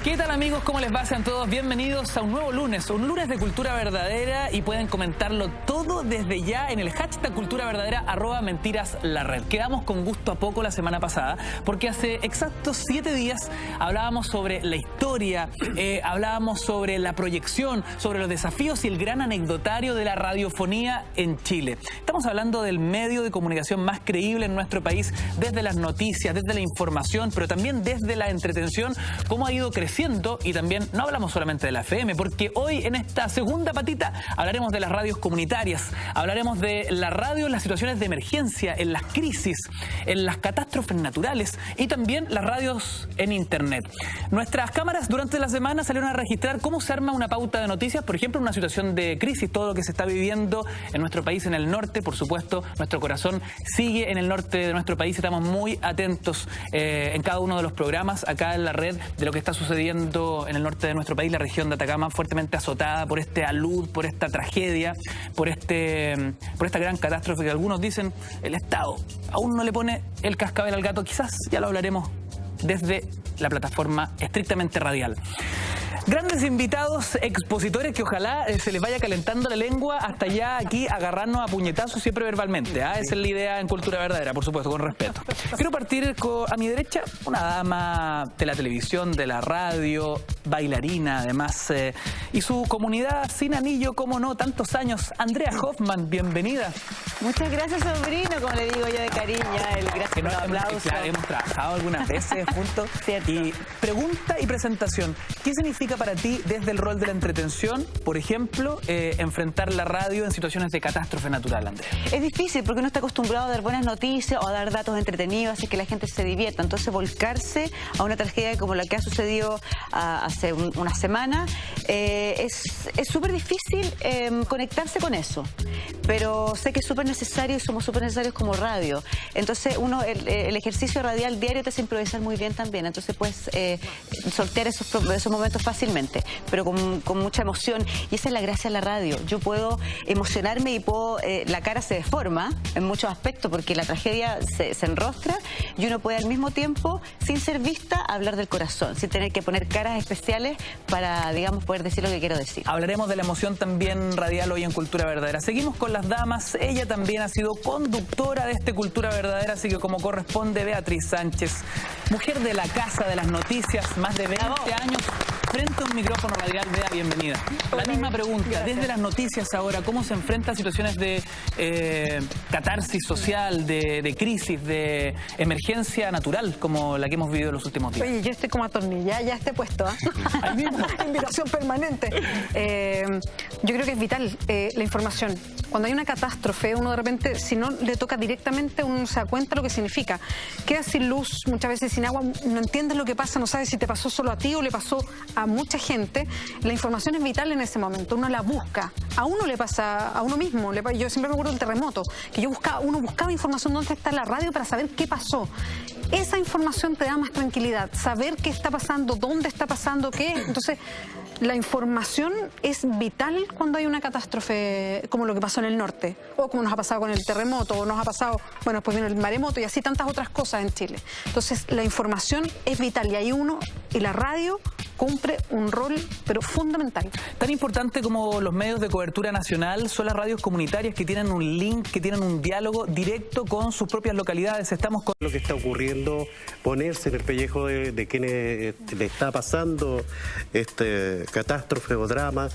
¿Qué tal, amigos? ¿Cómo les va? Sean todos bienvenidos a un nuevo lunes, un lunes de Cultura Verdadera, y pueden comentarlo todo desde ya en el hashtag Cultura Verdadera @mentiraslarred. Quedamos con gusto a poco la semana pasada porque hace exactos 7 días hablábamos sobre la historia, hablábamos sobre la proyección, sobre los desafíos y el gran anecdotario de la radiofonía en Chile. Estamos hablando del medio de comunicación más creíble en nuestro país, desde las noticias, desde la información, pero también desde la entretención, cómo ha ido creciendo. Y también no hablamos solamente de la FM, porque hoy en esta segunda patita hablaremos de las radios comunitarias, hablaremos de la radio en las situaciones de emergencia, en las crisis, en las catástrofes naturales y también las radios en internet. Nuestras cámaras durante la semana salieron a registrar cómo se arma una pauta de noticias, por ejemplo, en una situación de crisis, todo lo que se está viviendo en nuestro país, en el norte. Por supuesto, nuestro corazón sigue en el norte de nuestro país. Estamos muy atentos en cada uno de los programas acá en la red de lo que está sucediendo en el norte de nuestro país, la región de Atacama, fuertemente azotada por este alud, por esta tragedia, por esta gran catástrofe que algunos dicen el Estado aún no le pone el cascabel al gato. Quizás ya lo hablaremos desde la plataforma estrictamente radial. Grandes invitados, expositores que ojalá se les vaya calentando la lengua hasta ya aquí agarrarnos a puñetazos siempre verbalmente. Esa es la idea en Cultura Verdadera, por supuesto, con respeto. Quiero partir a mi derecha, una dama de la televisión, de la radio, bailarina además, y su comunidad sin anillo, como no, tantos años. Andrea Hoffman, bienvenida. Muchas gracias, sobrino, como le digo yo de cariño. Gracias por el aplauso. Claro, hemos trabajado algunas veces juntos. Cierto. Y pregunta y presentación, ¿qué significa para ti desde el rol de la entretención, por ejemplo, enfrentar la radio en situaciones de catástrofe natural, Andrea? Es difícil porque uno está acostumbrado a dar buenas noticias o a dar datos entretenidos, así que la gente se divierta. Entonces, volcarse a una tragedia como la que ha sucedido hace una semana, es súper difícil conectarse con eso. Pero sé que es súper necesario y somos súper necesarios como radio. Entonces, el ejercicio radial diario te hace improvisar muy bien también. Entonces, puedes sortear esos momentos fácilmente, pero con mucha emoción. Y esa es la gracia de la radio. Yo puedo emocionarme y la cara se deforma en muchos aspectos porque la tragedia se enrostra, y uno puede al mismo tiempo, sin ser vista, hablar del corazón, sin tener que poner caras especiales para, digamos, poder decir lo que quiero decir. Hablaremos de la emoción también radial hoy en Cultura Verdadera. Seguimos con las damas. Ella también ha sido conductora de este Cultura Verdadera, así que como corresponde, Beatriz Sánchez, mujer de la casa de las noticias, más de 20 años frente a un micrófono radial. Bea, bienvenida. La misma pregunta, gracias. Desde las noticias ahora, ¿cómo se enfrenta a situaciones de catarsis social, de crisis, de emergencia natural, como la que hemos vivido en los últimos días? Oye, yo estoy como atornillada, ya esté puesto, Ahí mismo. Invitación permanente. Yo creo que es vital la información. Cuando hay una catástrofe, uno de repente, si no le toca directamente, uno se da cuenta lo que significa. Quedas sin luz, muchas veces sin agua, no entiendes lo que pasa, no sabes si te pasó solo a ti o le pasó a mucha gente. La información es vital en ese momento, uno la busca. A uno le pasa, a uno mismo. Yo siempre me acuerdo del terremoto, que uno buscaba información dónde está la radio para saber qué pasó. Esa información te da más tranquilidad, saber qué está pasando, dónde está pasando, qué es. Entonces, la información es vital cuando hay una catástrofe como lo que pasó en el norte, o como nos ha pasado con el terremoto, o nos ha pasado, bueno, después vino el maremoto y así tantas otras cosas en Chile. Entonces, la información es vital y ahí uno, y la radio cumple un rol, pero fundamental. Tan importante como los medios de cobertura nacional son las radios comunitarias, que tienen un link, que tienen un diálogo directo con sus propias localidades. Estamos con lo que está ocurriendo, ponerse en el pellejo de quienes le está pasando catástrofe o drama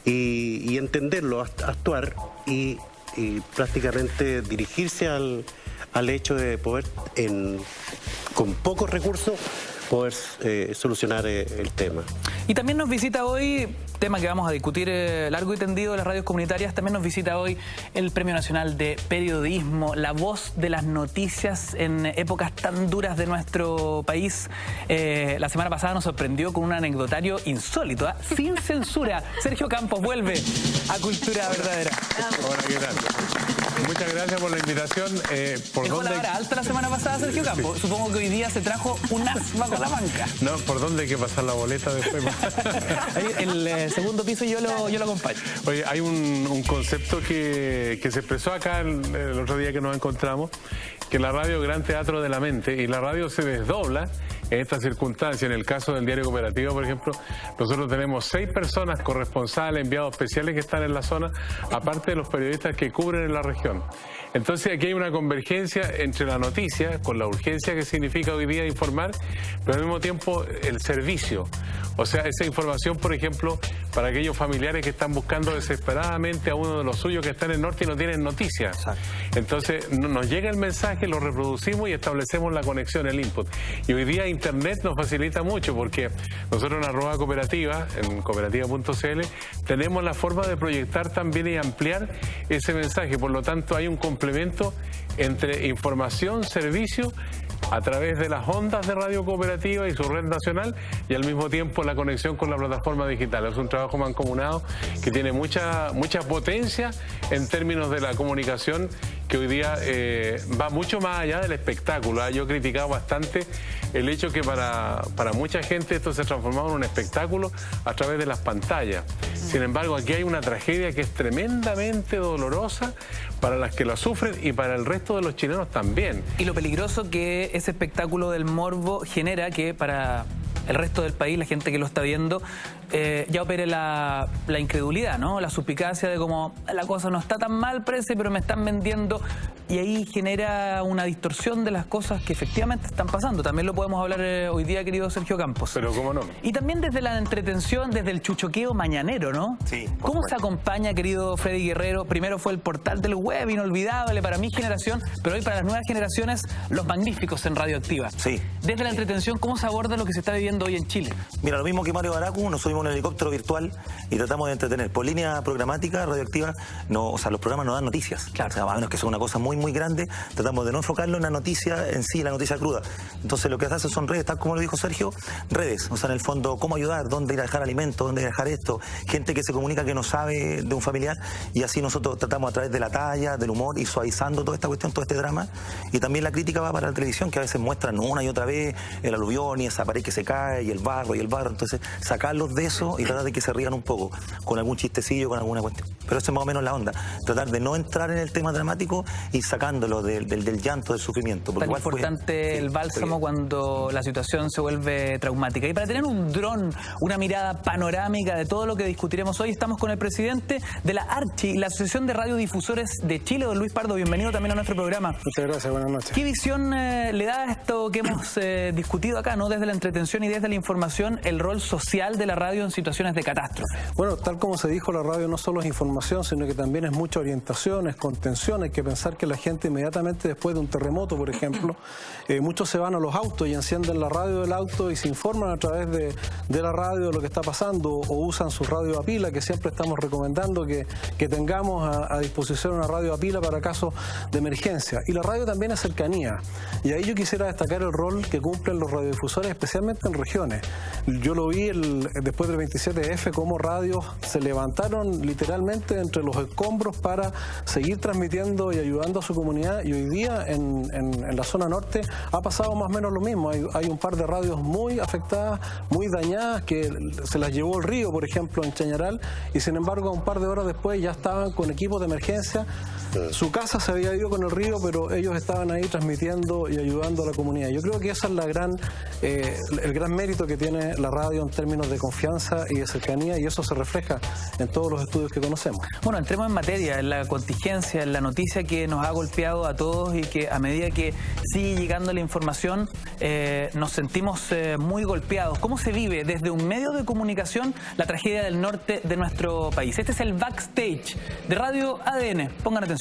y entenderlo, actuar y prácticamente dirigirse al hecho de poder con pocos recursos poder solucionar el tema. Y también nos visita hoy, tema que vamos a discutir largo y tendido de las radios comunitarias, también nos visita hoy el Premio Nacional de Periodismo, la voz de las noticias en épocas tan duras de nuestro país. La semana pasada nos sorprendió con un anecdotario insólito, sin censura. Sergio Campos vuelve a Cultura Verdadera. Hola, ¿qué tal? Muchas gracias por la invitación. Dejó la vara alta la semana pasada Sergio Campos. Sí. Supongo que hoy día se trajo un as bajo la manga. No, ¿por dónde hay que pasar la boleta después? El segundo piso yo lo acompaño. Oye, hay un concepto que se expresó acá el otro día que nos encontramos, que la radio es gran teatro de la mente, y la radio se desdobla en esta circunstancia. En el caso del Diario Cooperativo, por ejemplo, nosotros tenemos 6 personas corresponsales, enviados especiales que están en la zona, aparte de los periodistas que cubren en la región. Entonces aquí hay una convergencia entre la noticia, con la urgencia que significa hoy día informar, pero al mismo tiempo el servicio. O sea, esa información, por ejemplo, para aquellos familiares que están buscando desesperadamente a uno de los suyos que está en el norte y no tienen noticias. Exacto. Entonces nos llega el mensaje, lo reproducimos y establecemos la conexión, el input. Y hoy día Internet nos facilita mucho porque nosotros en @cooperativa, en cooperativa.cl, tenemos la forma de proyectar también y ampliar ese mensaje. Por lo tanto, hay un complemento entre información, servicio, a través de las ondas de Radio Cooperativa y su red nacional, y al mismo tiempo la conexión con la plataforma digital. Es un trabajo mancomunado que tiene mucha potencia en términos de la comunicación, que hoy día va mucho más allá del espectáculo. Yo he criticado bastante el hecho que para mucha gente esto se ha transformado en un espectáculo a través de las pantallas. Sin embargo, aquí hay una tragedia que es tremendamente dolorosa para las que la sufren y para el resto de los chilenos también. Y lo peligroso que ese espectáculo del morbo genera que para el resto del país, la gente que lo está viendo, ya opere la incredulidad, ¿no? La suspicacia de como la cosa no está tan mal, parece, pero me están vendiendo, y ahí genera una distorsión de las cosas que efectivamente están pasando. También lo podemos hablar hoy día, querido Sergio Campos. Pero cómo no. Y también desde la entretención, desde el chuchoqueo mañanero, ¿no? Sí. ¿Cómo se acompaña, querido Freddy Guerrero? Primero fue el portal del web, inolvidable para mi generación, pero hoy para las nuevas generaciones, los magníficos en Radioactiva. Sí. Desde la entretención, ¿cómo se aborda lo que se está viviendo hoy en Chile? Mira, lo mismo que Mario Baracu, nos subimos en un helicóptero virtual y tratamos de entretener. Por línea programática, Radioactiva, no, o sea, los programas no dan noticias. Claro. O sea, a menos que sea una cosa muy, muy grande, tratamos de no enfocarlo en la noticia en sí, la noticia cruda. Entonces lo que se hace son redes, tal como lo dijo Sergio, redes. O sea, en el fondo, cómo ayudar, dónde ir a dejar alimentos, dónde ir a dejar esto. Gente que se comunica que no sabe de un familiar, y así nosotros tratamos a través de la talla, del humor, y suavizando toda esta cuestión, todo este drama. Y también la crítica va para la televisión, que a veces muestran una y otra vez el aluvión y esa pared que se cae y el barro. Entonces, sacarlos de eso y tratar de que se rían un poco, con algún chistecillo, con alguna cuestión. Pero eso es más o menos la onda. Tratar de no entrar en el tema dramático y sacándolo del llanto, del sufrimiento. Tan importante el bálsamo cuando la situación se vuelve traumática. Y para tener un dron, una mirada panorámica de todo lo que discutiremos hoy, estamos con el presidente de la ARCHI, la Asociación de Radiodifusores de Chile, don Luis Pardo. Bienvenido también a nuestro programa. Muchas gracias, buenas noches. ¿Qué visión le da a esto que hemos discutido acá, ¿no? Desde la entretención y desde la información, el rol social de la radio en situaciones de catástrofe? Bueno, tal como se dijo, la radio no solo es información, sino que también es mucha orientación, es contención. Hay que pensar que la gente inmediatamente después de un terremoto, por ejemplo, muchos se van a los autos y encienden la radio del auto y se informan a través de la radio de lo que está pasando, o usan su radio a pila, que siempre estamos recomendando que tengamos a disposición una radio a pila para casos de emergencia. Y la radio también es cercanía. Y ahí yo quisiera destacar el rol que cumplen los radiodifusores, especialmente en regiones. Yo lo vi después del 27F, cómo radios se levantaron literalmente entre los escombros para seguir transmitiendo y ayudando a su comunidad, y hoy día en la zona norte ha pasado más o menos lo mismo. Hay un par de radios muy afectadas, muy dañadas, que se las llevó el río, por ejemplo, en Chañaral, y sin embargo un par de horas después ya estaban con equipos de emergencia. Su casa se había ido con el río, pero ellos estaban ahí transmitiendo y ayudando a la comunidad. Yo creo que esa es el gran mérito que tiene la radio en términos de confianza y de cercanía, y eso se refleja en todos los estudios que conocemos. Bueno, entremos en materia, en la contingencia, en la noticia que nos ha golpeado a todos y que a medida que sigue llegando la información nos sentimos muy golpeados. ¿Cómo se vive desde un medio de comunicación la tragedia del norte de nuestro país? Este es el backstage de Radio ADN. Pongan atención.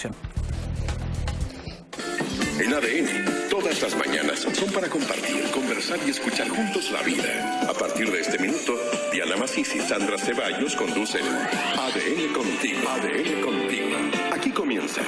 En ADN, todas las mañanas son para compartir, conversar y escuchar juntos la vida. A partir de este minuto, Diana Masís y Sandra Ceballos conducen ADN Contigo. ADN Contigo. Aquí comienza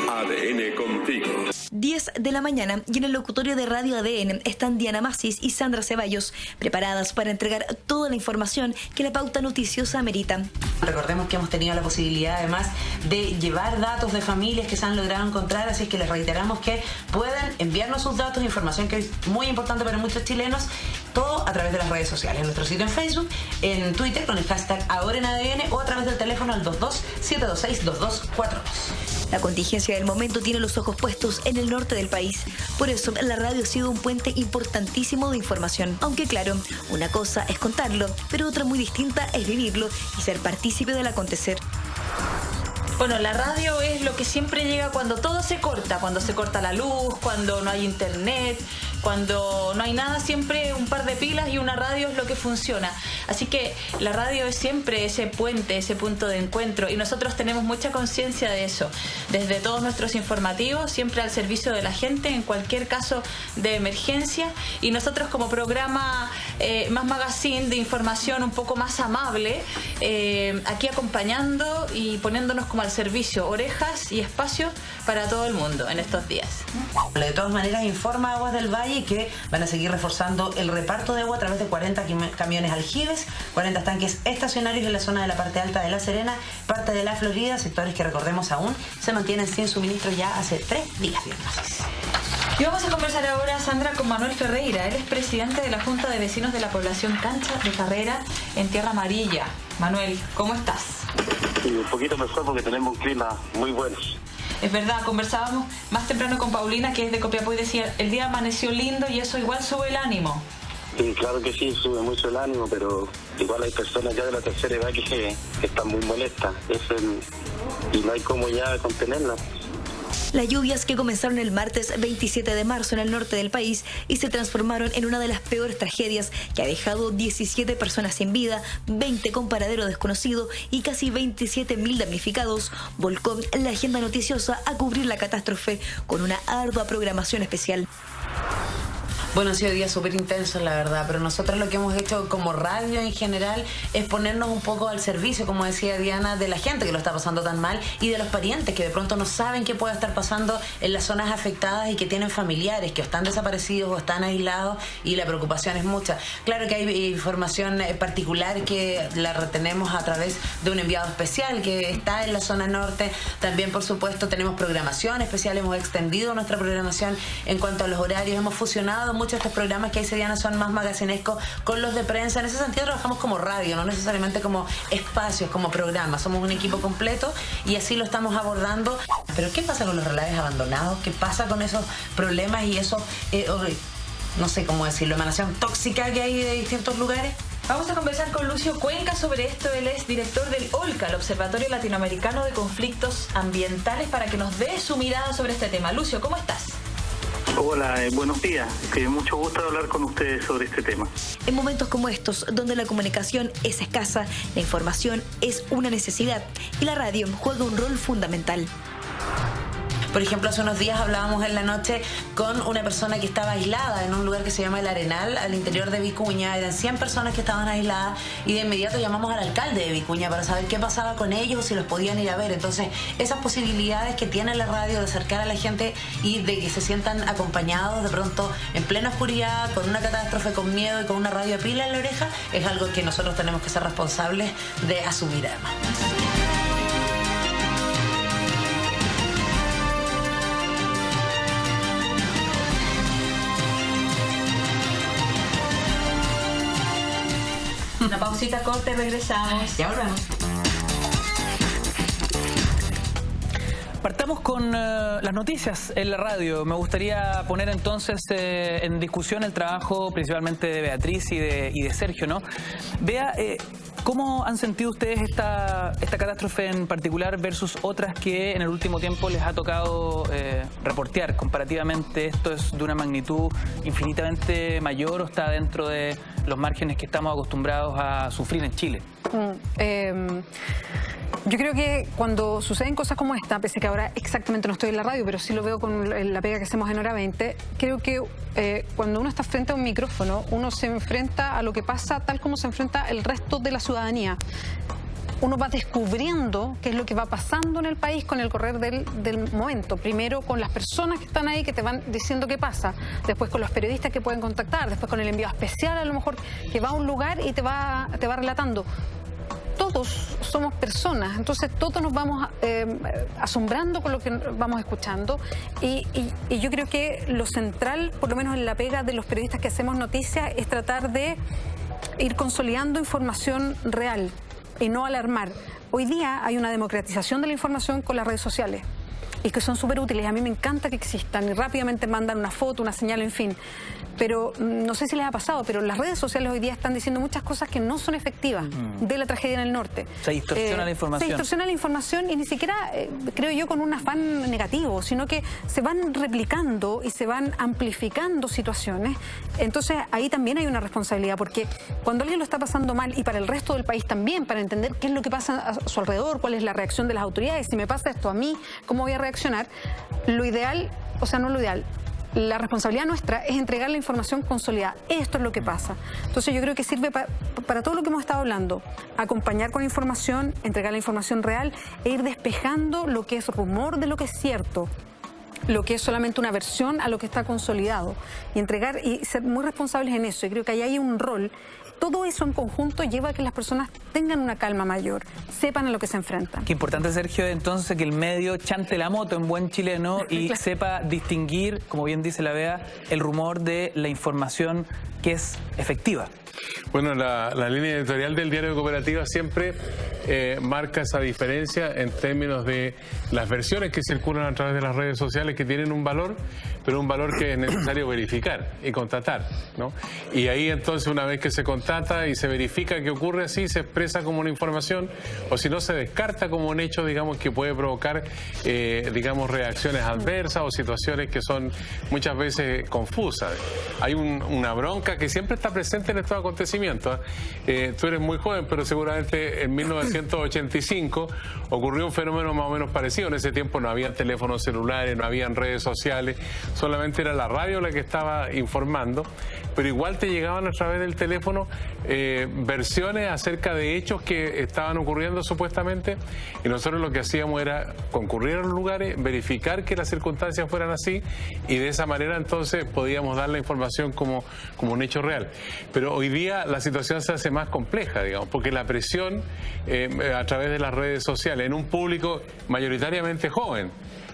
ADN Contigo. 10 de la mañana y en el locutorio de Radio ADN están Diana Masís y Sandra Ceballos, preparadas para entregar toda la información que la pauta noticiosa amerita. Recordemos que hemos tenido la posibilidad además de llevar datos de familias que se han logrado encontrar, así que les reiteramos que pueden enviarnos sus datos, información que es muy importante para muchos chilenos, todo a través de las redes sociales, en nuestro sitio en Facebook, en Twitter con el hashtag Ahora en ADN, o a través del teléfono al 22-726-2242. La contingencia del momento tiene los ojos puestos en el norte del país. Por eso, la radio ha sido un puente importantísimo de información. Aunque claro, una cosa es contarlo, pero otra muy distinta es vivirlo y ser partícipe del acontecer. Bueno, la radio es lo que siempre llega cuando todo se corta, cuando se corta la luz, cuando no hay internet, cuando no hay nada, siempre un par de pilas y una radio es lo que funciona. Así que la radio es siempre ese puente, ese punto de encuentro, y nosotros tenemos mucha conciencia de eso. Desde todos nuestros informativos, siempre al servicio de la gente en cualquier caso de emergencia, y nosotros como programa más magazine de información un poco más amable, aquí acompañando y poniéndonos como al servicio, orejas y espacio para todo el mundo en estos días. De todas maneras, informa Aguas del Valle que van a seguir reforzando el reparto de agua a través de 40 camiones aljibes, 40 tanques estacionarios en la zona de la parte alta de La Serena, parte de la Florida, sectores que recordemos aún se mantienen sin suministro ya hace 3 días. Y vamos a conversar ahora, Sandra, con Manuel Ferreira. Él es presidente de la Junta de Vecinos de la Población Cancha de Carrera en Tierra Amarilla. Manuel, ¿cómo estás? Sí, un poquito mejor porque tenemos un clima muy bueno. Es verdad, conversábamos más temprano con Paulina, que es de Copiapó, y decía, el día amaneció lindo y eso igual sube el ánimo. Sí, claro que sí, sube mucho el ánimo, pero igual hay personas ya de la tercera edad que están muy molestas. Y no hay cómo ya contenerlas. Las lluvias que comenzaron el martes 27 de marzo en el norte del país y se transformaron en una de las peores tragedias que ha dejado 17 personas sin vida, 20 con paradero desconocido y casi 27.000 damnificados, volcó la agenda noticiosa a cubrir la catástrofe con una ardua programación especial. Bueno, ha sido días súper intensos, la verdad, pero nosotros lo que hemos hecho como radio en general es ponernos un poco al servicio, como decía Diana, de la gente que lo está pasando tan mal y de los parientes que de pronto no saben qué puede estar pasando en las zonas afectadas y que tienen familiares que están desaparecidos o están aislados, y la preocupación es mucha. Claro que hay información particular que la retenemos a través de un enviado especial que está en la zona norte. También, por supuesto, tenemos programación especial, hemos extendido nuestra programación en cuanto a los horarios, hemos fusionado muchos de estos programas que dice Diana son más magacinescos con los de prensa. En ese sentido trabajamos como radio, no necesariamente como espacios, como programas. Somos un equipo completo y así lo estamos abordando. Pero ¿qué pasa con los relaves abandonados? ¿Qué pasa con esos problemas y esos, no sé cómo decirlo, emanación tóxica que hay de distintos lugares? Vamos a conversar con Lucio Cuenca sobre esto. Él es director del OLCA, el Observatorio Latinoamericano de Conflictos Ambientales, para que nos dé su mirada sobre este tema. Lucio, ¿cómo estás? Hola, buenos días. Mucho gusto de hablar con ustedes sobre este tema. En momentos como estos, donde la comunicación es escasa, la información es una necesidad y la radio juega un rol fundamental. Por ejemplo, hace unos días hablábamos en la noche con una persona que estaba aislada en un lugar que se llama El Arenal, al interior de Vicuña. Eran 100 personas que estaban aisladas y de inmediato llamamos al alcalde de Vicuña para saber qué pasaba con ellos, si los podían ir a ver. Entonces, esas posibilidades que tiene la radio de acercar a la gente y de que se sientan acompañados de pronto en plena oscuridad, con una catástrofe, con miedo y con una radio a pila en la oreja, es algo que nosotros tenemos que ser responsables de asumir además. Una pausita corta y regresamos. Ya volvemos. Partamos con las noticias en la radio. Me gustaría poner entonces en discusión el trabajo principalmente de Beatriz y de Sergio, ¿no? Bea, ¿cómo han sentido ustedes esta catástrofe en particular versus otras que en el último tiempo les ha tocado reportear? Comparativamente, ¿esto es de una magnitud infinitamente mayor o está dentro de los márgenes que estamos acostumbrados a sufrir en Chile? Yo creo que cuando suceden cosas como esta, pese que ahora exactamente no estoy en la radio, pero sí lo veo con la pega que hacemos en Hora 20, creo que cuando uno está frente a un micrófono, uno se enfrenta a lo que pasa tal como se enfrenta el resto de la ciudadanía. Uno va descubriendo qué es lo que va pasando en el país con el correr del momento. Primero con las personas que están ahí, que te van diciendo qué pasa. Después con los periodistas que pueden contactar. Después con el enviado especial, a lo mejor, que va a un lugar y te va relatando. Todos somos personas, entonces todos nos vamos asombrando con lo que vamos escuchando y yo creo que lo central, por lo menos en la pega de los periodistas que hacemos noticias, es tratar de ir consolidando información real y no alarmar. Hoy día hay una democratización de la información con las redes sociales. y que son súper útiles. A mí me encanta que existan y rápidamente mandan una foto, una señal, en fin. Pero no sé si les ha pasado, pero las redes sociales hoy día están diciendo muchas cosas que no son efectivas de la tragedia en el norte. Se distorsiona la información. Se distorsiona la información y ni siquiera, creo yo, con un afán negativo, sino que se van replicando y se van amplificando situaciones. Entonces ahí también hay una responsabilidad, porque cuando alguien lo está pasando mal, y para el resto del país también, para entender qué es lo que pasa a su alrededor, cuál es la reacción de las autoridades, si me pasa esto a mí, ¿cómo voy a reaccionar? Lo ideal, o sea, no lo ideal, la responsabilidad nuestra es entregar la información consolidada. Esto es lo que pasa. Entonces yo creo que sirve para todo lo que hemos estado hablando. Acompañar con información, entregar la información real e ir despejando lo que es rumor de lo que es cierto, lo que es solamente una versión a lo que está consolidado. Y entregar y ser muy responsables en eso. Y creo que ahí hay un rol. Todo eso en conjunto lleva a que las personas tengan una calma mayor, sepan a lo que se enfrentan. Qué importante, Sergio, entonces, que el medio chante la moto en buen chileno y sepa distinguir, como bien dice la Bea, el rumor de la información que es efectiva. Bueno, la línea editorial del Diario de Cooperativa siempre marca esa diferencia en términos de las versiones que circulan a través de las redes sociales, que tienen un valor, pero un valor que es necesario verificar y contratar, ¿no? Y ahí entonces, una vez que se contrata y se verifica que ocurre así, se expresa como una información, o si no, se descarta como un hecho, digamos, que puede provocar, digamos, reacciones adversas o situaciones que son muchas veces confusas. Hay una bronca que siempre está presente en estos acontecimientos. Tú eres muy joven, pero seguramente en 1985 ocurrió un fenómeno más o menos parecido. En ese tiempo no había teléfonos celulares, no habían redes sociales, solamente era la radio la que estaba informando, pero igual te llegaban a través del teléfono versiones acerca de hechos que estaban ocurriendo supuestamente, y nosotros lo que hacíamos era concurrir a los lugares, verificar que las circunstancias fueran así, y de esa manera entonces podíamos dar la información como un hecho real. Pero hoy día la situación se hace más compleja, digamos, porque la presión a través de las redes sociales en un público mayoritariamente joven.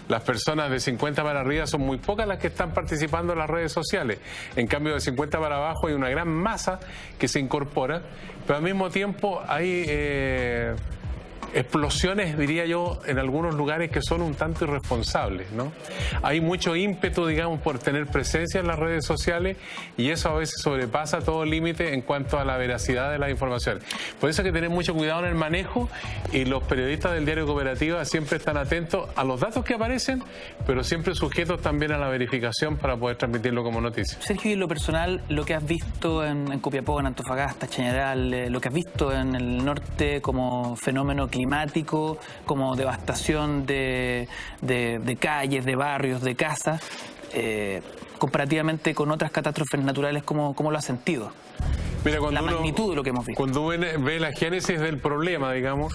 Las personas de 50 para arriba son muy pocas las que están participando en las redes sociales. En cambio, de 50 para abajo hay una gran masa que se incorpora, pero al mismo tiempo hay explosiones, diría yo, en algunos lugares que son un tanto irresponsables, ¿no? Hay mucho ímpetu, digamos, por tener presencia en las redes sociales, y eso a veces sobrepasa todo límite en cuanto a la veracidad de las informaciones. Por eso hay que tener mucho cuidado en el manejo, y los periodistas del Diario Cooperativa siempre están atentos a los datos que aparecen, pero siempre sujetos también a la verificación para poder transmitirlo como noticia. Sergio, y en lo personal, lo que has visto en Copiapó, en Antofagasta, Chañaral, lo que has visto en el norte como fenómeno climático, como devastación de calles, de barrios, de casas, comparativamente con otras catástrofes naturales, ¿cómo lo has sentido? Mira, la magnitud de lo que hemos visto. Cuando uno ve la génesis del problema, digamos,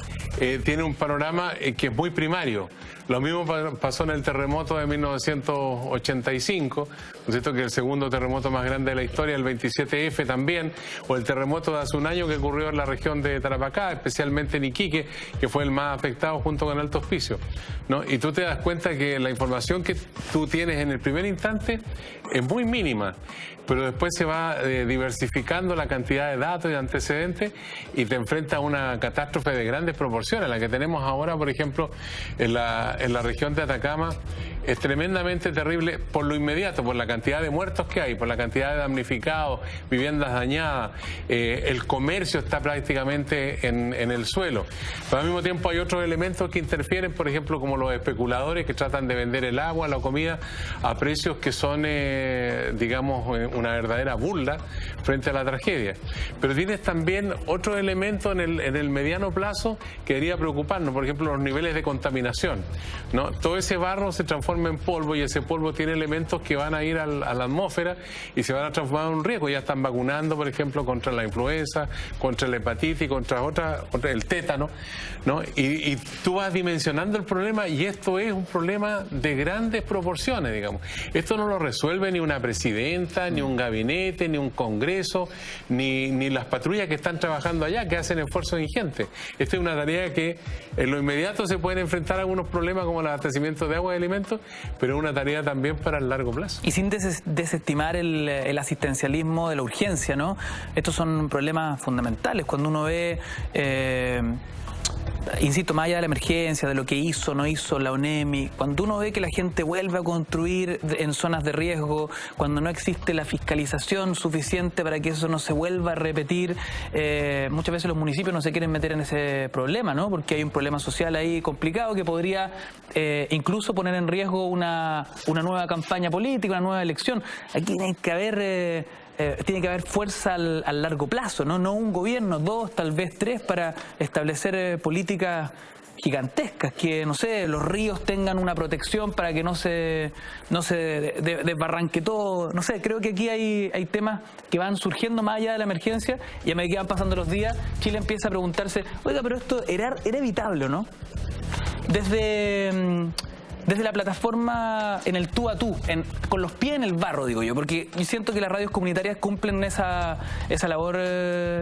tiene un panorama que es muy primario. Lo mismo pasó en el terremoto de 1985, ¿no es cierto?, que el segundo terremoto más grande de la historia, el 27F también, o el terremoto de hace un año que ocurrió en la región de Tarapacá, especialmente en Iquique, que fue el más afectado junto con Alto Hospicio, ¿no? Y tú te das cuenta que la información que tú tienes en el primer instante es muy mínima, pero después se va diversificando la cantidad de datos y antecedentes, y te enfrentas a una catástrofe de grandes proporciones. La que tenemos ahora, por ejemplo, en la región de Atacama, es tremendamente terrible por lo inmediato, por la cantidad de muertos que hay, por la cantidad de damnificados, viviendas dañadas, el comercio está prácticamente en el suelo. Pero al mismo tiempo hay otros elementos que interfieren, por ejemplo, como los especuladores que tratan de vender el agua, la comida, a precios que son, digamos, una verdadera burla frente a la tragedia. Pero tienes también otro elemento en el mediano plazo que debería preocuparnos, por ejemplo, los niveles de contaminación, ¿no? Todo ese barro se transforma en polvo, y ese polvo tiene elementos que van a ir a la atmósfera y se van a transformar en un riesgo. Ya están vacunando, por ejemplo, contra la influenza, contra la hepatitis, contra el tétano, ¿no? Y tú vas dimensionando el problema, y esto es un problema de grandes proporciones, digamos. Esto no lo resuelve ni una presidenta, ni un gabinete, ni un congreso, ni las patrullas que están trabajando allá, que hacen esfuerzos ingentes. Esta es una tarea que en lo inmediato se pueden enfrentar a algunos problemas como el abastecimiento de agua y alimentos, pero es una tarea también para el largo plazo. Y sin desestimar el asistencialismo de la urgencia, ¿no? Estos son problemas fundamentales. Cuando uno ve insisto, más allá de la emergencia, de lo que hizo, no hizo la ONEMI, cuando uno ve que la gente vuelve a construir en zonas de riesgo, cuando no existe la fiscalización suficiente para que eso no se vuelva a repetir, muchas veces los municipios no se quieren meter en ese problema, ¿no? Porque hay un problema social ahí complicado que podría incluso poner en riesgo una nueva campaña política, una nueva elección. Aquí tiene que haber fuerza al largo plazo, ¿no? No un gobierno, 2, tal vez 3, para establecer políticas gigantescas, que, no sé, los ríos tengan una protección para que no se desbarranque todo. No sé, creo que aquí hay temas que van surgiendo más allá de la emergencia, y a medida que van pasando los días, Chile empieza a preguntarse, oiga, pero esto era evitable, ¿o no? Desde la plataforma en el tú a tú, con los pies en el barro, digo yo, porque yo siento que las radios comunitarias cumplen esa labor,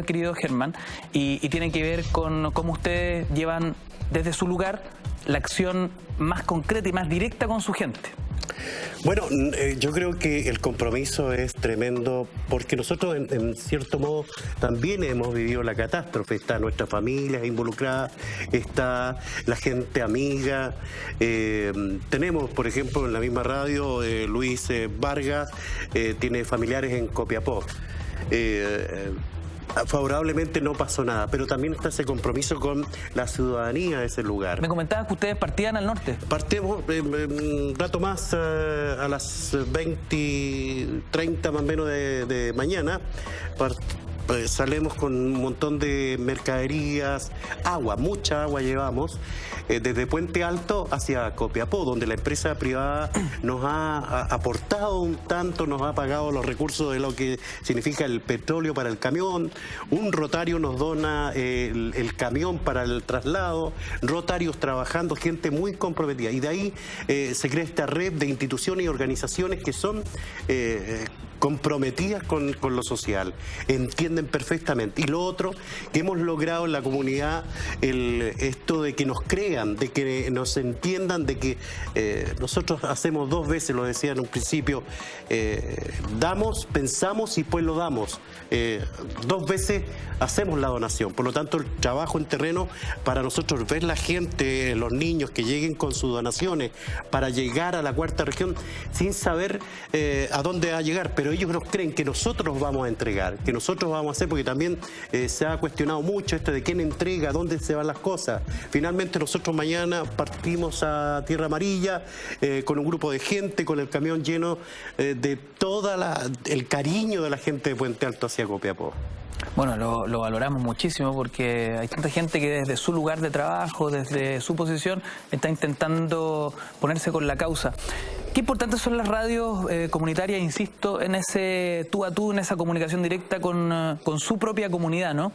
querido Germán, y tienen que ver con cómo ustedes llevan desde su lugar la acción más concreta y más directa con su gente. Bueno, yo creo que el compromiso es tremendo porque nosotros en cierto modo también hemos vivido la catástrofe. Está nuestra familia involucrada, está la gente amiga. Tenemos, por ejemplo, en la misma radio, Luis Vargas tiene familiares en Copiapó. Favorablemente no pasó nada, pero también está ese compromiso con la ciudadanía de ese lugar. Me comentabas que ustedes partían al norte. Partimos un rato más, a las 20:30 más o menos de mañana. Salimos con un montón de mercaderías, agua, mucha agua llevamos, desde Puente Alto hacia Copiapó, donde la empresa privada nos ha aportado un tanto, nos ha pagado los recursos de lo que significa el petróleo para el camión. Un Rotario nos dona el camión para el traslado, Rotarios trabajando, gente muy comprometida. Y de ahí se crea esta red de instituciones y organizaciones que son comprometidas con lo social, entienden perfectamente. Y lo otro, que hemos logrado en la comunidad, esto de que nos crean, de que nos entiendan, de que nosotros hacemos 2 veces, lo decía en un principio, damos, pensamos y pues lo damos. 2 veces hacemos la donación. Por lo tanto, el trabajo en terreno para nosotros, ver la gente, los niños que lleguen con sus donaciones para llegar a la 4ª región sin saber a dónde va a llegar, pero ellos nos creen que nosotros vamos a entregar, que nosotros vamos a hacer, porque también se ha cuestionado mucho esto de quién entrega, dónde se van las cosas. Finalmente nosotros mañana partimos a Tierra Amarilla con un grupo de gente, con el camión lleno de todo el cariño de la gente de Puente Alto hacia Copiapó. Bueno, lo valoramos muchísimo porque hay tanta gente que desde su lugar de trabajo, desde su posición, está intentando ponerse con la causa. Qué importantes son las radios comunitarias, insisto, en ese tú a tú, en esa comunicación directa con su propia comunidad, ¿no?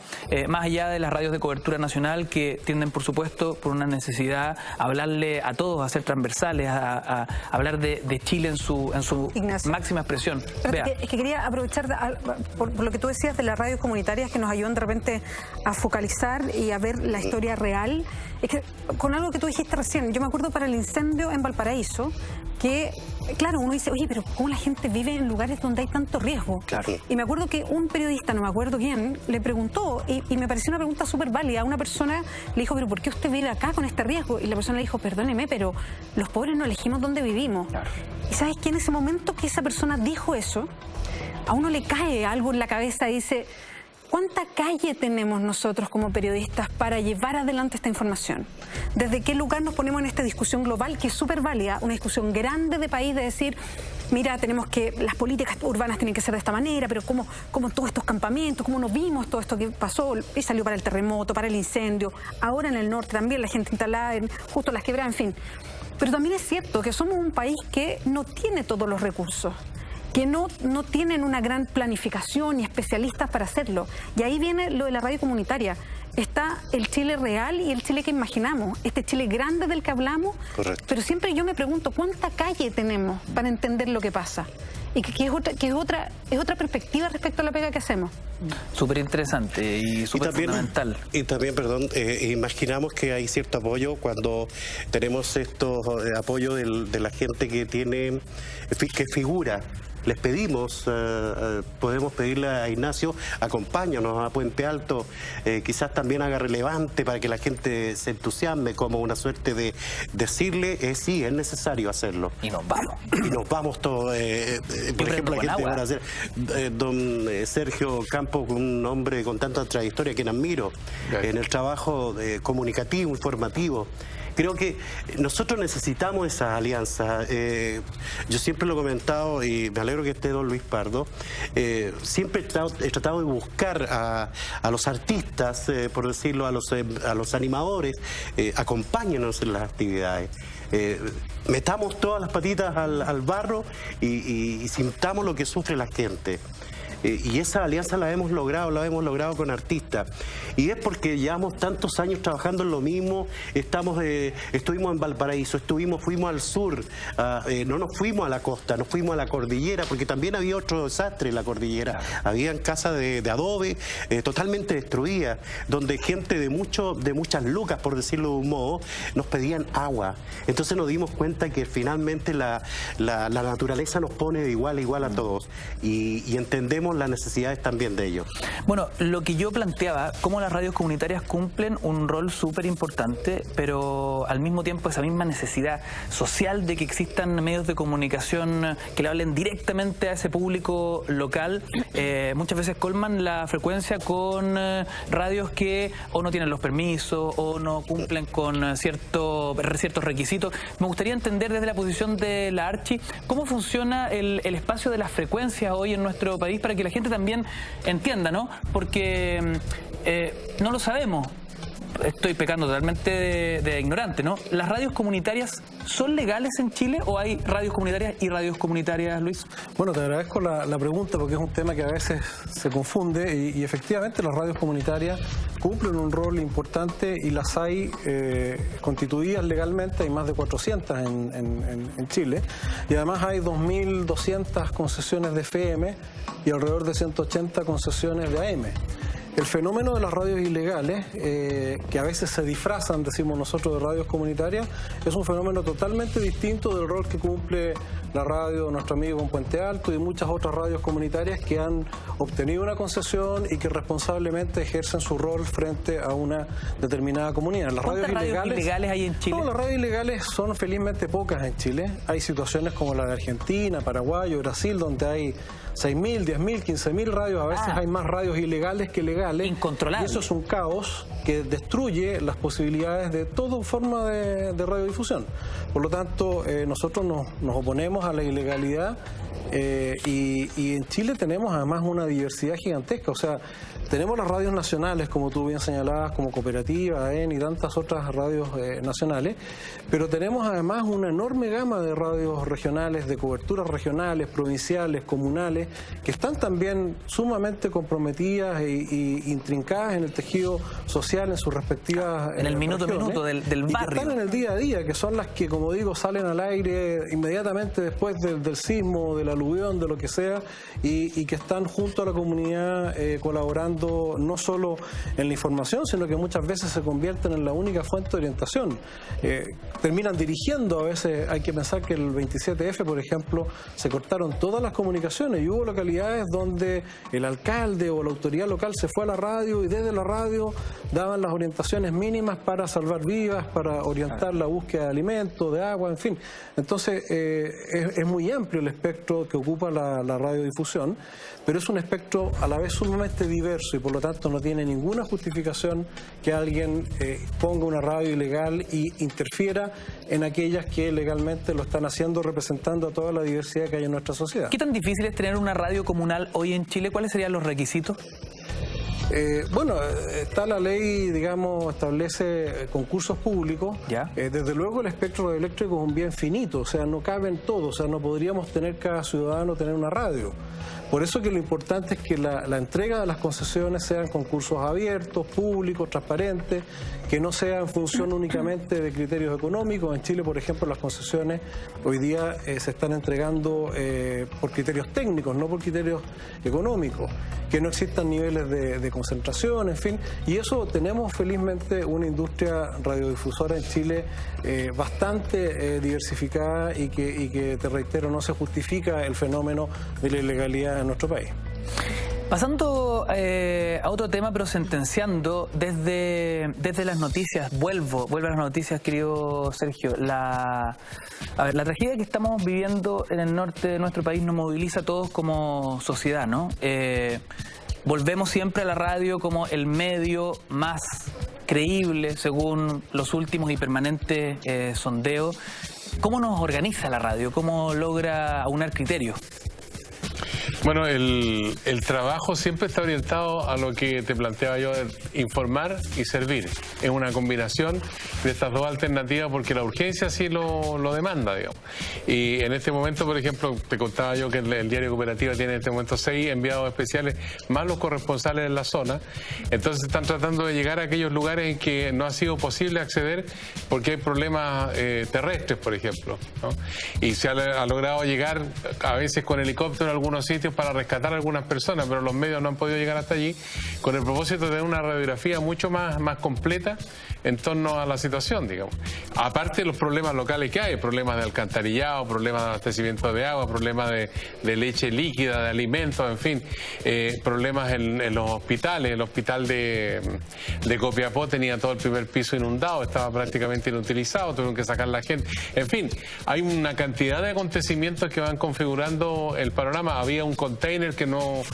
Más allá de las radios de cobertura nacional que tienden, por supuesto, por una necesidad a hablarle a todos, a ser transversales, a hablar de Chile en su máxima expresión. Es que quería aprovechar por lo que tú decías de las radios comunitarias que nos ayudan de repente a focalizar y a ver la historia real. Es que con algo que tú dijiste recién, yo me acuerdo para el incendio en Valparaíso, que claro, uno dice, oye, pero ¿cómo la gente vive en lugares donde hay tanto riesgo? Claro. Y me acuerdo que un periodista, no me acuerdo quién, le preguntó, y me pareció una pregunta súper válida, a una persona le dijo, pero ¿por qué usted vive acá con este riesgo? Y la persona le dijo, perdóneme, pero los pobres no elegimos dónde vivimos. Claro. Y ¿sabes qué? En ese momento que esa persona dijo eso, a uno le cae algo en la cabeza y dice, ¿cuánta calle tenemos nosotros como periodistas para llevar adelante esta información? ¿Desde qué lugar nos ponemos en esta discusión global que es súper válida, una discusión grande de país de decir, mira, tenemos que, las políticas urbanas tienen que ser de esta manera, pero cómo todos estos campamentos, cómo nos vimos todo esto que pasó y salió para el terremoto, para el incendio, ahora en el norte también la gente instalada en justo las quebradas, en fin. Pero también es cierto que somos un país que no tiene todos los recursos, que no tienen una gran planificación y especialistas para hacerlo. Y ahí viene lo de la radio comunitaria. Está el Chile real y el Chile que imaginamos, este Chile grande del que hablamos. Correcto. Pero siempre yo me pregunto, ¿cuánta calle tenemos para entender lo que pasa? Y que es otra perspectiva respecto a la pega que hacemos. Súper interesante y súper fundamental. Y también, perdón, imaginamos que hay cierto apoyo cuando tenemos estos apoyos de la gente que tiene, que figura les pedimos, podemos pedirle a Ignacio, acompáñanos a Puente Alto, quizás también haga relevante para que la gente se entusiasme, como una suerte de decirle, sí, es necesario hacerlo. Y nos vamos. Y nos vamos todos. Por ejemplo, la gente va a hacer, don Sergio Campos, un hombre con tanta trayectoria que admiro, en el trabajo comunicativo, informativo. Creo que nosotros necesitamos esa alianza. Yo siempre lo he comentado y me alegro que esté don Luis Pardo. Siempre he tratado de buscar a los artistas, por decirlo, a los animadores, acompáñenos en las actividades. Metamos todas las patitas al barro y sintamos lo que sufre la gente. Y esa alianza la hemos logrado con artistas. Y es porque llevamos tantos años trabajando en lo mismo. Estuvimos en Valparaíso, fuimos al sur, no nos fuimos a la costa, nos fuimos a la cordillera, porque también había otro desastre en la cordillera. Habían casas de adobe totalmente destruidas, donde gente de muchas lucas, por decirlo de un modo, nos pedían agua. Entonces nos dimos cuenta que finalmente la naturaleza nos pone de igual a igual a todos. Y entendemos las necesidades también de ellos. Bueno, lo que yo planteaba, cómo las radios comunitarias cumplen un rol súper importante, pero al mismo tiempo esa misma necesidad social de que existan medios de comunicación que le hablen directamente a ese público local, muchas veces colman la frecuencia con radios que o no tienen los permisos o no cumplen con ciertos requisitos. Me gustaría entender desde la posición de la Archi cómo funciona el espacio de las frecuencias hoy en nuestro país para que la gente también entienda, ¿no? Porque no lo sabemos. Estoy pecando totalmente de ignorante, ¿no? ¿Las radios comunitarias son legales en Chile o hay radios comunitarias y radios comunitarias, Luis? Bueno, te agradezco la pregunta porque es un tema que a veces se confunde y efectivamente las radios comunitarias cumplen un rol importante y las hay constituidas legalmente, hay más de 400 en Chile y además hay 2.200 concesiones de FM y alrededor de 180 concesiones de AM. El fenómeno de las radios ilegales, que a veces se disfrazan, decimos nosotros, de radios comunitarias, es un fenómeno totalmente distinto del rol que cumple la radio de nuestro amigo en Puente Alto y muchas otras radios comunitarias que han obtenido una concesión y que responsablemente ejercen su rol frente a una determinada comunidad. Las ¿Cuántas radios ilegales hay en Chile? No, las radios ilegales son felizmente pocas en Chile. Hay situaciones como la de Argentina, Paraguay o Brasil, donde hay 6.000, 10.000, 15.000 radios. A veces hay más radios ilegales que legales. Incontrolable. Y eso es un caos que destruye las posibilidades de toda forma de radiodifusión. Por lo tanto, nosotros nos oponemos a la ilegalidad y en Chile tenemos además una diversidad gigantesca. O sea, tenemos las radios nacionales, como tú bien señalabas, como Cooperativa, AEN y tantas otras radios nacionales, pero tenemos además una enorme gama de radios regionales, de coberturas regionales, provinciales, comunales, que están también sumamente comprometidas e intrincadas en el tejido social en sus respectivas en el minuto a minuto del barrio. Y que están en el día a día, que son las que, como digo, salen al aire inmediatamente después del sismo, del aluvión, de lo que sea, y que están junto a la comunidad colaborando no solo en la información, sino que muchas veces se convierten en la única fuente de orientación. Terminan dirigiendo, a veces hay que pensar que el 27F, por ejemplo, se cortaron todas las comunicaciones y hubo localidades donde el alcalde o la autoridad local se fue a la radio y desde la radio daban las orientaciones mínimas para salvar vidas, para orientar la búsqueda de alimentos, de agua, en fin. Entonces, es muy amplio el espectro que ocupa la radiodifusión, pero es un espectro a la vez sumamente diverso y por lo tanto no tiene ninguna justificación que alguien ponga una radio ilegal y interfiera en aquellas que legalmente lo están haciendo, representando a toda la diversidad que hay en nuestra sociedad. ¿Qué tan difícil es tener una radio comunal hoy en Chile? ¿Cuáles serían los requisitos? Bueno, está la ley, digamos, establece concursos públicos. Desde luego el espectro radioeléctrico es un bien finito, o sea, no caben todos, o sea, no podríamos tener cada ciudadano tener una radio. Por eso que lo importante es que la entrega de las concesiones sean concursos abiertos, públicos, transparentes, que no sea en función únicamente de criterios económicos. En Chile, por ejemplo, las concesiones hoy día se están entregando por criterios técnicos, no por criterios económicos, que no existan niveles de concentración, en fin. Y eso tenemos felizmente una industria radiodifusora en Chile bastante diversificada y que, te reitero, no se justifica el fenómeno de la ilegalidad en nuestro país. Pasando a otro tema, pero sentenciando desde las noticias, vuelvo a las noticias, querido Sergio. La tragedia que estamos viviendo en el norte de nuestro país nos moviliza a todos como sociedad, ¿no? Volvemos siempre a la radio como el medio más creíble según los últimos y permanentes sondeos. ¿Cómo nos organiza la radio? ¿Cómo logra aunar criterios? Bueno, el trabajo siempre está orientado a lo que te planteaba yo, informar y servir. Es una combinación de estas dos alternativas porque la urgencia sí lo demanda, digamos. Y en este momento, por ejemplo, te contaba yo que el Diario Cooperativa tiene en este momento 6 enviados especiales, más los corresponsales en la zona. Entonces están tratando de llegar a aquellos lugares en que no ha sido posible acceder porque hay problemas terrestres, por ejemplo, ¿no? Y se ha logrado llegar a veces con helicóptero a algunos sitios para rescatar a algunas personas, pero los medios no han podido llegar hasta allí con el propósito de tener una radiografía mucho más completa en torno a la situación, digamos. Aparte de los problemas locales que hay, problemas de alcantarillado, problemas de abastecimiento de agua, problemas de leche líquida, de alimentos, en fin, problemas en los hospitales. El hospital de Copiapó tenía todo el primer piso inundado, estaba prácticamente inutilizado, tuvieron que sacar la gente. En fin, hay una cantidad de acontecimientos que van configurando el panorama. Había un container que no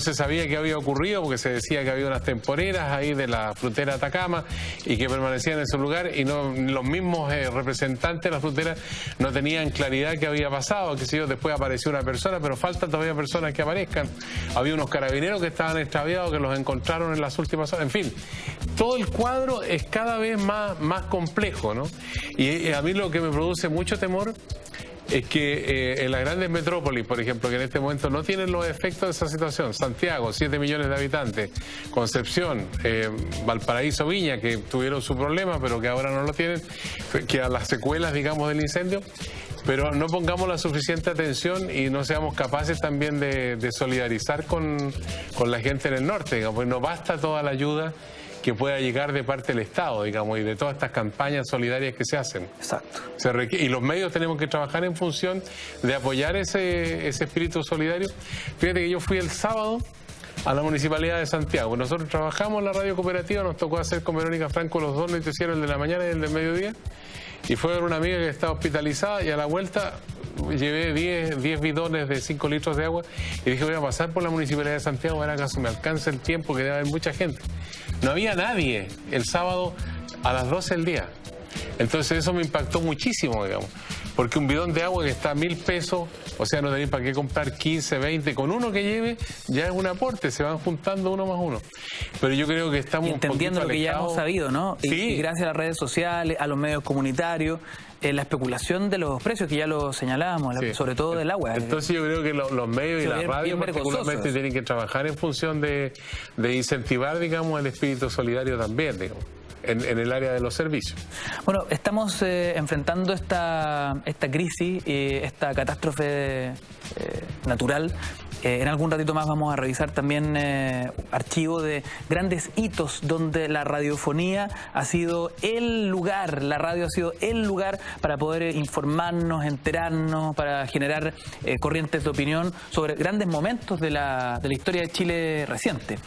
se sabía qué había ocurrido porque se decía que había unas temporeras ahí de la frutera Atacama y que permanecían en su lugar y los mismos representantes de la frutera no tenían claridad qué había pasado, qué sé yo, después apareció una persona, pero faltan todavía personas que aparezcan. Había unos carabineros que estaban extraviados, que los encontraron en las últimas horas. En fin, todo el cuadro es cada vez más complejo, ¿no? Y a mí lo que me produce mucho temor es que en las grandes metrópolis, por ejemplo, que en este momento no tienen los efectos de esa situación, Santiago, 7 millones de habitantes, Concepción, Valparaíso, Viña, que tuvieron su problema, pero que ahora no lo tienen, que a las secuelas, digamos, del incendio, pero no pongamos la suficiente atención y no seamos capaces también de solidarizar con la gente en el norte, digamos, porque no basta toda la ayuda que pueda llegar de parte del Estado, digamos, y de todas estas campañas solidarias que se hacen. Exacto. Y los medios tenemos que trabajar en función de apoyar ese espíritu solidario. Fíjate que yo fui el sábado a la Municipalidad de Santiago. Nosotros trabajamos en la radio cooperativa, nos tocó hacer con Verónica Franco los dos noticieros, el de la mañana y el del mediodía, y fue a ver una amiga que estaba hospitalizada y a la vuelta llevé 10 bidones de 5 litros de agua y dije voy a pasar por la Municipalidad de Santiago a ver acaso me alcanza el tiempo que debe haber mucha gente. No había nadie el sábado a las 12 del día. Entonces eso me impactó muchísimo, digamos, porque un bidón de agua que está a 1.000 pesos, o sea, no tenéis para qué comprar 15, 20, con uno que lleve ya es un aporte, se van juntando uno más uno. Pero yo creo que estamos entendiendo lo que ya hemos sabido, ¿no? Sí. Y gracias a las redes sociales, a los medios comunitarios, la especulación de los precios que ya lo señalábamos, sí, sobre todo del agua. Entonces yo creo que los medios y la radio particularmente tienen que trabajar en función de incentivar, digamos, el espíritu solidario también, digamos, en el área de los servicios. Bueno, estamos enfrentando esta crisis, esta catástrofe natural. En algún ratito más vamos a revisar también archivos de grandes hitos donde la radiofonía ha sido el lugar, la radio ha sido el lugar para poder informarnos, enterarnos, para generar corrientes de opinión sobre grandes momentos de la historia de Chile reciente.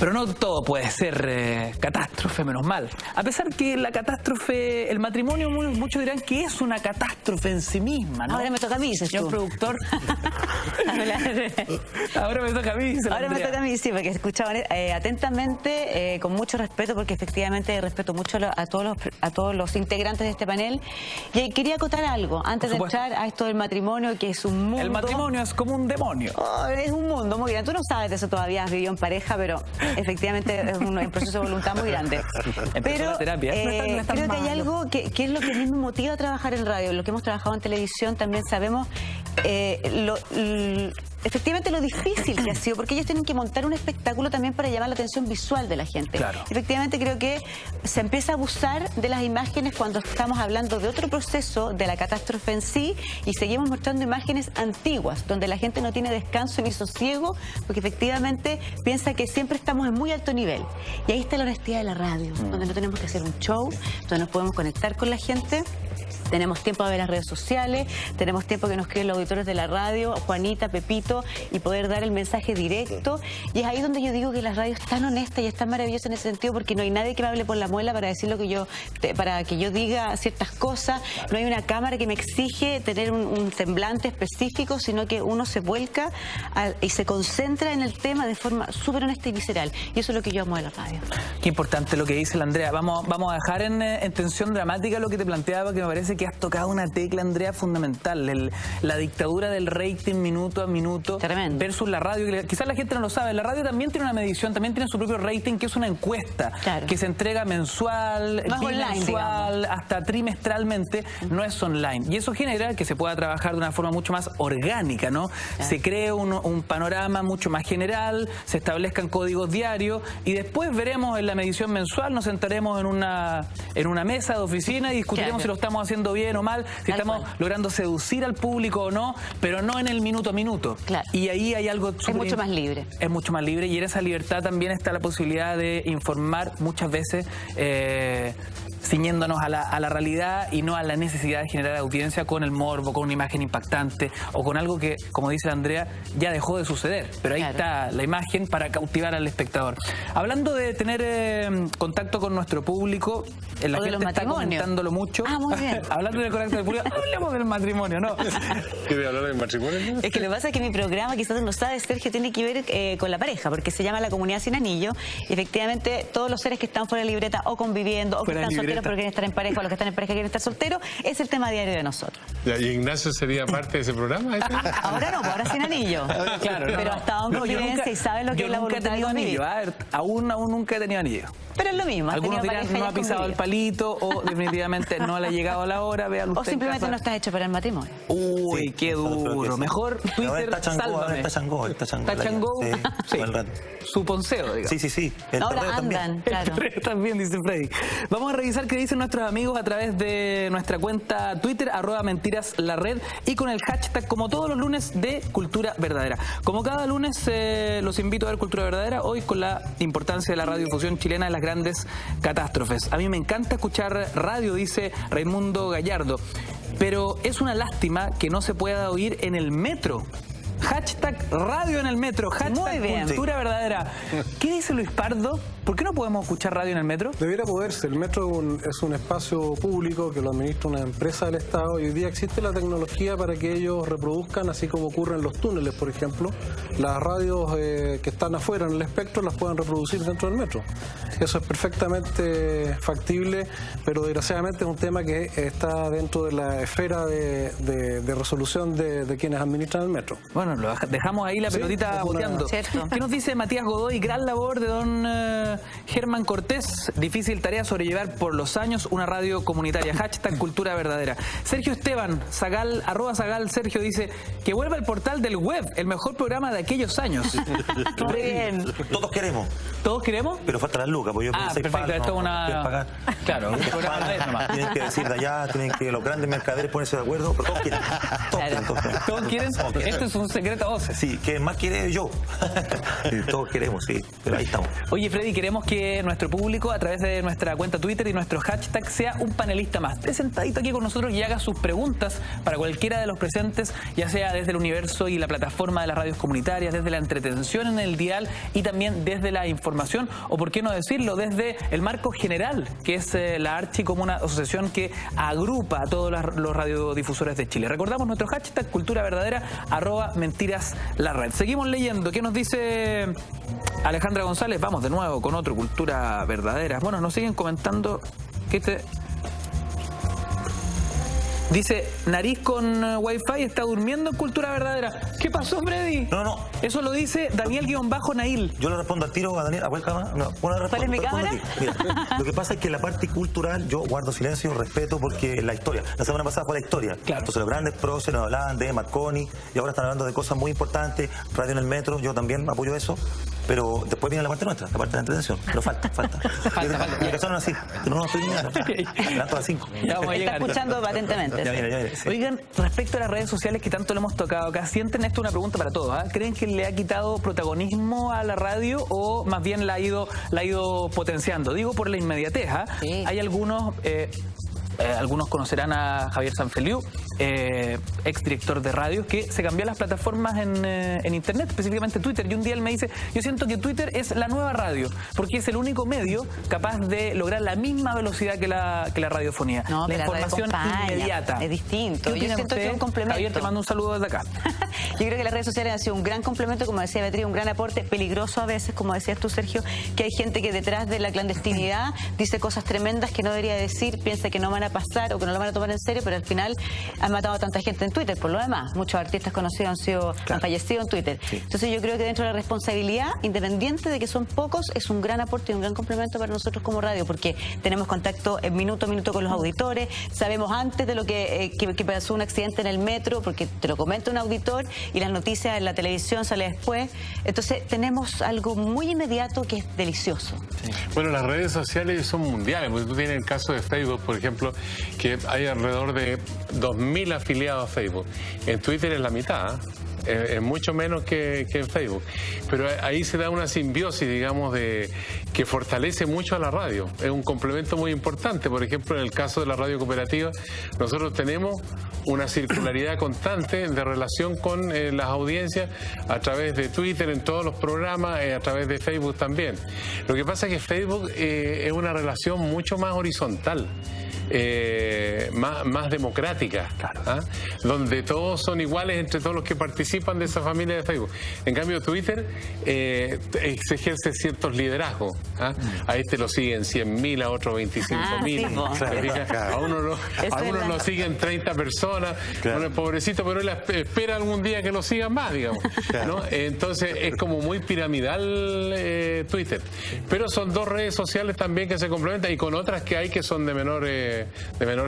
Pero no todo puede ser catástrofe, menos mal. A pesar que la catástrofe, el matrimonio, muchos dirán que es una catástrofe en sí misma, ¿no? Ahora me toca a mí, señor productor. Ahora me toca a mí. Ahora me toca a mí, sí, porque escuchaban atentamente, con mucho respeto, porque efectivamente respeto mucho a todos los integrantes de este panel. Y quería acotar algo, antes de entrar a esto del matrimonio, que es un mundo... El matrimonio es como un demonio. Oh, es un mundo muy grande. Tú no sabes de eso todavía, has vivido en pareja, pero efectivamente es un proceso de voluntad muy grande. Pero la terapia. Creo que hay algo que es lo que a mí me motiva a trabajar en radio, lo que hemos trabajado en televisión también sabemos, efectivamente lo difícil que ha sido, porque ellos tienen que montar un espectáculo también para llamar la atención visual de la gente. Claro. Efectivamente creo que se empieza a abusar de las imágenes cuando estamos hablando de otro proceso, de la catástrofe en sí, y seguimos mostrando imágenes antiguas, donde la gente no tiene descanso ni sosiego, porque efectivamente piensa que siempre estamos en muy alto nivel. Y ahí está la honestidad de la radio, donde no tenemos que hacer un show, donde nos podemos conectar con la gente. Tenemos tiempo a ver las redes sociales, tenemos tiempo que nos escriben los auditores de la radio, Juanita, Pepito, y poder dar el mensaje directo. Y es ahí donde yo digo que la radio es tan honesta y es tan maravillosa en ese sentido, porque no hay nadie que me hable por la muela para decir lo que para que yo diga ciertas cosas. No hay una cámara que me exige tener un semblante específico, sino que uno se vuelca y se concentra en el tema de forma súper honesta y visceral. Y eso es lo que yo amo de la radio. Qué importante lo que dice la Andrea. Vamos a dejar en tensión dramática lo que te planteaba, que me parece que has tocado una tecla, Andrea, fundamental. La dictadura del rating minuto a minuto. Tremendo. Versus la radio. Quizás la gente no lo sabe. La radio también tiene una medición, también tiene su propio rating, que es una encuesta. Claro. Que se entrega mensual, no es online, bimensual, hasta trimestralmente. No es online. Y eso genera que se pueda trabajar de una forma mucho más orgánica, ¿no? Claro. Se cree un panorama mucho más general, se establezcan códigos diarios y después veremos en la medición mensual, nos sentaremos en una mesa de oficina y discutiremos si lo estamos haciendo bien o mal, si estamos logrando seducir al público o no, pero no en el minuto a minuto. Claro. Y ahí hay algo es mucho más libre. Es mucho más libre y en esa libertad también está la posibilidad de informar muchas veces ciñéndonos a la realidad y no a la necesidad de generar audiencia con el morbo, con una imagen impactante o con algo que, como dice Andrea, ya dejó de suceder. Pero ahí está la imagen para cautivar al espectador. Hablando de tener contacto con nuestro público, la gente está comentándolo mucho. Ah, muy bien. Hablando del contacto del público, hablemos del matrimonio, ¿no? ¿Quiere hablar del matrimonio? Es que lo que pasa es que mi programa, quizás no sabe, Sergio, tiene que ver con la pareja, porque se llama La Comunidad Sin Anillo. Y efectivamente, todos los seres que están fuera de libreta o conviviendo o que están solteros pero quieren estar en pareja o los que están en pareja quieren estar solteros, es el tema diario de nosotros. ¿Y Ignacio sería parte de ese programa? Ahora no, ahora sin anillo. Claro, pero hasta donde convivencia y saben lo que es la voluntad de anillo. Aún nunca he tenido anillo. Pero es lo mismo. Algunos dirán no ha pisado el palito o definitivamente no le ha llegado a la hora. O simplemente no estás hecho para el matrimonio. Uy, qué duro. Mejor Twitter, sálvame. Está Changó. Sí. Su ponceo, digamos. Sí. Ahora andan, claro. También, dice Freddy. Vamos a revisar qué dicen nuestros amigos a través de nuestra cuenta Twitter, @mentiraslarred, y con el hashtag, como todos los lunes, de Cultura Verdadera. Como cada lunes, los invito a ver Cultura Verdadera, hoy con la importancia de la radiodifusión chilena en las grandes catástrofes. A mí me encanta escuchar radio, dice Raimundo Gallardo, pero es una lástima que no se pueda oír en el metro. Hashtag radio en el metro, hashtag Cultura Verdadera. ¿Qué dice Luis Pardo? ¿Por qué no podemos escuchar radio en el metro? Debiera poderse. El metro es un espacio público que lo administra una empresa del Estado y hoy día existe la tecnología para que ellos reproduzcan, así como ocurre en los túneles, por ejemplo, las radios que están afuera en el espectro las puedan reproducir dentro del metro. Eso es perfectamente factible, pero desgraciadamente es un tema que está dentro de la esfera de resolución de quienes administran el metro. Bueno, lo dejamos ahí la pelotita boteando. ¿Qué nos dice Matías Godoy? Gran labor de don Germán Cortés. Difícil tarea sobrellevar por los años una radio comunitaria. Hashtag Cultura Verdadera. Sergio Esteban, Zagal, @Zagal Sergio, dice que vuelva el portal del web, el mejor programa de aquellos años. Muy bien. Todos queremos. ¿Todos queremos? Pero falta las lucas, porque yo perfecto, esto es una... pagar. Claro, un programa de nomás. Tienen que decir de allá, tienen que los grandes mercaderes ponerse de acuerdo, pero todos quieren. ¿Todos quieren? Esto es un secreto a voces. Sí, que más quiere yo. Todos queremos, sí, pero ahí estamos. Oye, Freddy, queremos que nuestro público, a través de nuestra cuenta Twitter y nuestro hashtag, sea un panelista más. Esté sentadito aquí con nosotros y haga sus preguntas para cualquiera de los presentes, ya sea desde el universo y la plataforma de las radios comunitarias, desde la entretención en el dial y también desde la información, o por qué no decirlo, desde el marco general, que es la Archi, como una asociación que agrupa a todos los radiodifusores de Chile. Recordamos nuestro hashtag Cultura Verdadera, @mentiraslarred. Seguimos leyendo. ¿Qué nos dice Alejandra González? Vamos de nuevo con otro Cultura Verdadera. Bueno, nos siguen comentando que Dice, nariz con wifi está durmiendo en Cultura Verdadera. ¿Qué pasó, Freddy? No. Eso lo dice Daniel-Nail. Yo le respondo al tiro a Daniel. ¿A cuál cámara? No, ¿Cuál es mi cámara? Mira, lo que pasa es que la parte cultural yo guardo silencio, respeto, porque la historia. La semana pasada fue la historia. Claro. Entonces los grandes próceres nos hablaban de Marconi y ahora están hablando de cosas muy importantes. Radio en el metro, yo también apoyo eso. Pero después viene la parte nuestra, la parte de la entretención. Pero falta. Y que son así. No estoy mirando. Adelanto a las 5. Ya vamos a llegar. Está escuchando patentemente. Ya viene. Sí. Oigan, respecto a las redes sociales que tanto lo hemos tocado acá, ¿sienten esto una pregunta para todos? ¿Creen que le ha quitado protagonismo a la radio o más bien la ha ido potenciando? Digo por la inmediatez. Sí. Hay algunos conocerán a Javier Sanfeliu, exdirector de radios, que se cambió las plataformas en internet, específicamente Twitter, y un día él me dice, yo siento que Twitter es la nueva radio, porque es el único medio capaz de lograr la misma velocidad que la radiofonía. No, la información inmediata. Es distinto. Yo siento que es un complemento. Javier, te mando un saludo desde acá. Yo creo que las redes sociales han sido un gran complemento, como decía Beatriz, un gran aporte, peligroso a veces, como decías tú, Sergio, que hay gente que detrás de la clandestinidad dice cosas tremendas que no debería decir, piensa que no van a pasar o que no lo van a tomar en serio, pero al final han matado a tanta gente en Twitter. Por lo demás, muchos artistas conocidos han fallecido en Twitter. Sí. Entonces yo creo que dentro de la responsabilidad, independiente de que son pocos, es un gran aporte y un gran complemento para nosotros como radio, porque tenemos contacto en minuto a minuto con los auditores, sabemos antes de lo que pasó un accidente en el metro, porque te lo comenta un auditor y las noticias en la televisión sale después. Entonces tenemos algo muy inmediato que es delicioso. Sí. Bueno, las redes sociales son mundiales, porque tú tienes el caso de Facebook, por ejemplo, que hay alrededor de 2.000 afiliados a Facebook. En Twitter es la mitad, es mucho menos que en Facebook. Pero ahí se da una simbiosis, digamos, que fortalece mucho a la radio. Es un complemento muy importante. Por ejemplo, en el caso de la radio cooperativa, nosotros tenemos una circularidad constante de relación con las audiencias a través de Twitter, en todos los programas, a través de Facebook también. Lo que pasa es que Facebook es una relación mucho más horizontal. Más democrática, claro. Donde todos son iguales entre todos los que participan de esa familia de Facebook. En cambio Twitter se ejerce ciertos liderazgos. A este lo siguen 100.000, a otro 25.000. A uno lo siguen 30 personas. Claro. Bueno, pobrecito, pero él espera algún día que lo sigan más, digamos. Claro. ¿No? Entonces es como muy piramidal Twitter. Pero son dos redes sociales también que se complementan y con otras que hay que son de menor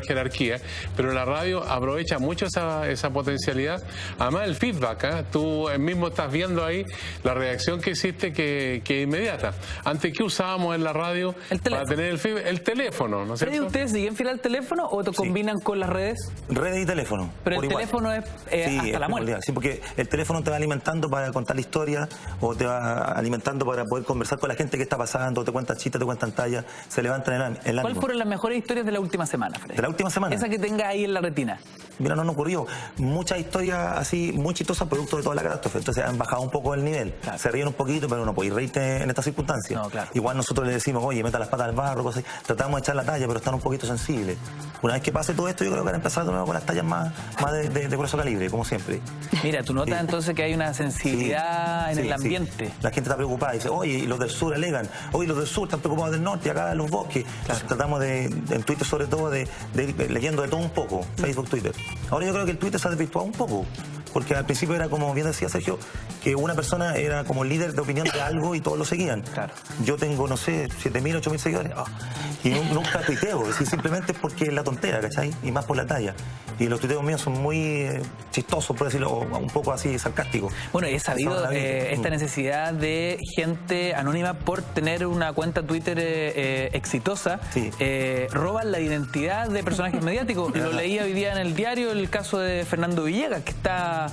jerarquía, pero la radio aprovecha mucho esa potencialidad. Además el feedback, tú mismo estás viendo ahí la reacción que hiciste que es inmediata. Antes, ¿qué usábamos en la radio para tener el feedback? El teléfono, ¿no es cierto? ¿Ustedes siguen fiel al teléfono o te combinan con las redes? Redes y teléfono. Pero el teléfono es hasta la muerte. Sí, porque el teléfono te va alimentando para contar la historia o te va alimentando para poder conversar con la gente que está pasando, te cuentan chistes, te cuentan tallas, se levantan el ánimo. ¿Cuáles fueron las mejores historias de la última semana, Fred? ¿De la última semana? Esa que tenga ahí en la retina. Mira, no nos ocurrió. Muchas historias así, muy chistosas, producto de toda la catástrofe. Entonces han bajado un poco el nivel. Claro. Se ríen un poquito, pero no podéis reírte en estas circunstancias. No, claro. Igual nosotros le decimos, oye, meta las patas al barro, cosas así. Tratamos de echar la talla, pero están un poquito sensibles. Una vez que pase todo esto, yo creo que van a empezar de nuevo con las tallas más de grueso calibre, como siempre. Mira, tú notas entonces que hay una sensibilidad en el ambiente. La gente está preocupada. Dice, oye, y los del sur alegan. Oye, los del sur están preocupados del norte, y acá en los bosques. Claro. Tratamos en Twitter sobre todo de ir leyendo de todo un poco, Facebook, Twitter. Ahora yo creo que el Twitter se ha desvirtuado un poco, porque al principio era como bien decía Sergio, que una persona era como líder de opinión de algo y todos lo seguían. Claro. Yo tengo, no sé, 7.000, 8.000 seguidores y nunca tuiteo, simplemente porque es la tontera, ¿cachai? Y más por la talla. Y los tuiteos míos son muy chistosos, por decirlo, un poco así sarcásticos. Bueno, he sabido esta necesidad de gente anónima por tener una cuenta Twitter exitosa, roban la identidad de personajes mediáticos. Lo leía hoy día en el diario el caso de Fernando Villegas, que está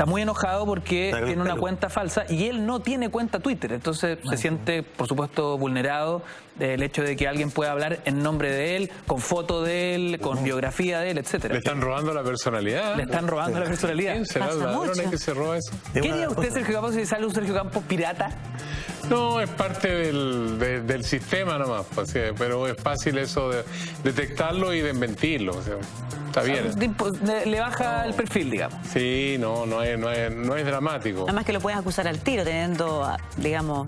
muy enojado porque tiene una cuenta falsa y él no tiene cuenta Twitter. Entonces se siente, por supuesto, vulnerado del hecho de que alguien pueda hablar en nombre de él, con foto de él, con biografía de él, etcétera. Le están robando la personalidad. Le están robando la personalidad. ¿Quién será el ladrón que se roba eso? ¿Qué haría usted, Sergio Campos, si sale un Sergio Campos pirata? No, es parte del sistema nomás, pues, pero es fácil eso de detectarlo y de desmentirlo. O sea. Está bien. Le baja el perfil, digamos. Sí, no es dramático. Nada más que lo puedes acusar al tiro teniendo, digamos,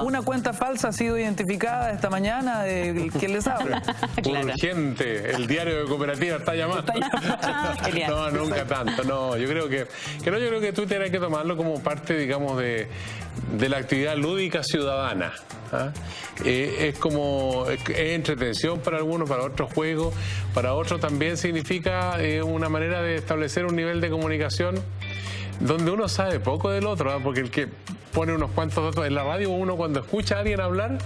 una cuenta falsa ha sido identificada esta mañana de quién les habla. Claro. Urgente, el diario de Cooperativa está llamando. No, nunca tanto. No, yo creo que Twitter hay que tomarlo como parte, digamos, de la actividad lúdica ciudadana. ¿Ah? Es entretención para algunos, para otros juegos, para otros también significa una manera de establecer un nivel de comunicación donde uno sabe poco del otro, ¿ah? Porque el que pone unos cuantos datos en la radio, uno cuando escucha a alguien hablar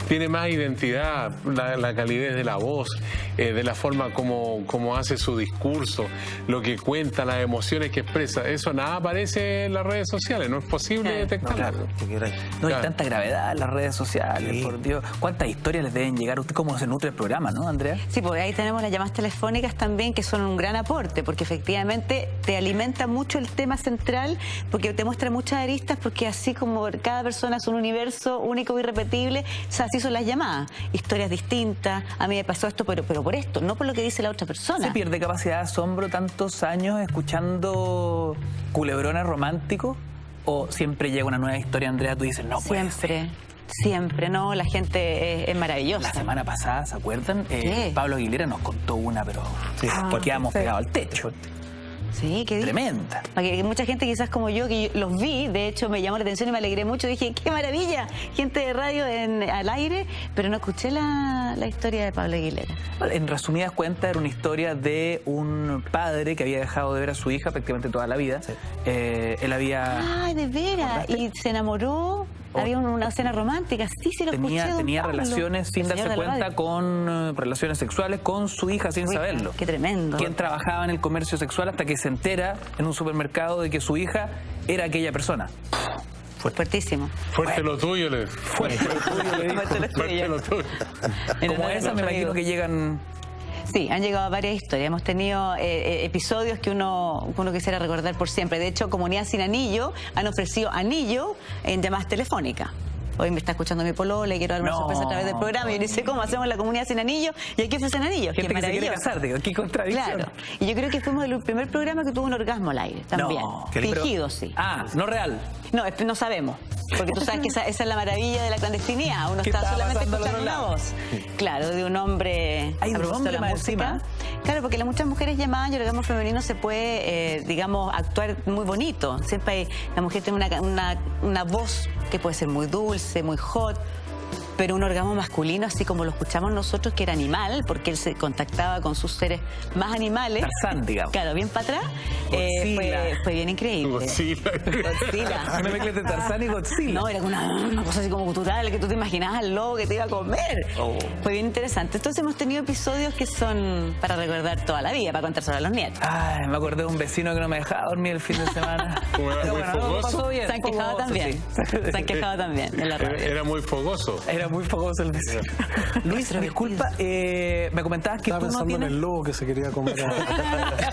tiene más identidad, la calidez de la voz, de la forma como hace su discurso, lo que cuenta, las emociones que expresa. Eso nada aparece en las redes sociales, no es posible detectarlo. No hay tanta gravedad en las redes sociales, por Dios. ¿Cuántas historias les deben llegar? ¿Usted cómo se nutre el programa, no, Andrea? Sí, porque ahí tenemos las llamadas telefónicas también, que son un gran aporte, porque efectivamente te alimenta mucho el tema central, porque te muestra muchas aristas, porque así como cada persona es un universo único y irrepetible, o sea, así son las llamadas. Historias distintas, a mí me pasó esto, pero por esto, no por lo que dice la otra persona. ¿Se pierde capacidad de asombro tantos años escuchando culebrones románticos? ¿O siempre llega una nueva historia, Andrea, tú dices, no puede ser? Siempre, no, la gente es maravillosa. La semana pasada, ¿se acuerdan? Pablo Aguilera nos contó una, pero quedamos pegados al techo. Sí, qué tremenda. Porque mucha gente quizás como yo, que los vi, de hecho me llamó la atención y me alegré mucho, dije, qué maravilla, gente de radio al aire, pero no escuché la historia de Pablo Aguilera. En resumidas cuentas, era una historia de un padre que había dejado de ver a su hija prácticamente toda la vida. Sí. Él había... ¡Ay, de veras! Y se enamoró... Había una escena romántica, sí lo escuché. Tenía relaciones sin darse cuenta con relaciones sexuales con su hija sin saberlo. Qué tremendo. Quien trabajaba en el comercio sexual hasta que se entera en un supermercado de que su hija era aquella persona. Fuertísimo. Fuerte lo tuyo, le dijo. Fuerte lo tuyo. Como esa me imagino que llegan... Sí, han llegado varias historias. Hemos tenido episodios que uno quisiera recordar por siempre. De hecho, Comunidad Sin Anillo han ofrecido anillo en llamadas telefónicas. Hoy me está escuchando mi polola y quiero dar una sorpresa a través del programa. Y yo dice, ¿cómo hacemos la Comunidad Sin Anillo? Y aquí ofrecen anillos. Gente que se quiere casar, digo, qué contradicción. Claro. Y yo creo que fuimos el primer programa que tuvo un orgasmo al aire también. Fingido, sí. Ah, no real. No sabemos. Porque tú sabes que esa es la maravilla de la clandestinidad. Uno está solamente escuchando una voz. Claro, de un hombre. Hay un hombre más encima. Claro, porque muchas mujeres llamadas y el orgasmo femenino se puede, digamos, actuar muy bonito. Siempre la mujer tiene una voz que puede ser muy dulce, muy hot. Pero un orgasmo masculino, así como lo escuchamos nosotros, que era animal, porque él se contactaba con sus seres más animales. Tarzán, digamos. Claro, bien para atrás. Fue bien increíble. Godzilla. Una mezcla de Tarzán y Godzilla. No, era una cosa así como cultural, que tú te imaginabas al lobo que te iba a comer. Fue bien interesante. Entonces hemos tenido episodios que son para recordar toda la vida, para contárselo a los nietos. Ay, me acordé de un vecino que no me dejaba dormir el fin de semana. Se han quejado también. Se han quejado también en la radio. Era muy fogoso. Era muy fogoso el vecino. Luis, disculpa, me comentabas que estaba tú no pensando tienes... en el lobo que se quería comer.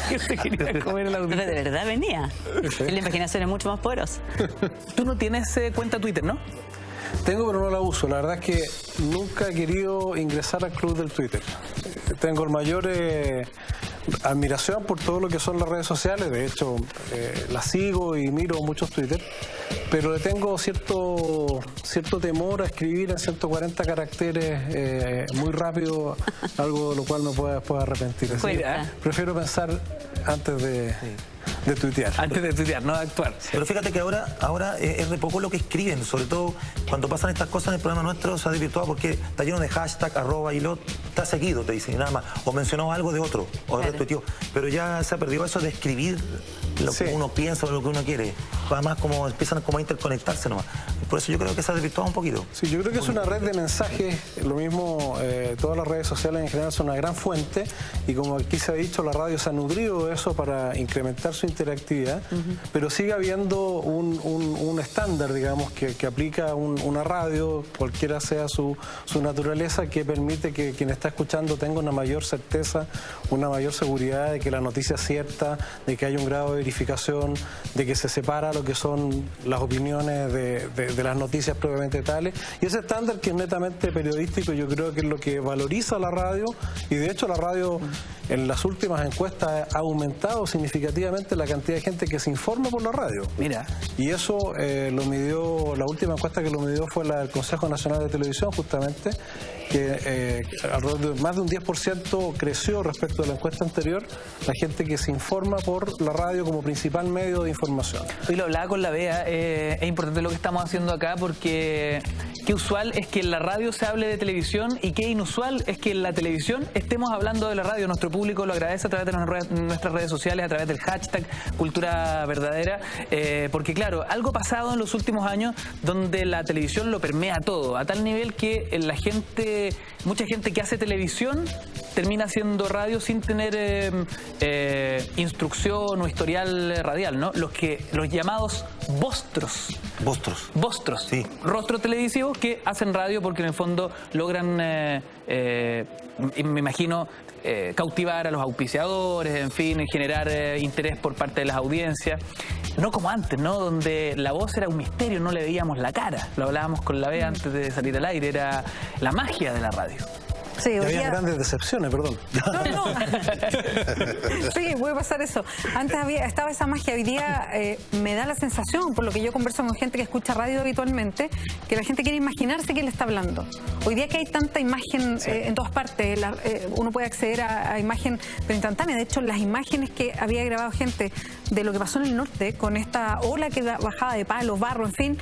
Que se quería comer el auditorio. Pero de verdad venía. La imaginación es mucho más poderosa. Tú no tienes cuenta Twitter, ¿no? Tengo, pero no la uso. La verdad es que nunca he querido ingresar al club del Twitter. Tengo el mayor admiración por todo lo que son las redes sociales. De hecho, las sigo y miro muchos Twitter. Pero le tengo cierto temor a escribir en 140 caracteres muy rápido, algo de lo cual me pueda después arrepentir. Así prefiero pensar antes de tuitear. Antes de tuitear, no de actuar. Pero fíjate que ahora es de poco lo que escriben, sobre todo cuando pasan estas cosas en el programa nuestro se ha desvirtuado porque está lleno de hashtag, @, y lo está seguido, te dicen, y nada más. O mencionó algo de otro, o retuiteó. Pero ya se ha perdido eso de escribir lo que uno piensa o lo que uno quiere. Además, como empiezan como a interconectarse nomás. Por eso yo creo que se ha desvirtuado un poquito. Sí, yo creo que es una red de mensajes. Lo mismo, todas las redes sociales en general son una gran fuente. Y como aquí se ha dicho, la radio se ha nutrido de eso para incrementar su interactividad. Pero sigue habiendo un estándar, digamos, que aplica una radio, cualquiera sea su naturaleza, que permite que quien está escuchando tenga una mayor certeza, una mayor seguridad de que la noticia es cierta, de que hay un grado de verificación, de que se separa lo que son las opiniones de de las noticias propiamente tales. Y ese estándar que es netamente periodístico, yo creo que es lo que valoriza la radio, y de hecho la radio en las últimas encuestas ha aumentado significativamente la cantidad de gente que se informa por la radio. Mira. Y eso lo midió, la última encuesta que lo midió fue la del Consejo Nacional de Televisión, justamente, que alrededor de más de un 10% creció respecto a la encuesta anterior la gente que se informa por la radio como principal medio de información. Hoy lo hablaba con la Bea, es importante lo que estamos haciendo acá porque qué usual es que en la radio se hable de televisión y qué inusual es que en la televisión estemos hablando de la radio. Nuestro público lo agradece a través de nuestras redes sociales, a través del hashtag Cultura Verdadera, porque claro, algo pasado en los últimos años donde la televisión lo permea todo, a tal nivel que la gente, mucha gente que hace televisión termina haciendo radio sin tener instrucción o historial radial, ¿no? Los llamados vostros. Vostros. Sí. Rostros televisivos que hacen radio porque en el fondo logran, me imagino, cautivar a los auspiciadores, en fin, generar interés por parte de las audiencias. No como antes, ¿no? Donde la voz era un misterio, no le veíamos la cara. Lo hablábamos con la Bea antes de salir al aire, era la magia de la radio. Sí, había grandes decepciones, perdón. No. Sí, puede pasar eso. Antes estaba esa magia. Hoy día me da la sensación, por lo que yo converso con gente que escucha radio habitualmente, que la gente quiere imaginarse quién le está hablando. Hoy día que hay tanta imagen en todas partes, uno puede acceder a imagen pero instantánea. De hecho, las imágenes que había grabado gente de lo que pasó en el norte, con esta ola que bajaba de palos, barro, en fin,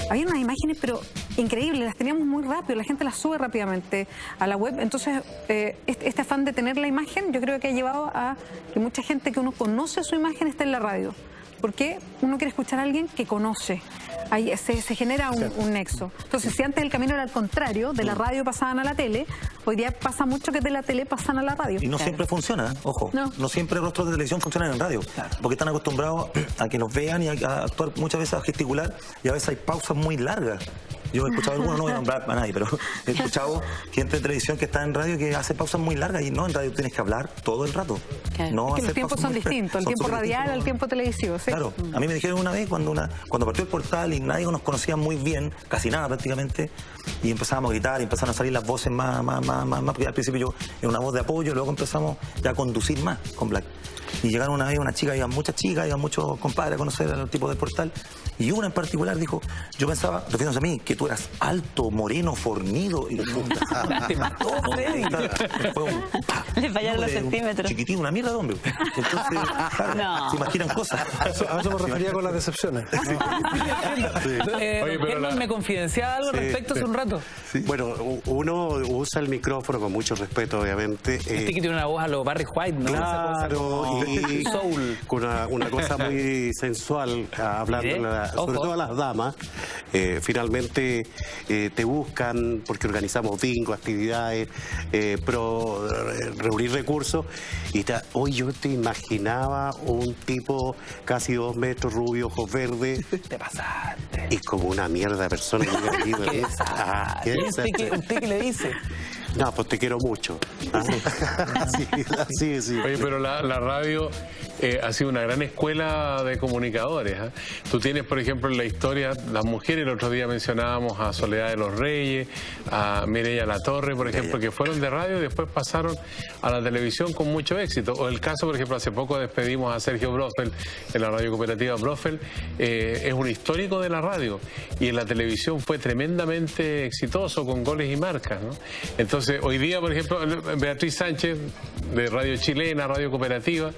había unas imágenes pero increíbles, las teníamos muy rápido, la gente las sube rápidamente a la web. Entonces, este afán de tener la imagen, yo creo que ha llevado a que mucha gente que uno conoce su imagen esté en la radio. Porque uno quiere escuchar a alguien que conoce. Ahí se genera un nexo. Entonces, si antes el camino era al contrario, de la radio pasaban a la tele, hoy día pasa mucho que de la tele pasan a la radio. Y no siempre funciona, ojo. No siempre rostros de televisión funcionan en radio. Claro. Porque están acostumbrados a que nos vean y a actuar muchas veces, a gesticular, y a veces hay pausas muy largas. Yo he escuchado algunos, no voy a nombrar a nadie, pero he escuchado gente de televisión que está en radio que hace pausas muy largas, y no, en radio tienes que hablar todo el rato. Claro. No, es que los tiempos son distintos, el tiempo radial al tiempo televisivo. ¿Sí? Claro, a mí me dijeron una vez cuando partió el portal y nadie nos conocía muy bien, casi nada prácticamente, y empezábamos a gritar y empezaron a salir las voces más, porque al principio yo era una voz de apoyo, luego empezamos ya a conducir más con Black. Y llegaron una vez una chica, iban muchas chicas, iban muchos compadres a conocer al tipo del portal, y una en particular dijo, yo pensaba, refiriéndose a mí, que tú eras alto, moreno, fornido, y te mató, Freddy. Le fallaron los centímetros. Chiquitín, una mierda de hombre. Entonces, claro, se imaginan cosas. A eso me refería con las decepciones. Oye, pero me confidenciaba algo respecto hace un rato. Sí. Bueno, uno usa el micrófono con mucho respeto, obviamente. Este que tiene una voz a los Barry White, ¿no? Claro, y soul. Con una cosa muy sensual, hablando sobre todo a las damas. Finalmente te buscan porque organizamos bingo, actividades, reunir recursos. Y hoy yo te imaginaba un tipo casi 2 metros, rubio, ojos verdes. Te pasaste. Y como una mierda de persona. ¿Usted qué le dice? No, pues te quiero mucho. Sí. Oye, pero la radio ha sido una gran escuela de comunicadores. Tú tienes, por ejemplo, en la historia, las mujeres, el otro día mencionábamos a Soledad de los Reyes, a Mireya Latorre, por ejemplo, que fueron de radio y después pasaron a la televisión con mucho éxito. O el caso, por ejemplo, hace poco despedimos a Sergio Brofeld en la radio cooperativa Brofeld, es un histórico de la radio, y en la televisión fue tremendamente exitoso con goles y marcas, ¿no? Entonces, hoy día, por ejemplo, Beatriz Sánchez, de Radio Chilena, Radio Cooperativa,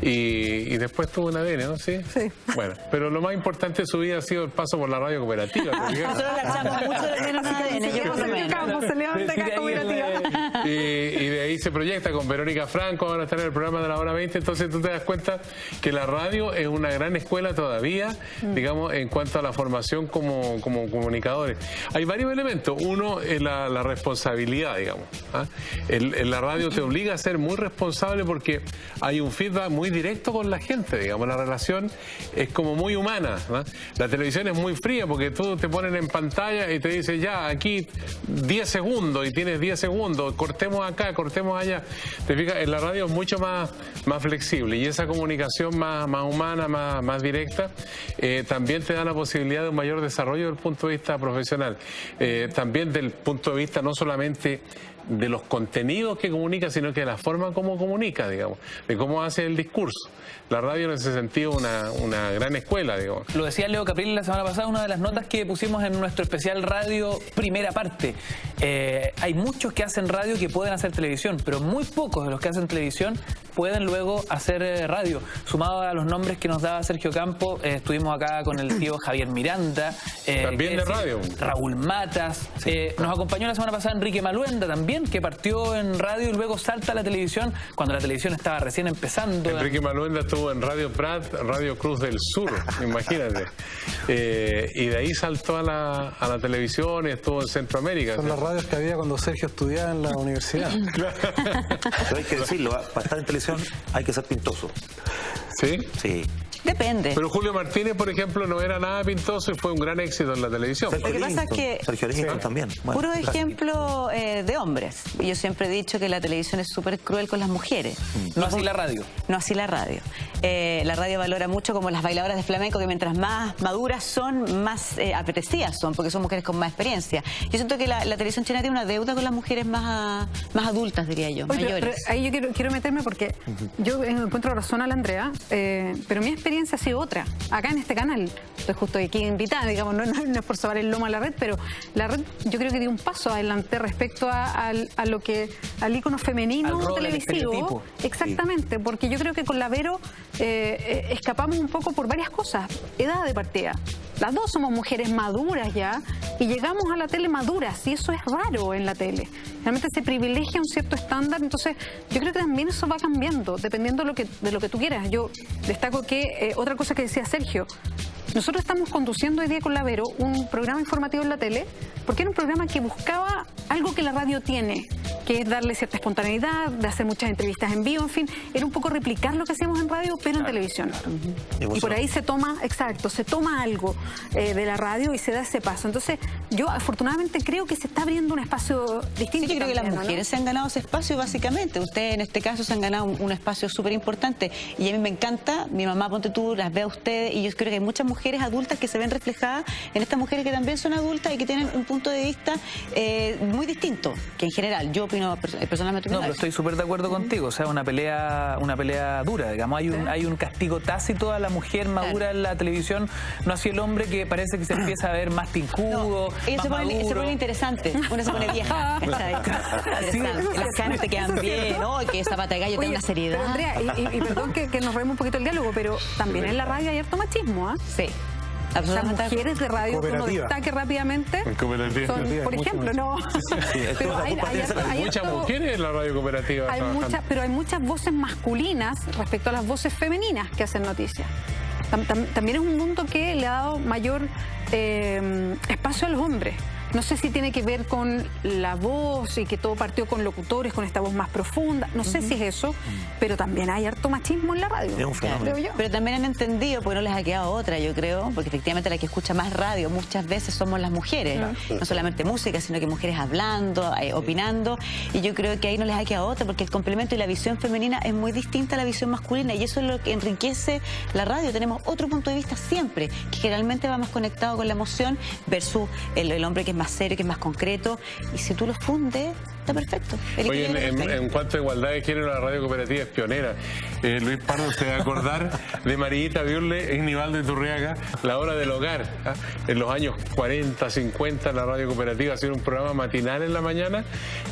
y después tuvo una ADN, ¿no? ¿Sí? Sí. Bueno, pero lo más importante de su vida ha sido el paso por la Radio Cooperativa. Nosotros la echamos mucho de menos a ADN, yo por lo menos. Se levanta acá cooperativa. Y de ahí se proyecta con Verónica Franco, ahora está en el programa de la hora 20, entonces tú te das cuenta que la radio es una gran escuela todavía, digamos, en cuanto a la formación como comunicadores. Hay varios elementos. Uno es la responsabilidad, digamos. En la radio te obliga a ser muy responsable porque hay un feedback muy directo con la gente, digamos. La relación es como muy humana, ¿no? La televisión es muy fría porque tú te ponen en pantalla y te dicen, ya, aquí 10 segundos y tienes 10 segundos, cortemos acá, hacemos allá. Te fijas, en la radio es mucho más flexible y esa comunicación más humana, más directa, también te da la posibilidad de un mayor desarrollo desde el punto de vista profesional. También del punto de vista no solamente de los contenidos que comunica, sino que de la forma como comunica, digamos, de cómo hace el discurso. La radio en ese sentido una gran escuela, digamos. Lo decía Leo Caprile la semana pasada, una de las notas que pusimos en nuestro especial radio primera parte. Hay muchos que hacen radio que pueden hacer televisión, pero muy pocos de los que hacen televisión pueden luego hacer radio. Sumado a los nombres que nos daba Sergio Campo, estuvimos acá con el tío Javier Miranda. También de radio. Raúl Matas. Nos acompañó la semana pasada Enrique Maluenda también, que partió en radio y luego salta a la televisión cuando la televisión estaba recién empezando. Enrique Maluenda estuvo en Radio Prat, Radio Cruz del Sur, imagínate. Y de ahí saltó a la televisión y estuvo en Centroamérica. Son las radios que había cuando Sergio estudiaba en la universidad. Pero hay que decirlo, para estar en televisión hay que ser pintoso. ¿Sí? Sí. Depende. Pero Julio Martínez, por ejemplo, no era nada pintoso y fue un gran éxito en la televisión. Lo que pasa es que Sergio Lincoln también. Bueno, puro ejemplo de hombres. Yo siempre he dicho que la televisión es súper cruel con las mujeres. No así la radio. No así la radio. La radio valora mucho como las bailadoras de flamenco, que mientras más maduras son, más apetecidas son, porque son mujeres con más experiencia. Yo siento que la televisión chilena tiene una deuda con las mujeres más adultas, diría yo, Oye, mayores. pero ahí yo quiero meterme porque yo encuentro razón a la Andrea, pero mi experiencia ha sido otra. Acá en este canal, estoy justo aquí invitada, digamos, no es por sobar el lomo a la red, pero la red yo creo que dio un paso adelante respecto al ícono femenino televisivo. Exactamente, porque yo creo que con la Vero escapamos un poco por varias cosas. Edad de partida. Las dos somos mujeres maduras ya y llegamos a la tele maduras y eso es raro en la tele. Realmente se privilegia un cierto estándar, entonces yo creo que también eso va cambiando dependiendo de lo que tú quieras. Yo destaco que otra cosa que decía Sergio, nosotros estamos conduciendo hoy día con la Vero un programa informativo en la tele porque era un programa que buscaba algo que la radio tiene, que es darle cierta espontaneidad, de hacer muchas entrevistas en vivo, en fin, era un poco replicar lo que hacíamos en radio pero en televisión. Y por ahí se toma algo de la radio y se da ese paso. Entonces yo afortunadamente creo que se está abriendo un espacio distinto. Sí, yo creo que las mujeres, ¿no?, se han ganado ese espacio básicamente. Ustedes en este caso se han ganado un espacio súper importante y a mí me encanta, mi mamá, ponte tú, las ve a ustedes y yo creo que hay muchas mujeres adultas que se ven reflejadas en estas mujeres que también son adultas y que tienen un punto de vista muy distinto, que en general yo opino personalmente. No, pero estoy súper de acuerdo contigo, o sea, una pelea dura, digamos, hay un castigo tácito a la mujer madura en la televisión, no así el hombre que parece que se empieza a ver más tincudo, ellos más se maduro. pone interesante, uno se pone vieja, interesante. Las caras te quedan bien, ¿no? Que esa pata de gallo tiene una seriedad. Pero Andrea, y perdón que nos robemos un poquito el diálogo, pero también en la radio hay harto machismo, ¿ah? Sí. Las mujeres de radio, uno destaque rápidamente, son, por ejemplo, no. Pero hay muchas mujeres en la radio cooperativa. Pero hay muchas voces masculinas respecto a las voces femeninas que hacen noticias. También es un mundo que le ha dado mayor espacio a los hombres. No sé si tiene que ver con la voz y que todo partió con locutores, con esta voz más profunda. No sé si es eso, pero también hay harto machismo en la radio. Es un fenómeno. Creo yo. Pero también han entendido, porque no les ha quedado otra, yo creo, porque efectivamente la que escucha más radio muchas veces somos las mujeres. No solamente música, sino que mujeres hablando, opinando. Y yo creo que ahí no les ha quedado otra, porque el complemento y la visión femenina es muy distinta a la visión masculina. Y eso es lo que enriquece la radio. Tenemos otro punto de vista siempre, que generalmente va más conectado con la emoción versus el hombre que es más serio, que es más concreto, y si tú lo fundes, está perfecto. Oye, en cuanto a igualdad de género, la radio cooperativa es pionera. Luis Pardo se va a acordar de Marillita Biurle, Ignivaldo Iturriaga, La Hora del Hogar. En los años 40, 50, la radio cooperativa hacía un programa matinal en la mañana,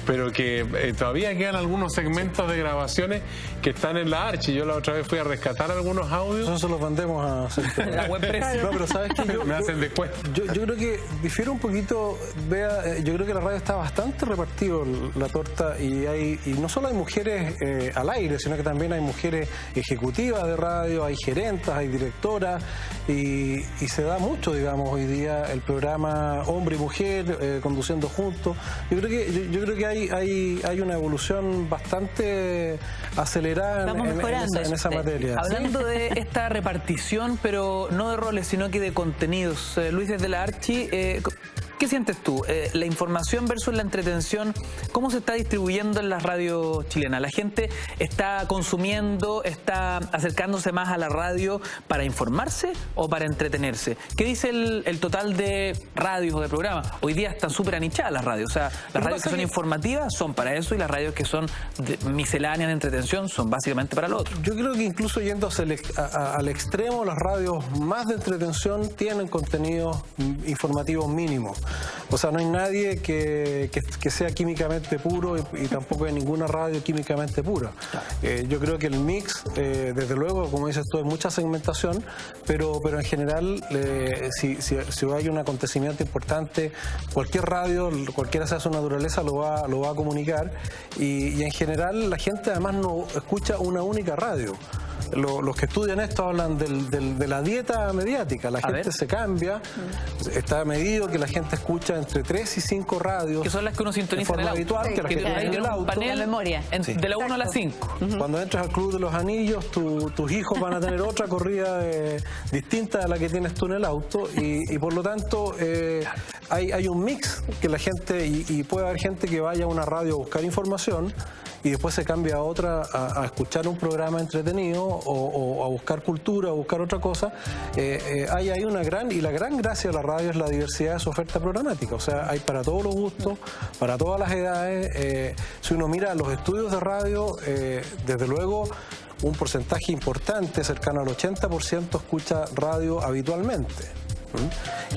pero que todavía quedan algunos segmentos de grabaciones que están en la Archi. Yo la otra vez fui a rescatar algunos audios. Nosotros los vendemos a la web precio. No, pero ¿sabes qué? Me hacen descuento. Yo creo que difiere un poquito. Yo creo que la radio está bastante repartido la torta y no solo hay mujeres al aire, sino que también hay mujeres ejecutivas de radio, hay gerentas, hay directoras y se da mucho, digamos, hoy día el programa hombre y mujer conduciendo juntos. Yo creo que hay una evolución bastante acelerada en esa materia. Hablando de esta repartición, pero no de roles, sino que de contenidos. Luis, desde la Archi, ¿Qué sientes tú? La información versus la entretención, ¿cómo se está distribuyendo en las radios chilenas? ¿La gente está consumiendo, está acercándose más a la radio para informarse o para entretenerse? ¿Qué dice el total de radios o de programas? Hoy día están súper anichadas las radios. O sea, las radios que son informativas son para eso y las radios que son misceláneas de entretención son básicamente para lo otro. Yo creo que incluso yendo al extremo, las radios más de entretención tienen contenidos informativos mínimos. O sea, no hay nadie que sea químicamente puro y tampoco hay ninguna radio químicamente pura. Yo creo que el mix, desde luego, como dices tú, hay mucha segmentación, pero en general, si hay un acontecimiento importante, cualquier radio, cualquiera sea su naturaleza, lo va a comunicar y en general la gente además no escucha una única radio. Los que estudian esto hablan de la dieta mediática. La gente se cambia, está medido que la gente escucha entre 3 y 5 radios. Que son las que uno sintoniza de forma habitual, que la gente tiene el auto. Panel, la memoria. De la 1 a la 5. Cuando entras al Club de los Anillos, tus hijos van a tener otra corrida distinta a la que tienes tú en el auto y por lo tanto hay un mix que la gente, y puede haber gente que vaya a una radio a buscar información y después se cambia a otra a escuchar un programa entretenido o a buscar cultura o buscar otra cosa. Hay una la gran gracia de la radio es la diversidad de su oferta programática. O sea, hay para todos los gustos, para todas las edades. Si uno mira los estudios de radio, desde luego un porcentaje importante, cercano al 80%, escucha radio habitualmente.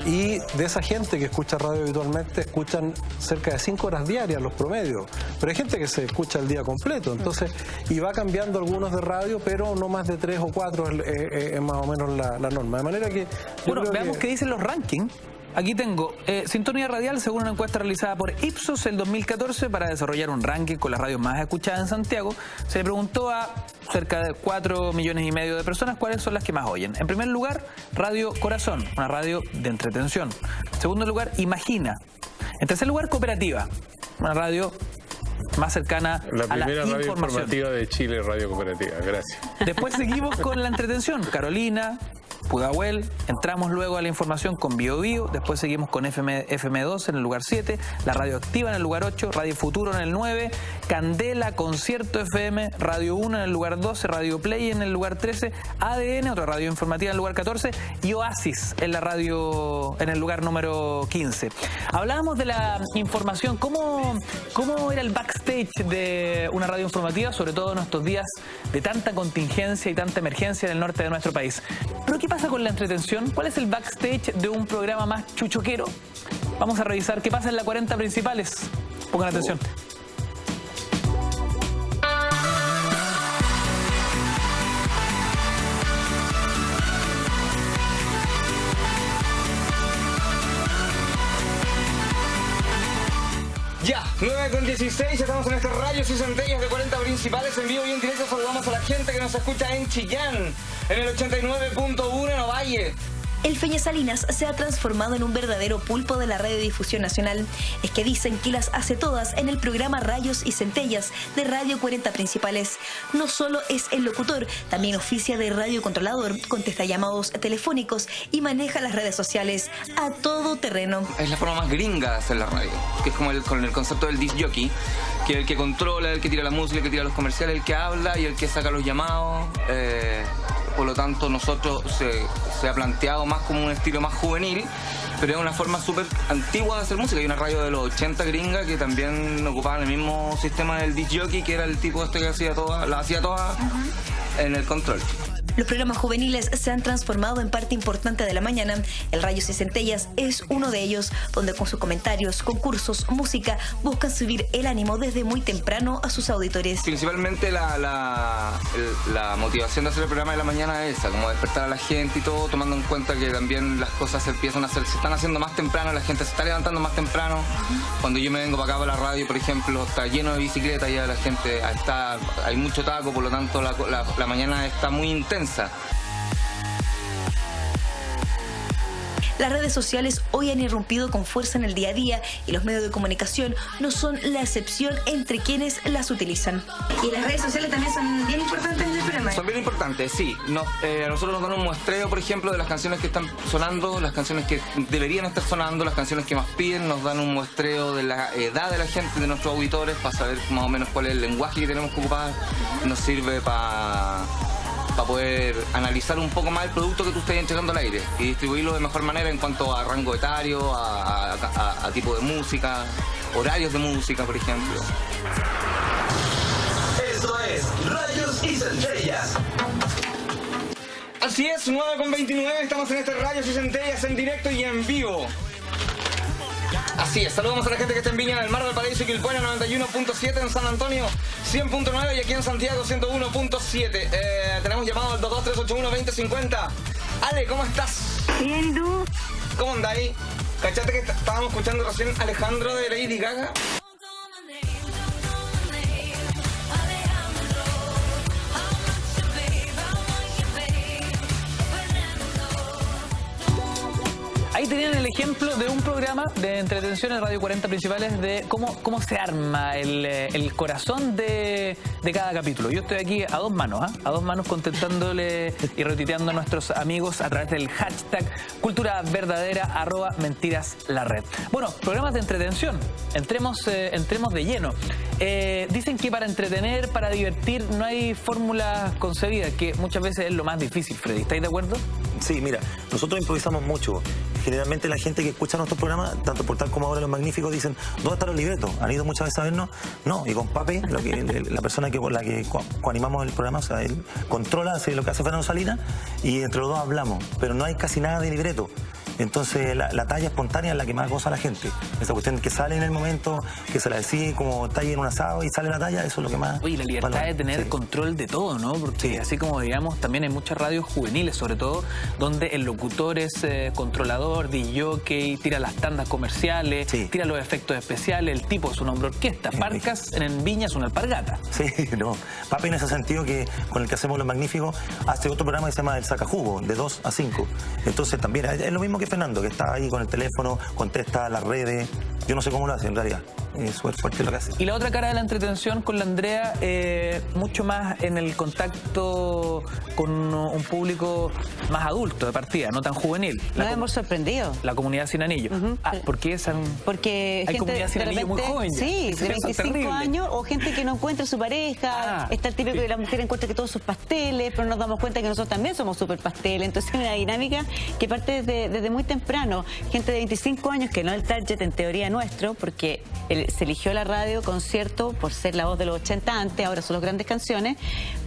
Y de esa gente que escucha radio habitualmente, escuchan cerca de 5 horas diarias los promedios, pero hay gente que se escucha el día completo, entonces, y va cambiando algunos de radio, pero no más de 3 o 4 es más o menos la norma, de manera que... Bueno, veamos qué dicen los rankings. Aquí tengo sintonía radial según una encuesta realizada por Ipsos el 2014 para desarrollar un ranking con las radios más escuchadas en Santiago. Se le preguntó a cerca de 4,5 millones de personas cuáles son las que más oyen. En primer lugar, Radio Corazón, una radio de entretención. En segundo lugar, Imagina. En tercer lugar, Cooperativa, una radio más cercana a la primera radio información. informativa de Chile, Radio Cooperativa. Gracias. Después seguimos con la entretención. Carolina, Pudahuel, entramos luego a la información con Bio Bio, después seguimos con FM2 en el lugar 7, La Radioactiva en el lugar 8, Radio Futuro en el 9, Candela, Concierto FM, Radio 1 en el lugar 12, Radio Play en el lugar 13, ADN, otra radio informativa en el lugar 14 y Oasis en la radio en el lugar número 15. Hablábamos de la información, ¿cómo era el backstage de una radio informativa, sobre todo en estos días de tanta contingencia y tanta emergencia en el norte de nuestro país? Pero ¿qué pasa con la entretención? ¿Cuál es el backstage de un programa más chuchoquero? Vamos a revisar qué pasa en la 40 principales. Pongan atención. Ya, 9:16, estamos en estos rayos y centellas de 40 principales en vivo y en directo. Saludamos a la gente que nos escucha en Chillán, en el 89.1 en Ovalle. El Feña Salinas se ha transformado en un verdadero pulpo de la radiodifusión nacional. Es que dicen que las hace todas en el programa Rayos y Centellas de Radio 40 Principales. No solo es el locutor, también oficia de radiocontrolador, contesta llamados telefónicos y maneja las redes sociales a todo terreno. Es la forma más gringa de hacer la radio, que es como con el concepto del disc jockey, que es el que controla, el que tira la música, el que tira los comerciales, el que habla y el que saca los llamados. Por lo tanto, nosotros se ha planteado más como un estilo más juvenil, pero es una forma súper antigua de hacer música. Hay una radio de los 80 gringa que también ocupaban el mismo sistema del disc jockey, que era el tipo que hacía todas en el control. Los programas juveniles se han transformado en parte importante de la mañana. El Rayos y Centellas es uno de ellos, donde con sus comentarios, concursos, música, buscan subir el ánimo desde muy temprano a sus auditores. Principalmente la motivación de hacer el programa de la mañana es esa, como despertar a la gente y todo, tomando en cuenta que también las cosas se están haciendo más temprano, la gente se está levantando más temprano. Cuando yo me vengo para acá para la radio, por ejemplo, está lleno de bicicletas, ya la gente hay mucho taco, por lo tanto la mañana está muy intensa. Las redes sociales hoy han irrumpido con fuerza en el día a día y los medios de comunicación no son la excepción entre quienes las utilizan. Y las redes sociales también son bien importantes en el programa. Son bien importantes, sí. A nosotros nos dan un muestreo, por ejemplo, de las canciones que están sonando, las canciones que deberían estar sonando, las canciones que más piden, nos dan un muestreo de la edad de la gente, de nuestros auditores, para saber más o menos cuál es el lenguaje que tenemos que ocupar. Nos sirve para poder analizar un poco más el producto que tú estés entregando al aire y distribuirlo de mejor manera en cuanto a rango etario, a tipo de música, horarios de música, por ejemplo. Esto es Rayos y Centellas. Así es, 9:29, estamos en este Rayos y Centellas en directo y en vivo. Así es, saludamos a la gente que está en Viña del Mar, Valparaíso y Quilpuena, 91.7, en San Antonio 100.9 y aquí en Santiago 101.7. Tenemos llamado al 22381-2050. Ale, ¿cómo estás? Bien, ¿y tú? ¿Cómo andáis? ¿Cachaste que estábamos escuchando recién Alejandro de Lady Gaga? Ahí tenían el ejemplo de un programa de entretención en Radio 40 Principales de cómo se arma el corazón de cada capítulo. Yo estoy aquí a dos manos, a dos manos contestándole y retuiteando a nuestros amigos a través del hashtag Cultura Verdadera @mentiraslarred. Bueno, programas de entretención, entremos de lleno. Dicen que para entretener, para divertir, no hay fórmulas concebidas, que muchas veces es lo más difícil, Freddy. ¿Estáis de acuerdo? Sí, mira, nosotros improvisamos mucho. Generalmente la gente que escucha nuestros programas, tanto Portal como ahora Los Magníficos, dicen, ¿dónde están los libretos? ¿Han ido muchas veces a vernos? No, y con Pape, la persona con la que coanimamos el programa, o sea, él controla, hace lo que hace Fernando Salinas, y entre los dos hablamos, pero no hay casi nada de libreto. Entonces la talla espontánea es la que más goza a la gente. Esa cuestión que sale en el momento, que se la decide como talla en un asado y sale la talla, eso es lo que más... Uy, la libertad de tener control de todo, ¿no? Porque así como digamos, también hay muchas radios juveniles, sobre todo, donde el locutor es controlador, DJ, tira las tandas comerciales, tira los efectos especiales, el tipo es una hombre orquesta, Parcas en Viña es una alpargata. Sí, no. Papi en ese sentido, que con el que hacemos Los Magníficos, hace otro programa que se llama El Sacajugo, de 2 a 5. Entonces también es lo mismo que Fernando, que está ahí con el teléfono, contesta a las redes. Yo no sé cómo lo hace en realidad. Es súper fuerte lo que hace. Y la otra cara de la entretención con la Andrea, mucho más en el contacto con un público más adulto de partida, no tan juvenil. Nos hemos sorprendido. La comunidad sin anillo. ¿Por qué Porque hay gente comunidad sin anillo muy joven? Sí, de 25 años, o gente que no encuentra a su pareja. Está el típico que la mujer encuentra que todos sus pasteles, pero nos damos cuenta que nosotros también somos súper pasteles. Entonces es una dinámica que parte desde muy temprano. Gente de 25 años, que no es el target en teoría nuestro, porque se eligió la radio concierto por ser la voz de los 80 antes, ahora son las grandes canciones,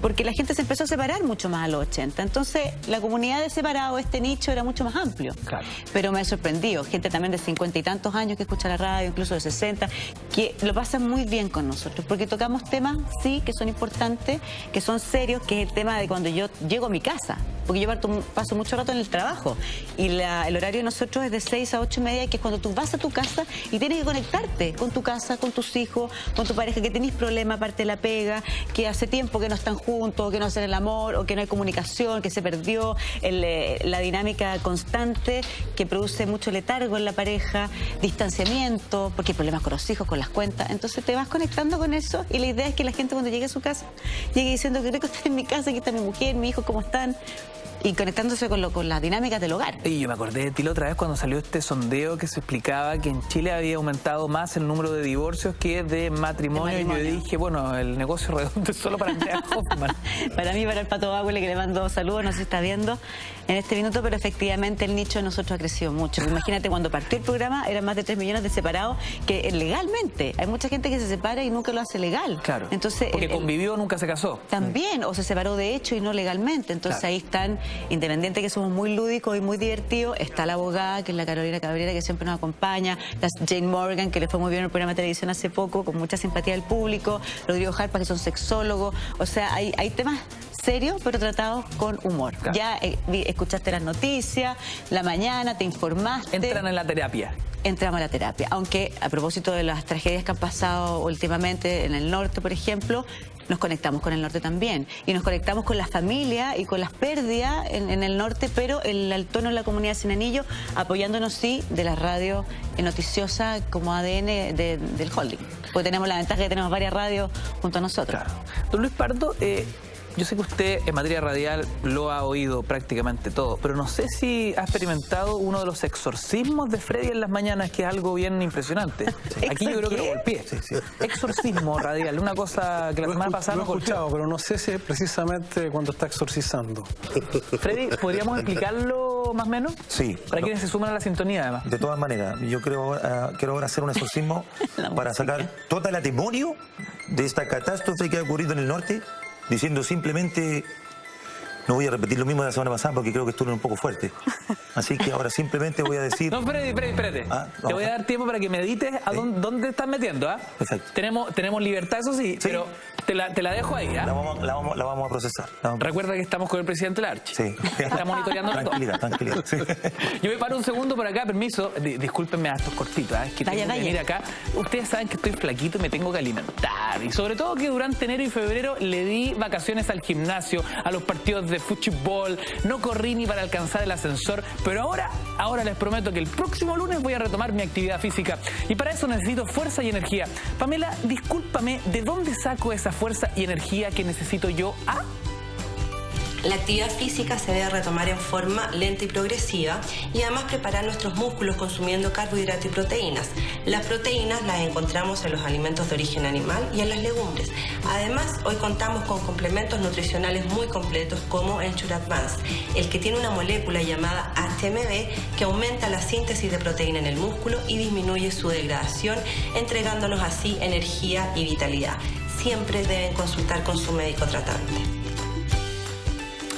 porque la gente se empezó a separar mucho más a los 80. Entonces la comunidad de separado, este nicho era mucho más amplio. Claro. Pero me ha sorprendido, gente también de 50 y tantos años que escucha la radio, incluso de 60, que lo pasan muy bien con nosotros, porque tocamos temas, sí, que son importantes, que son serios, que es el tema de cuando yo llego a mi casa, porque yo paso mucho rato en el trabajo, y el horario de nosotros es de 6 a 8:30, que es cuando tú vas a tu casa y tienes que conectarte con tu casa, con tus hijos, con tu pareja, que tenés problemas aparte de la pega, que hace tiempo que no están juntos, que no hacen el amor, o que no hay comunicación, que se perdió la dinámica constante, que produce mucho letargo en la pareja, distanciamiento, porque hay problemas con los hijos, con las cuentas. Entonces te vas conectando con eso, y la idea es que la gente cuando llegue a su casa llegue diciendo que rico estar en mi casa, aquí está mi mujer, mi hijo, ¿cómo están? Y conectándose con las dinámicas del hogar. Y yo me acordé de ti la otra vez cuando salió este sondeo que se explicaba que en Chile había aumentado más el número de divorcios que de matrimonio. Y yo dije, bueno, el negocio redondo es solo para Andrea Hoffman. Para mí, para el Pato Bácule, que le mando saludos, no se está viendo en este minuto, pero efectivamente el nicho de nosotros ha crecido mucho. Imagínate, cuando partió el programa eran más de 3 millones de separados, que legalmente hay mucha gente que se separa y nunca lo hace legal. Claro. Entonces, porque convivió, nunca se casó. También, o se separó de hecho y no legalmente. Entonces ahí están, independiente que somos muy lúdicos y muy divertidos, está la abogada, que es la Carolina Cabrera, que siempre nos acompaña, la Jane Morgan, que le fue muy bien en el programa de televisión hace poco, con mucha simpatía del público, Rodrigo Jarpa, que son sexólogos. O sea, hay temas serios, pero tratados con humor. Claro. Ya escuchaste las noticias, la mañana, te informaste. Entran en la terapia. Entramos a la terapia. Aunque, a propósito de las tragedias que han pasado últimamente en el norte, por ejemplo, nos conectamos con el norte también. Y nos conectamos con la familia y con las pérdidas en el norte, pero el tono de la comunidad Sin Anillo, apoyándonos, sí, de la radio noticiosa como ADN del holding. Porque tenemos la ventaja de que tenemos varias radios junto a nosotros. Claro. Don Luis Pardo, yo sé que usted en materia radial lo ha oído prácticamente todo, pero no sé si ha experimentado uno de los exorcismos de Freddy en las mañanas, que es algo bien impresionante. Aquí yo creo que lo golpeé. Sí. Exorcismo radial, una cosa que la semana pasada lo he escuchado, pero no sé si es precisamente cuando está exorcizando. Freddy, ¿podríamos explicarlo más o menos? Sí. Para quienes se suman a la sintonía, además. De todas maneras, yo quiero ahora hacer un exorcismo para sacar todo el demonio de esta catástrofe que ha ocurrido en el norte, diciendo simplemente, no voy a repetir lo mismo de la semana pasada porque creo que estuvo un poco fuerte. Así que ahora simplemente voy a decir... No, Freddy, espérate. Te voy a dar tiempo para que medites a dónde te estás metiendo, ¿ah? Perfecto. Tenemos libertad, eso sí, pero te la dejo ahí, ¿ah? La vamos a procesar. Recuerda que estamos con el presidente Larchi. Sí. Está monitoreando Tranquilidad. Sí. Yo me paro un segundo por acá, permiso. Discúlpenme a estos cortitos, es que tengo que venir acá. Ustedes saben que estoy flaquito y me tengo que alimentar. Y sobre todo que durante enero y febrero le di vacaciones al gimnasio, a los partidos de fútbol, no corrí ni para alcanzar el ascensor, pero ahora les prometo que el próximo lunes voy a retomar mi actividad física. Y para eso necesito fuerza y energía. Pamela, discúlpame, ¿de dónde saco esa fuerza y energía que necesito yo? La actividad física se debe retomar en forma lenta y progresiva y además preparar nuestros músculos consumiendo carbohidratos y proteínas. Las proteínas las encontramos en los alimentos de origen animal y en las legumbres. Además, hoy contamos con complementos nutricionales muy completos como Ensure Advance, el que tiene una molécula llamada HMB que aumenta la síntesis de proteína en el músculo y disminuye su degradación, entregándonos así energía y vitalidad. Siempre deben consultar con su médico tratante.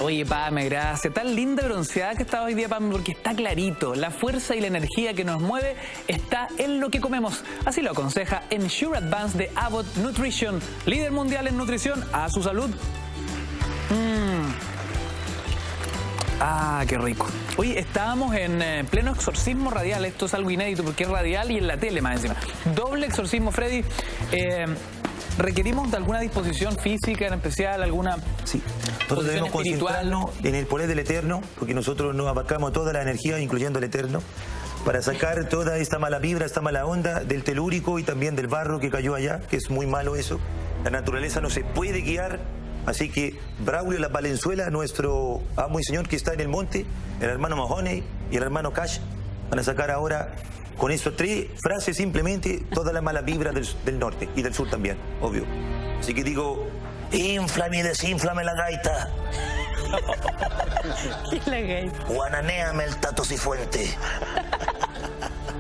Oye, Pame, gracias. Tan linda bronceada que está hoy día, Pame, porque está clarito. La fuerza y la energía que nos mueve está en lo que comemos. Así lo aconseja Ensure Advance de Abbott Nutrition, líder mundial en nutrición. A su salud. Qué rico. Oye, estábamos en pleno exorcismo radial. Esto es algo inédito porque es radial y en la tele más encima. Doble exorcismo, Freddy. ¿Requerimos de alguna disposición física en especial, alguna nosotros debemos concentrarnos en el poder del Eterno, porque nosotros nos abarcamos toda la energía, incluyendo el Eterno, para sacar toda esta mala vibra, esta mala onda del telúrico y también del barro que cayó allá, que es muy malo eso. La naturaleza no se puede guiar, así que Braulio La Valenzuela, nuestro amo y señor que está en el monte, el hermano Mahoney y el hermano Cash, van a sacar ahora, con esas 3 frases simplemente, toda la mala vibra del norte y del sur también, obvio. Así que digo, inflame y desinflame la gaita. ¿Qué es la gaita? Guananéame el Tato Cifuente.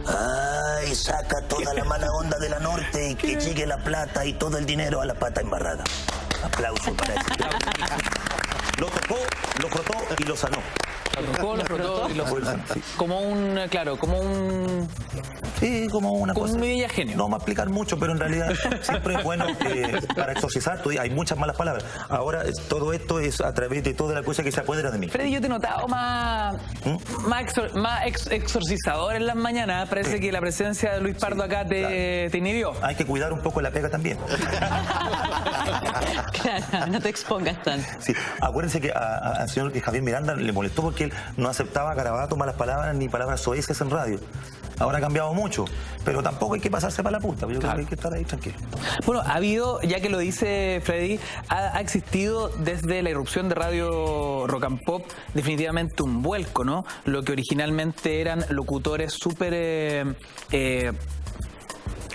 Ay, saca toda la mala onda de la norte y que llegue la plata y todo el dinero a la pata embarrada. Aplauso para eso. Lo tocó, lo frotó y lo sanó. Lo frotó y lo sanó. Como un, como un... Sí, como una cosa. Un media genio. No vamos a explicar mucho, pero en realidad siempre es bueno para exorcizar. Hay muchas malas palabras. Ahora, todo esto es a través de toda la cosa que se apodera de mí. Freddy, yo te he notado más exorcizador en las mañanas. Parece que la presencia de Luis Pardo acá te inhibió. Hay que cuidar un poco la pega también. Claro, no te expongas tanto. Sí, acuérdense que al señor Javier Miranda le molestó porque él no aceptaba garabatos, malas palabras ni palabras soeces en radio. Ahora ha cambiado mucho, pero tampoco hay que pasarse para la punta. Yo creo que hay que estar ahí tranquilo. Bueno, ha habido, ya que lo dice Freddy, ha existido desde la irrupción de Radio Rock and Pop definitivamente un vuelco, ¿no? Lo que originalmente eran locutores súper...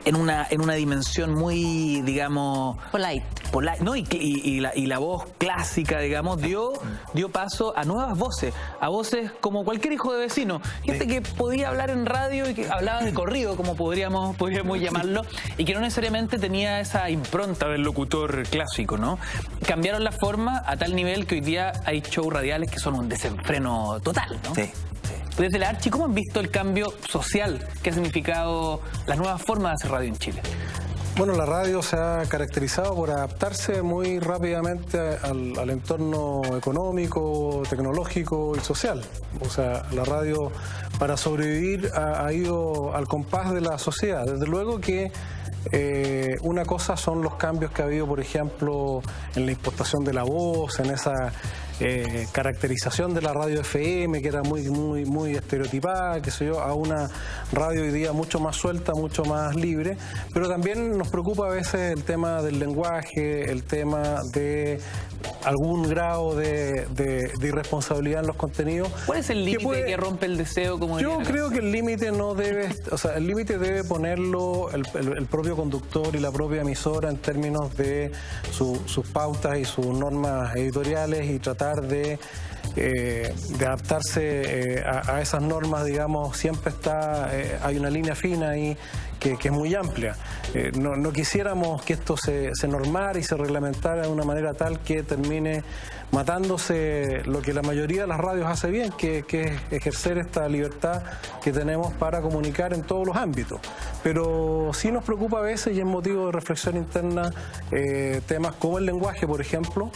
en una dimensión muy, digamos... Polite, ¿no? Y la voz clásica, digamos, dio paso a nuevas voces, a voces como cualquier hijo de vecino, gente que podía hablar en radio y que hablaba de corrido, como podríamos llamarlo, y que no necesariamente tenía esa impronta del locutor clásico, ¿no? Cambiaron la forma a tal nivel que hoy día hay shows radiales que son un desenfreno total, ¿no? Sí. Desde la Archi, ¿cómo han visto el cambio social que ha significado las nuevas formas de hacer radio en Chile? Bueno, la radio se ha caracterizado por adaptarse muy rápidamente al entorno económico, tecnológico y social. O sea, la radio para sobrevivir ha ido al compás de la sociedad. Desde luego que Una cosa son los cambios que ha habido, por ejemplo, en la impostación de la voz, en esa caracterización de la radio FM, que era muy estereotipada, qué sé yo, a una radio hoy día mucho más suelta, mucho más libre, pero también nos preocupa a veces el tema del lenguaje, el tema de algún grado de irresponsabilidad en los contenidos. ¿Cuál es el límite que rompe el deseo? Como yo creo que el límite no debe, o sea, el límite debe ponerlo el propio conductor y la propia emisora en términos de sus pautas y sus normas editoriales, y tratar de adaptarse a esas normas, digamos. Siempre hay una línea fina ahí que es muy amplia. No quisiéramos que esto se normara y se reglamentara de una manera tal que termine matándose lo que la mayoría de las radios hace bien, que es ejercer esta libertad que tenemos para comunicar en todos los ámbitos. Pero sí nos preocupa a veces, y es motivo de reflexión interna, temas como el lenguaje, por ejemplo.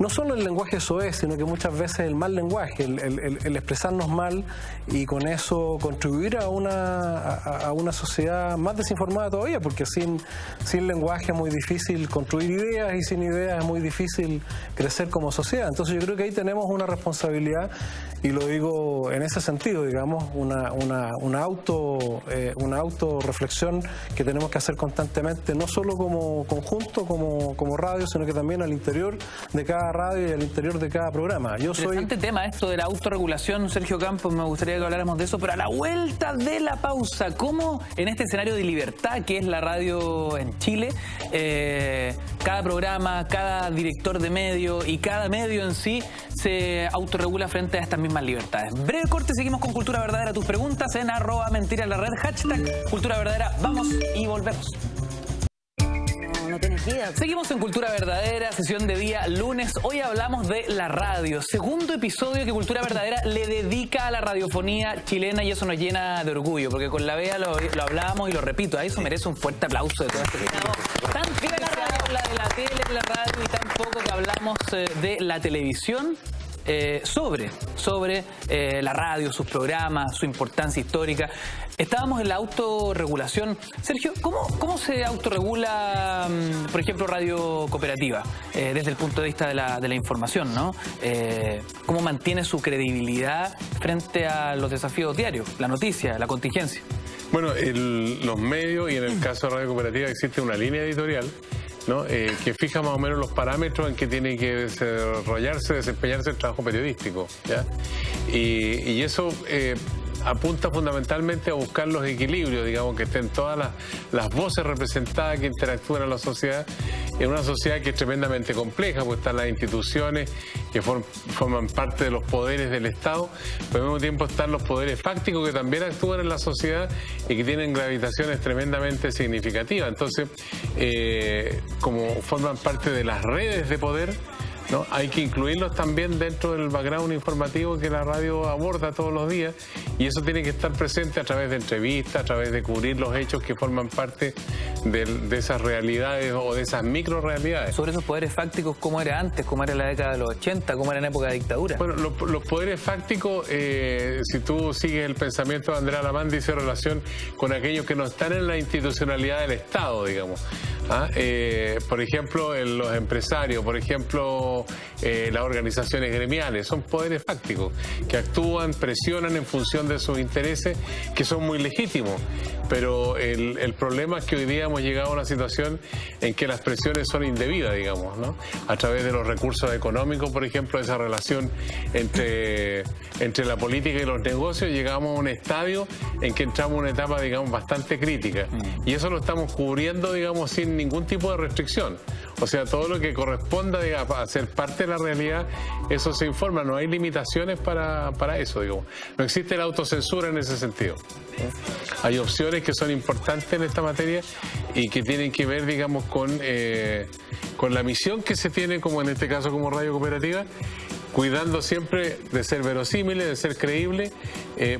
No solo el lenguaje soez, sino que muchas veces el mal lenguaje, el expresarnos mal, y con eso contribuir a una sociedad más desinformada todavía, porque sin lenguaje es muy difícil construir ideas, y sin ideas es muy difícil crecer como sociedad. Entonces yo creo que ahí tenemos una responsabilidad, y lo digo en ese sentido, digamos, una autorreflexión que tenemos que hacer constantemente, no solo como conjunto, como radio, sino que también al interior de cada radio y al interior de cada programa. Interesante tema esto de la autorregulación, Sergio Campos, me gustaría que habláramos de eso, pero a la vuelta de la pausa, ¿cómo en este escenario de libertad que es la radio en Chile, cada programa, cada director de medio y cada medio en sí se autorregula frente a estas mismas libertades? Breve corte, seguimos con Cultura Verdadera. Tus preguntas en @mentiraslarred, #Cultura Verdadera. Vamos y volvemos. No tienes vida. Seguimos en Cultura Verdadera, sesión de día lunes. Hoy hablamos de la radio. Segundo episodio que Cultura Verdadera le dedica a la radiofonía chilena, y eso nos llena de orgullo, porque con la Bea lo hablamos y lo repito, a eso merece un fuerte aplauso de todo este equipo. Tan poco la radio, la de la tele, la radio, y tan poco que hablamos de la televisión. Sobre la radio, sus programas, su importancia histórica. Estábamos en la autorregulación. Sergio, ¿cómo se autorregula, por ejemplo, Radio Cooperativa, desde el punto de vista de la información, ¿no? ¿Cómo mantiene su credibilidad frente a los desafíos diarios, la noticia, la contingencia? Bueno, los medios, y en el caso de Radio Cooperativa existe una línea editorial, ¿no? Que fija más o menos los parámetros en que tiene que desempeñarse el trabajo periodístico, ¿ya? Y eso apunta fundamentalmente a buscar los equilibrios, digamos, que estén todas las voces representadas que interactúan en la sociedad, en una sociedad que es tremendamente compleja, porque están las instituciones que forman parte de los poderes del Estado, pero al mismo tiempo están los poderes fácticos que también actúan en la sociedad y que tienen gravitaciones tremendamente significativas. Entonces, como forman parte de las redes de poder, ¿no? Hay que incluirlos también dentro del background informativo que la radio aborda todos los días, y eso tiene que estar presente a través de entrevistas, a través de cubrir los hechos que forman parte de esas realidades o de esas micro realidades. Sobre esos poderes fácticos, ¿cómo era antes? ¿Cómo era en la década de los 80? ¿Cómo era en época de dictadura? Bueno, los poderes fácticos, si tú sigues el pensamiento de Andrea Lamán, dice relación con aquellos que no están en la institucionalidad del Estado, digamos. Por ejemplo, los empresarios, por ejemplo, las organizaciones gremiales, son poderes fácticos que actúan, presionan en función de sus intereses, que son muy legítimos, pero el problema es que hoy día hemos llegado a una situación en que las presiones son indebidas, digamos, ¿no? A través de los recursos económicos, por ejemplo, esa relación entre la política y los negocios, llegamos a un estadio en que entramos en una etapa, digamos, bastante crítica, y eso lo estamos cubriendo, digamos, sin ningún tipo de restricción. O sea, todo lo que corresponda, digamos, a ser parte de la realidad, eso se informa, no hay limitaciones para eso, digamos. No existe la autocensura en ese sentido. Hay opciones que son importantes en esta materia y que tienen que ver, digamos, con la misión que se tiene, como en este caso como Radio Cooperativa, cuidando siempre de ser verosímiles, de ser creíbles,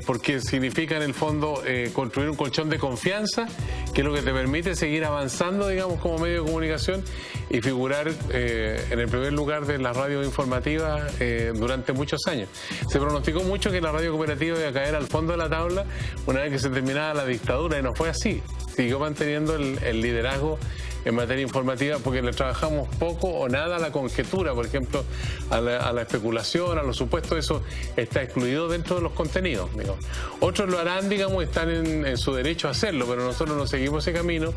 porque significa en el fondo construir un colchón de confianza, que es lo que te permite seguir avanzando, digamos, como medio de comunicación y figurar en el primer lugar de las radios informativas durante muchos años. Se pronosticó mucho que la Radio Cooperativa iba a caer al fondo de la tabla una vez que se terminara la dictadura, y no fue así. siguió manteniendo el liderazgo en materia informativa porque le trabajamos poco o nada a la conjetura, por ejemplo, a la especulación, a los supuestos. Eso está excluido dentro de los contenidos, digamos. Otros lo harán, digamos, están en su derecho a hacerlo, pero nosotros no seguimos ese camino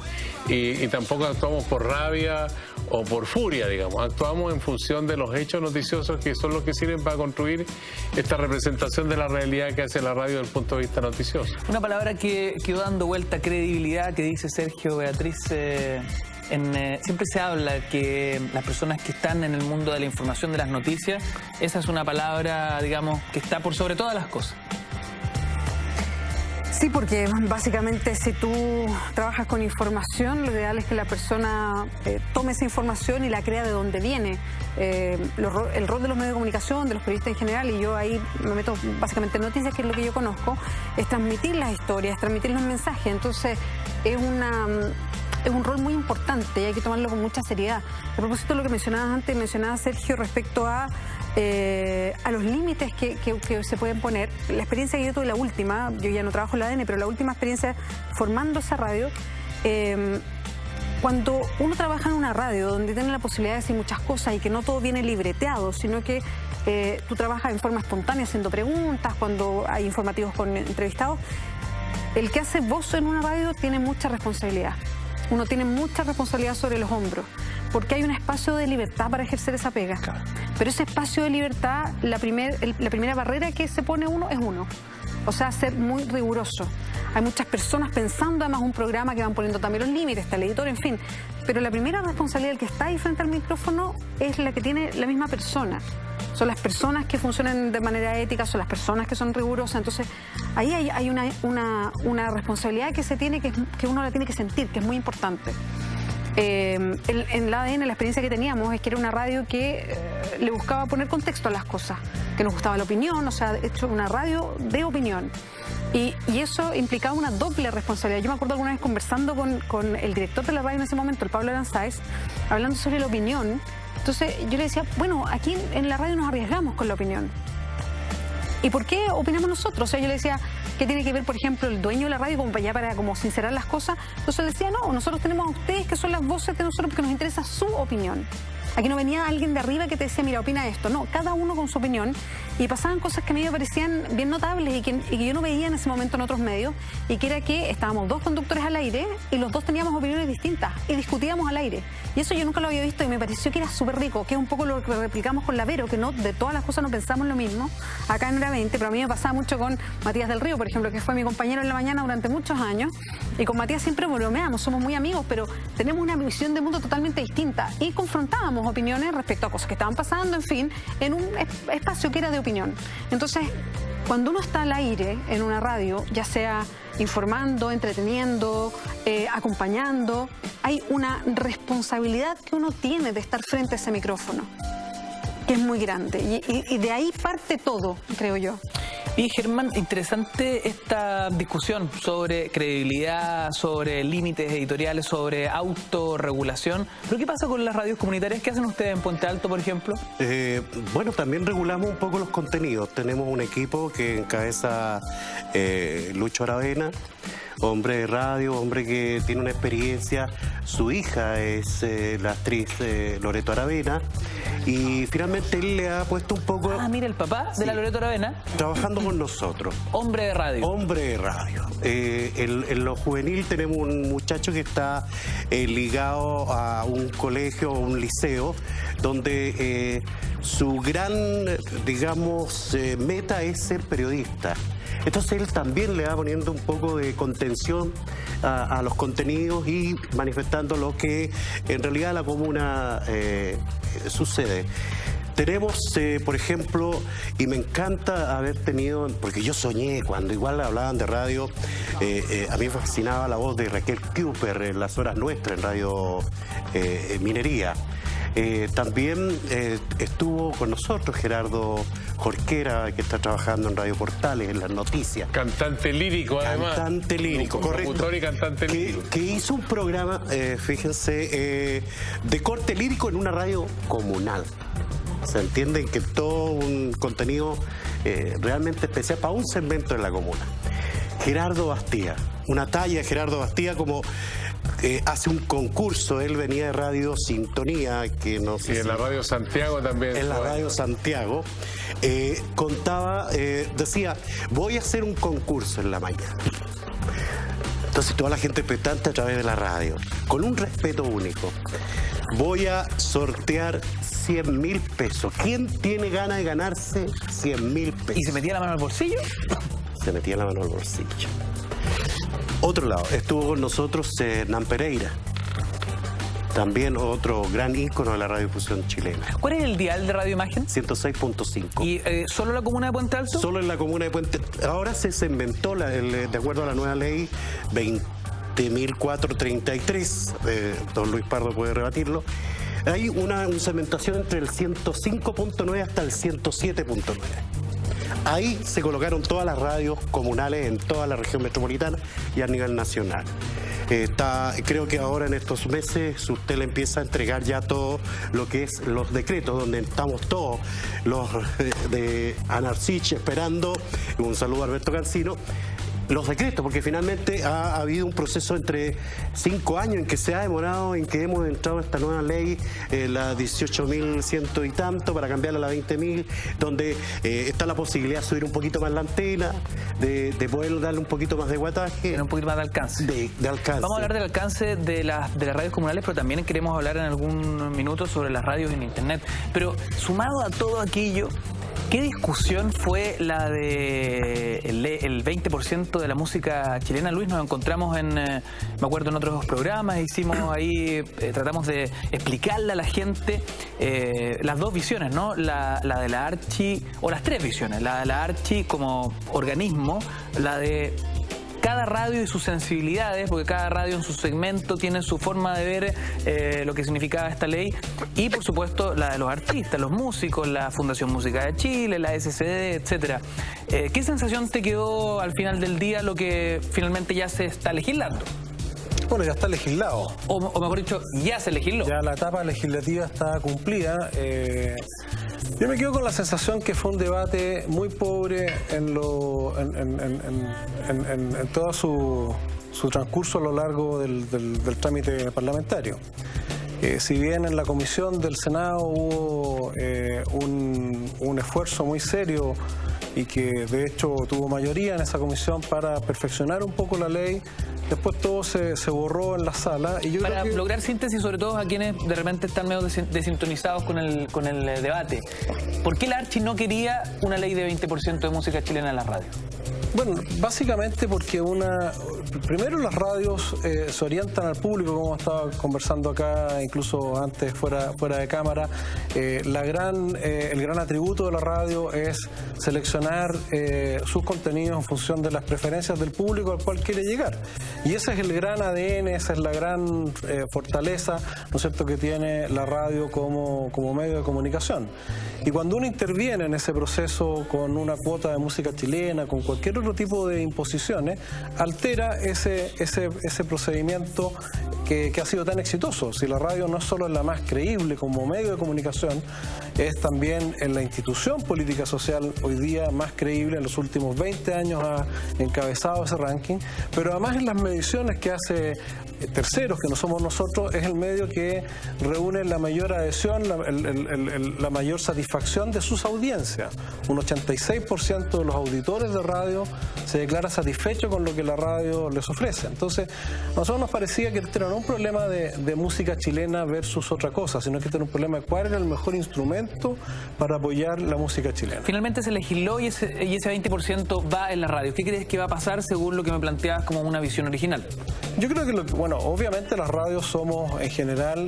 y tampoco actuamos por rabia o por furia, digamos. Actuamos en función de los hechos noticiosos que son los que sirven para construir esta representación de la realidad que hace la radio desde el punto de vista noticioso. Una palabra que quedó dando vuelta, credibilidad, que dice Sergio, Beatriz. Siempre se habla que las personas que están en el mundo de la información, de las noticias, esa es una palabra, digamos, que está por sobre todas las cosas. Sí, porque básicamente si tú trabajas con información, lo ideal es que la persona tome esa información y la crea de donde viene. El rol de los medios de comunicación, de los periodistas en general, y yo ahí me meto básicamente en noticias, que es lo que yo conozco, es transmitir las historias, transmitir los mensajes. Entonces es un rol muy importante y hay que tomarlo con mucha seriedad. A propósito de lo que mencionabas antes, mencionaba Sergio respecto a los límites que se pueden poner. La experiencia que yo tuve, la última, yo ya no trabajo en la ADN, pero la última experiencia formando esa radio, cuando uno trabaja en una radio donde tiene la posibilidad de decir muchas cosas y que no todo viene libreteado, sino que tú trabajas en forma espontánea haciendo preguntas, cuando hay informativos con entrevistados, el que hace voz en una radio tiene mucha responsabilidad. Uno tiene mucha responsabilidad sobre los hombros, porque hay un espacio de libertad para ejercer esa pega. Claro. Pero ese espacio de libertad, la primera barrera que se pone uno es uno. O sea, ser muy riguroso. Hay muchas personas pensando además un programa que van poniendo también los límites, está el editor, en fin. Pero la primera responsabilidad del que está ahí frente al micrófono es la que tiene la misma persona. Son las personas que funcionan de manera ética, son las personas que son rigurosas. Entonces, ahí hay una responsabilidad que se tiene, que uno la tiene que sentir, que es muy importante. En la ADN, la experiencia que teníamos es que era una radio que le buscaba poner contexto a las cosas, que nos gustaba la opinión, o sea, de hecho, una radio de opinión. Y eso implicaba una doble responsabilidad. Yo me acuerdo alguna vez conversando con el director de la radio en ese momento, el Pablo Aranzáez, hablando sobre la opinión. Entonces yo le decía, bueno, aquí en la radio nos arriesgamos con la opinión. ¿Y por qué opinamos nosotros? O sea, yo le decía, ¿qué tiene que ver, por ejemplo, el dueño de la radio para como sincerar las cosas? Entonces le decía, no, nosotros tenemos a ustedes que son las voces de nosotros porque nos interesa su opinión. Aquí no venía alguien de arriba que te decía, mira, opina esto. No, cada uno con su opinión. Y pasaban cosas que a mí me parecían bien notables y que yo no veía en ese momento en otros medios, y que era que estábamos dos conductores al aire y los dos teníamos opiniones distintas y discutíamos al aire. Y eso yo nunca lo había visto y me pareció que era súper rico, que es un poco lo que replicamos con la Vero, que no de todas las cosas no pensamos lo mismo. Acá en Hora 20, pero a mí me pasaba mucho con Matías del Río, por ejemplo, que fue mi compañero en la mañana durante muchos años. Y con Matías siempre bromeamos, somos muy amigos, pero tenemos una visión de mundo totalmente distinta. Y confrontábamos opiniones respecto a cosas que estaban pasando, en fin, en un espacio que era de opinión. Entonces, cuando uno está al aire en una radio, ya sea informando, entreteniendo, acompañando, hay una responsabilidad que uno tiene de estar frente a ese micrófono, que es muy grande. Y de ahí parte todo, creo yo. Y Germán, interesante esta discusión sobre credibilidad, sobre límites editoriales, sobre autorregulación. ¿Pero qué pasa con las radios comunitarias? ¿Qué hacen ustedes en Puente Alto, por ejemplo? Bueno, también regulamos un poco los contenidos. Tenemos un equipo que encabeza Lucho Aravena, hombre de radio, hombre que tiene una experiencia. Su hija es la actriz Loreto Aravena. Y finalmente él le ha puesto un poco... Ah, mira, el papá de la Loreto Aravena. Trabajando con nosotros. Hombre de radio. Hombre de radio. En lo juvenil tenemos un muchacho que está ligado a un colegio o un liceo, donde su gran, digamos, meta es ser periodista. Entonces él también le va poniendo un poco de contención a los contenidos y manifestando lo que en realidad en la comuna sucede. Tenemos, por ejemplo, y me encanta haber tenido, porque yo soñé cuando igual hablaban de radio, a mí me fascinaba la voz de Raquel Cooper en las horas nuestras en Radio Minería. También estuvo con nosotros Gerardo Jorquera, que está trabajando en Radio Portales, en las noticias. Cantante lírico, además. Cantante lírico, correcto. Y cantante lírico. Que hizo un programa, fíjense, de corte lírico en una radio comunal. Se entienden que todo un contenido realmente especial para un segmento de la comuna. Gerardo Bastía, una talla de Gerardo Bastía como hace un concurso, él venía de Radio Sintonía, que no sé y en la Radio Santiago también. En la Radio Santiago, contaba, decía, voy a hacer un concurso en la mañana. Entonces toda la gente expectante a través de la radio, con un respeto único. Voy a sortear 100.000 pesos. ¿Quién tiene ganas de ganarse 100.000 pesos? ¿Y se metía la mano al bolsillo? Se metía la mano al bolsillo. Otro lado, estuvo con nosotros Hernán Pereira, también otro gran ícono de la radiodifusión chilena. ¿Cuál es el dial de Radio Imagen? 106.5. ¿Y solo en la comuna de Puente Alto? Solo en la comuna de Puente Alto. Ahora se inventó, de acuerdo a la nueva ley 20.433, don Luis Pardo puede rebatirlo, hay una segmentación entre el 105.9 hasta el 107.9. Ahí se colocaron todas las radios comunales en toda la región metropolitana y a nivel nacional. Creo que ahora en estos meses usted le empieza a entregar ya todo lo que es los decretos, donde estamos todos los de Anarcich esperando, un saludo a Alberto Cancino, los decretos, porque finalmente ha habido un proceso entre 5 años en que se ha demorado, en que hemos entrado a esta nueva ley, la 18.100 y tanto, para cambiarla a la 20.000, donde está la posibilidad de subir un poquito más la antena, de poder darle un poquito más de guataje. Un poquito más de alcance. De alcance. Vamos a hablar del alcance de las radios comunales, pero también queremos hablar en algún minuto sobre las radios en Internet. Pero sumado a todo aquello, ¿qué discusión fue la de el 20% de la música chilena? Luis, nos encontramos me acuerdo en otros programas, hicimos ahí, tratamos de explicarle a la gente las dos visiones, ¿no? La de la Archi, o las tres visiones, la de la Archi como organismo, la de cada radio y sus sensibilidades, porque cada radio en su segmento tiene su forma de ver lo que significaba esta ley, y por supuesto la de los artistas, los músicos, la Fundación Música de Chile, la SCD, etcétera. ¿Qué sensación te quedó al final del día lo que finalmente ya se está legislando? Bueno, ya está legislado. O mejor dicho, ya se legisló. Ya la etapa legislativa está cumplida. Yo me quedo con la sensación que fue un debate muy pobre en todo su transcurso a lo largo del trámite parlamentario. Si bien en la comisión del Senado hubo un esfuerzo muy serio y que de hecho tuvo mayoría en esa comisión para perfeccionar un poco la ley, después todo se borró en la sala. Y yo para creo que... lograr síntesis, sobre todo a quienes de repente están medio desintonizados con el debate, ¿por qué la Archi no quería una ley de 20% de música chilena en la radio? Bueno, básicamente porque primero las radios se orientan al público, como estaba conversando acá, incluso antes fuera de cámara. El gran atributo de la radio es seleccionar sus contenidos en función de las preferencias del público al cual quiere llegar. Y ese es el gran ADN, esa es la gran fortaleza, ¿no es cierto?, que tiene la radio como medio de comunicación. Y cuando uno interviene en ese proceso con una cuota de música chilena, con cualquier otro tipo de imposiciones, altera ese procedimiento que ha sido tan exitoso. Si la radio no solo es la más creíble como medio de comunicación, es también en la institución política social hoy día más creíble. En los últimos 20 años ha encabezado ese ranking, pero además en las mediciones que hace terceros, que no somos nosotros, es el medio que reúne la mayor adhesión, la mayor satisfacción de sus audiencias. Un 86% de los auditores de radio se declara satisfecho con lo que la radio les ofrece. Entonces, a nosotros nos parecía que este no era un problema de música chilena versus otra cosa, sino que este era un problema de cuál era el mejor instrumento para apoyar la música chilena. Finalmente se legisló y ese 20% va en la radio. ¿Qué crees que va a pasar según lo que me planteabas como una visión original? Yo creo que, bueno, obviamente las radios somos en general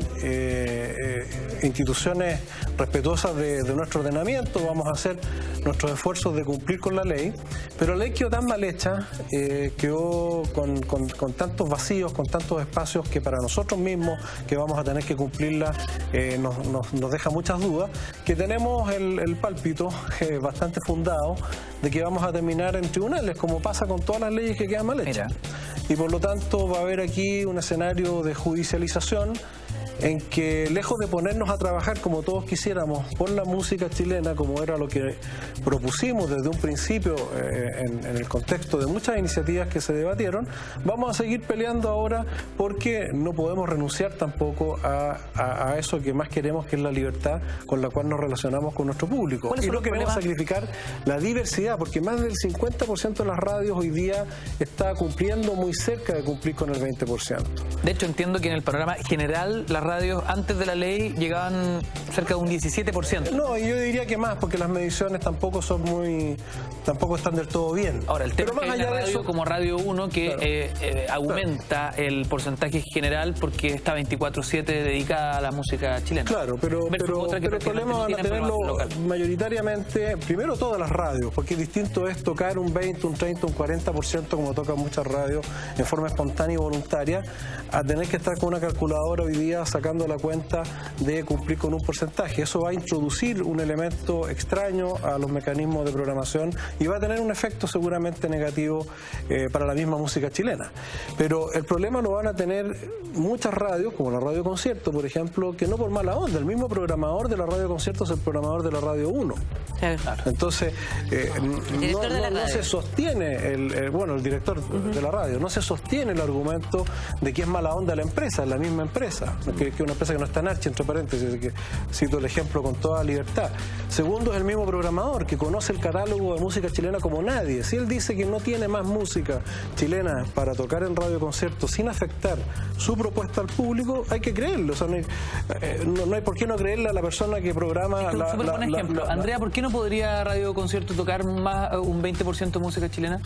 instituciones respetuosas de nuestro ordenamiento, vamos a hacer nuestros esfuerzos de cumplir con la ley, pero la ley quedó tan mal hecha, quedó con tantos vacíos, con tantos espacios que para nosotros mismos, que vamos a tener que cumplirla, nos deja muchas dudas, que tenemos el pálpito bastante fundado de que vamos a terminar en tribunales, como pasa con todas las leyes que quedan mal hechas. Y por lo tanto va a haber aquí un escenario de judicialización en que lejos de ponernos a trabajar como todos quisiéramos por la música chilena, como era lo que propusimos desde un principio en el contexto de muchas iniciativas que se debatieron, vamos a seguir peleando ahora porque no podemos renunciar tampoco a eso que más queremos, que es la libertad con la cual nos relacionamos con nuestro público. Y no queremos sacrificar la diversidad, porque más del 50% de las radios hoy día está cumpliendo, muy cerca de cumplir con el 20%. De hecho, entiendo que en el panorama general las radios antes de la ley llegaban cerca de un 17%. No, yo diría que más, porque las mediciones tampoco están del todo bien. Ahora, el tema es que hay una radio como Radio 1 que aumenta el porcentaje general porque está 24/7 dedicada a la música chilena. Claro, pero el problema van a tenerlo mayoritariamente, primero todas las radios, porque distinto es tocar un 20, un 30, un 40%, como tocan muchas radios, en forma espontánea y voluntaria, a tener que estar con una calculadora hoy día sacando la cuenta de cumplir con un porcentaje. Eso va a introducir un elemento extraño a los mecanismos de programación y va a tener un efecto seguramente negativo para la misma música chilena. Pero el problema lo van a tener muchas radios, como la Radio Concierto, por ejemplo, que no por mala onda, el mismo programador de la Radio Concierto es el programador de la Radio 1. Claro. Entonces, no se sostiene, el director de la radio, no se sostiene el argumento de que es mala onda la empresa, es la misma empresa, que una empresa que no está en Archi, entre paréntesis, que cito el ejemplo con toda libertad. Segundo, es el mismo programador que conoce el catálogo de música chilena como nadie. Si él dice que no tiene más música chilena para tocar en Radio Concierto sin afectar su propuesta al público, hay que creerlo. O sea, no hay por qué no creerle a la persona que programa. Es un súper buen ejemplo. Andrea, ¿por qué no podría Radio Concierto tocar más un 20% de música chilena?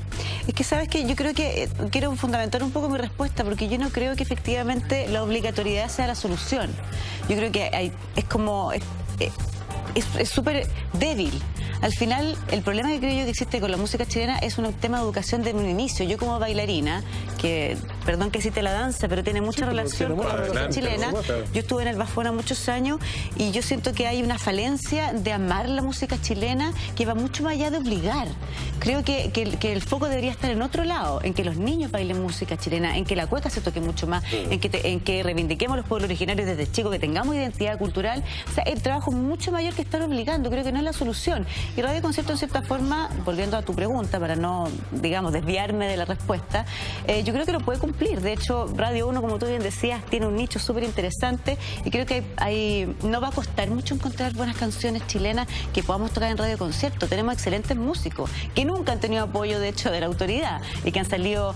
Es que, ¿sabes qué? Yo creo que quiero fundamentar un poco mi respuesta, porque yo no creo que efectivamente la obligatoriedad sea la solución. Yo creo que es súper débil. Al final, el problema que creo yo que existe con la música chilena es un tema de educación de un inicio. Yo como bailarina, que, perdón que cite la danza, pero tiene mucha relación con la música chilena. Yo estuve en el Bafona muchos años y yo siento que hay una falencia de amar la música chilena que va mucho más allá de obligar. Creo que el foco debería estar en otro lado, en que los niños bailen música chilena, en que la cueca se toque mucho más, en que reivindiquemos los pueblos originarios desde chicos, que tengamos identidad cultural. O sea, el trabajo es mucho mayor que estar obligando. Creo que no es la solución. Y Radio Concierto, en cierta forma, volviendo a tu pregunta, para no, digamos, desviarme de la respuesta, yo creo que lo puede cumplir. De hecho, Radio 1, como tú bien decías, tiene un nicho súper interesante y creo que no va a costar mucho encontrar buenas canciones chilenas que podamos tocar en Radio Concierto. Tenemos excelentes músicos que nunca han tenido apoyo, de hecho, de la autoridad y que han salido,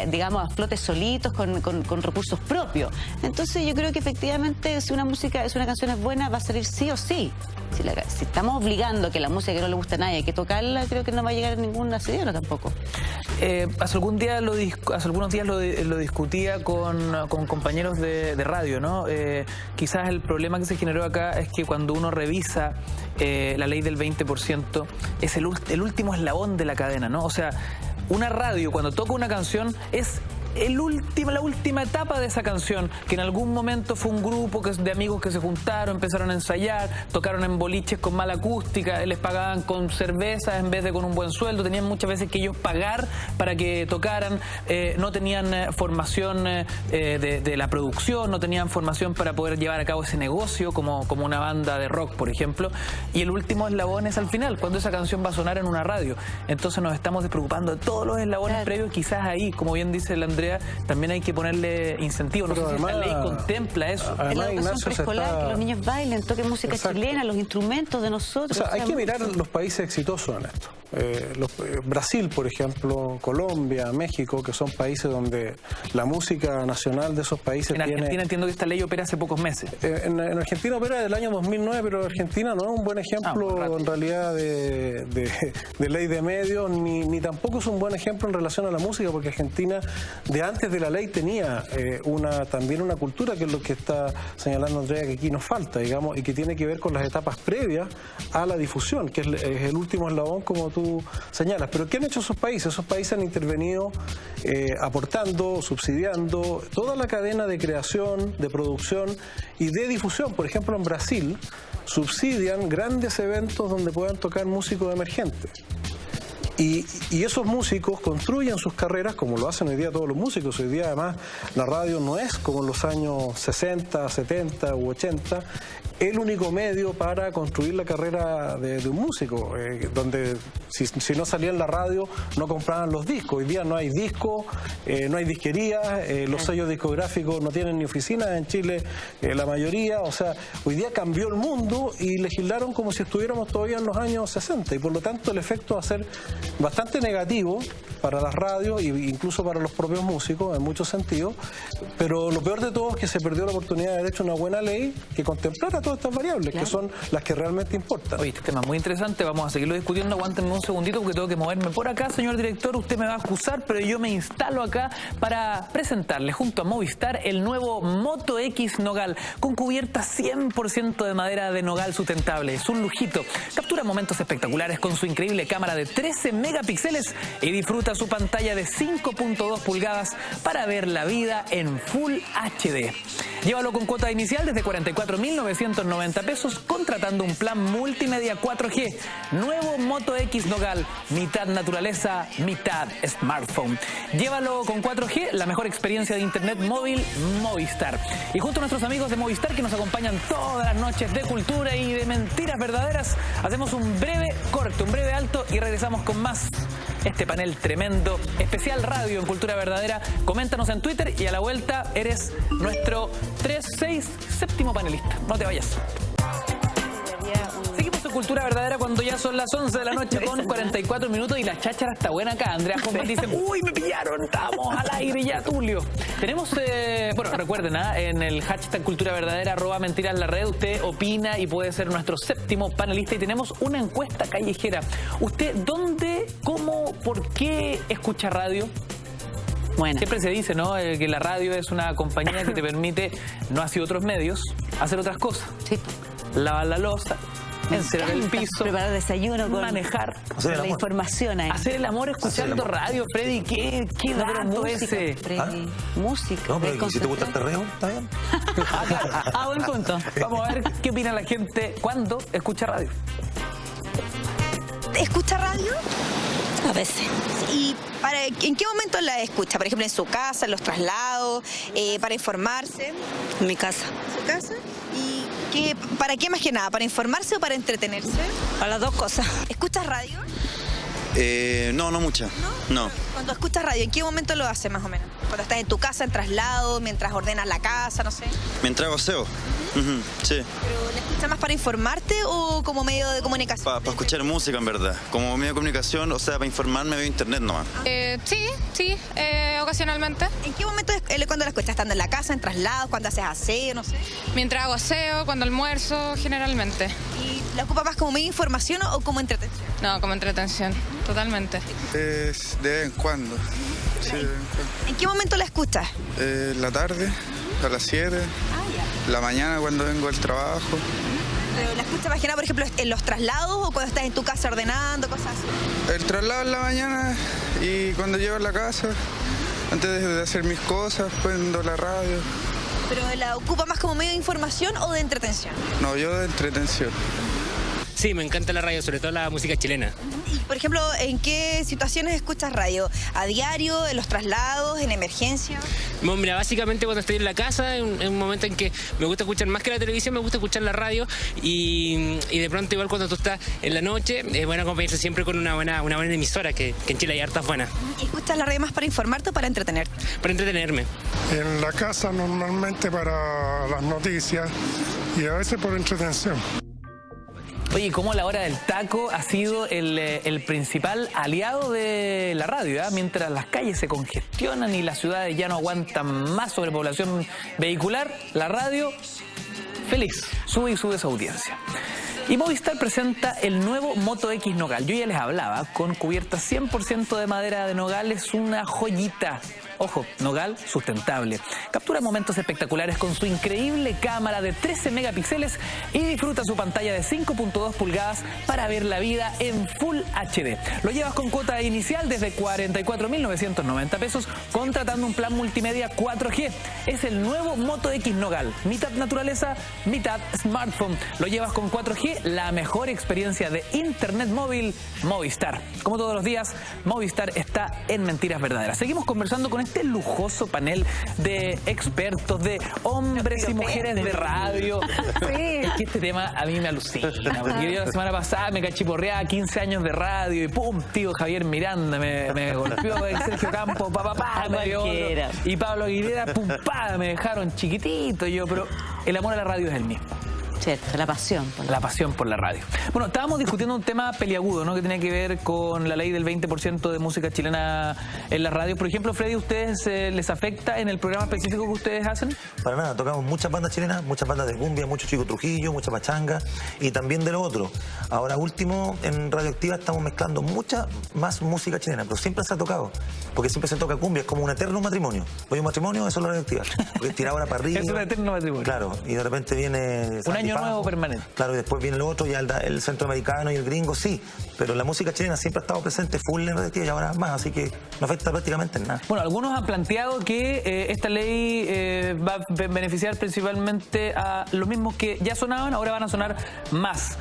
digamos, a flote solitos con recursos propios. Entonces, yo creo que efectivamente, si una canción es buena, va a salir sí o sí. Si estamos obligando que la música que no le gusta a nadie hay que tocarla, creo que no va a llegar a ningún asidero tampoco. Hace algunos días lo discutía con compañeros de radio, ¿no? Quizás el problema que se generó acá es que cuando uno revisa la ley del 20%, es el último eslabón de la cadena, ¿no? O sea, una radio cuando toca una canción es la última etapa de esa canción, que en algún momento fue un grupo de amigos que se juntaron, empezaron a ensayar, tocaron en boliches con mala acústica, les pagaban con cervezas en vez de con un buen sueldo, tenían muchas veces que ellos pagar para que tocaran, no tenían formación de la producción, no tenían formación para poder llevar a cabo ese negocio como una banda de rock, por ejemplo, y el último eslabón es al final, cuando esa canción va a sonar en una radio. Entonces nos estamos despreocupando de todos los eslabones previos, quizás ahí, como bien dice el Andrea, también hay que ponerle incentivos. No sé si esta ley contempla eso. En la educación preescolar, que los niños bailen, toquen música chilena, los instrumentos de nosotros. O sea, hay que mirar los países exitosos en esto. Brasil, por ejemplo, Colombia, México, que son países donde la música nacional de esos países En Argentina entiendo que esta ley opera hace pocos meses. En Argentina opera desde el año 2009, pero Argentina no es un buen ejemplo en realidad de ley de medios, ni tampoco es un buen ejemplo en relación a la música, porque Argentina de antes de la ley tenía también una cultura, que es lo que está señalando Andrea, que aquí nos falta, digamos, y que tiene que ver con las etapas previas a la difusión, que es el último eslabón, como tú señalas. Pero ¿qué han hecho esos países? Esos países han intervenido aportando, subsidiando toda la cadena de creación, de producción y de difusión. Por ejemplo, en Brasil subsidian grandes eventos donde puedan tocar músicos emergentes. Y esos músicos construyen sus carreras como lo hacen hoy día todos los músicos. Hoy día además la radio no es como en los años 60, 70 u 80 el único medio para construir la carrera de un músico, donde si no salía en la radio no compraban los discos. Hoy día no hay discos, no hay disquerías, los sellos discográficos no tienen ni oficinas en Chile, la mayoría. O sea, hoy día cambió el mundo y legislaron como si estuviéramos todavía en los años 60 y por lo tanto el efecto va a ser bastante negativo para las radios e incluso para los propios músicos en muchos sentidos, pero lo peor de todo es que se perdió la oportunidad de haber hecho una buena ley que contemplara todas estas variables, que son las que realmente importan. Oye, este tema es muy interesante, vamos a seguirlo discutiendo. Aguántenme un segundito porque tengo que moverme por acá, señor director. Usted me va a acusar, pero yo me instalo acá para presentarle junto a Movistar el nuevo Moto X Nogal, con cubierta 100% de madera de nogal sustentable. Es un lujito. Captura momentos espectaculares con su increíble cámara de 13 megapíxeles y disfruta su pantalla de 5.2 pulgadas para ver la vida en Full HD. Llévalo con cuota inicial desde 44.990 pesos, contratando un plan multimedia 4G. Nuevo Moto X Nogal, mitad naturaleza, mitad smartphone. Llévalo con 4G, la mejor experiencia de internet móvil Movistar. Y junto a nuestros amigos de Movistar que nos acompañan todas las noches de cultura y de mentiras verdaderas, hacemos un breve corte, un breve alto y regresamos con más. Este panel tremendo, especial radio en Cultura Verdadera. Coméntanos en Twitter y a la vuelta eres nuestro 7º panelista. No te vayas. Seguimos en Cultura Verdadera cuando ya son las 11 de la noche con 44 minutos y la cháchara está buena acá. Andrea Juan dice, uy, me pillaron, estamos al aire ya, Tulio. Tenemos, bueno, recuerden, en el hashtag Cultura Verdadera, @mentiras la red, usted opina y puede ser nuestro 7º panelista y tenemos una encuesta callejera. ¿Usted dónde, cómo, por qué escucha radio? Bueno. Siempre se dice, ¿no?, que la radio es una compañía que te permite, no así otros medios, hacer otras cosas. Sí. Lavar la loza, encerar el piso, preparar desayuno, manejar, con la información ahí. Hacer el amor escuchando radio, Freddy. ¿Qué dato ese? Freddy. Música. No, pero si te gusta el terreo, está bien. Claro. Buen punto. Vamos a ver qué opina la gente cuando escucha radio. ¿Escucha radio? A veces. ¿Y en qué momento la escucha? Por ejemplo, en su casa, en los traslados, para informarse. En mi casa. ¿En su casa? ¿Y para qué más que nada? ¿Para informarse o para entretenerse? Para las dos cosas. ¿Escuchas radio? No mucha. ¿No? Cuando escuchas radio, ¿en qué momento lo haces más o menos? Cuando estás en tu casa, en traslado, mientras ordenas la casa, no sé. Mientras hago aseo. Sí. ¿Pero la escuchas más para informarte o como medio de comunicación? Para escuchar música, en verdad. Como medio de comunicación, o sea, para informarme veo internet nomás. Sí, ocasionalmente. ¿En qué momento es cuando la escuchas? ¿Estando en la casa, en traslados, cuando haces aseo, no sé? Mientras hago aseo, cuando almuerzo, generalmente. ¿Y la ocupas más como medio de información o como entretención? No, como entretención, totalmente. De vez en cuando. Sí, de vez en cuando. ¿En qué momento la escuchas? La tarde, a las 7. La mañana cuando vengo del trabajo. ¿Pero la escuchas más que nada, por ejemplo, en los traslados o cuando estás en tu casa ordenando, cosas así? El traslado en la mañana y cuando llego a la casa, antes de hacer mis cosas, prendo la radio. ¿Pero la ocupa más como medio de información o de entretención? No, yo de entretención. Sí, me encanta la radio, sobre todo la música chilena. Y, por ejemplo, ¿en qué situaciones escuchas radio? ¿A diario, en los traslados, en emergencia? Bueno, mira, básicamente cuando estoy en la casa, en un momento en que me gusta escuchar más que la televisión, me gusta escuchar la radio y de pronto igual cuando tú estás en la noche, es bueno acompañarse siempre con una buena emisora, que en Chile hay hartas buenas. ¿Y escuchas la radio más para informarte o para entretenerte? Para entretenerme. En la casa normalmente para las noticias y a veces por entretención. Oye, cómo la hora del taco ha sido el principal aliado de la radio, ¿eh? Mientras las calles se congestionan y las ciudades ya no aguantan más sobrepoblación vehicular, la radio, feliz, sube y sube su audiencia. Y Movistar presenta el nuevo Moto X Nogal. Yo ya les hablaba, con cubierta 100% de madera de nogal, es una joyita. Ojo, nogal sustentable. Captura momentos espectaculares con su increíble cámara de 13 megapíxeles y disfruta su pantalla de 5.2 pulgadas para ver la vida en Full HD. Lo llevas con cuota inicial desde 44.990 pesos, contratando un plan multimedia 4G. Es el nuevo Moto X Nogal, mitad naturaleza, mitad smartphone. Lo llevas con 4G, la mejor experiencia de internet móvil, Movistar. Como todos los días, Movistar está en Mentiras Verdaderas. Seguimos conversando con este lujoso panel de expertos, de hombres y mujeres de radio. Sí. Es que este tema a mí me alucina, porque yo la semana pasada me cachiporreaba 15 años de radio y pum, tío Javier Miranda me golpeó, Sergio Campos, me dio otro, y Pablo Aguilera, pum, me dejaron chiquitito yo, pero el amor a la radio es el mismo. Cierto, la pasión. La pasión por la radio. Bueno, estábamos discutiendo un tema peliagudo, ¿no? Que tiene que ver con la ley del 20% de música chilena en las radios. Por ejemplo, Freddy, ¿ustedes les afecta en el programa específico que ustedes hacen? Para nada, tocamos muchas bandas chilenas, muchas bandas de cumbia, mucho Chico Trujillo, mucha pachanga y también de lo otro. Ahora último, en Radioactiva estamos mezclando mucha más música chilena, pero siempre se ha tocado, porque siempre se toca cumbia, es como un eterno matrimonio. Hoy un matrimonio, eso es la Radioactiva, porque tira ahora para arriba. Es un eterno matrimonio. Claro, y de repente viene... Un año nuevo permanente. Claro, y después viene el otro, ya el centroamericano y el gringo, sí, pero la música chilena siempre ha estado presente full en Radioactiva y ahora más, así que no afecta prácticamente en nada. Bueno, algunos han planteado que esta ley va a beneficiar principalmente a los mismos que ya sonaban, ahora van a sonar más.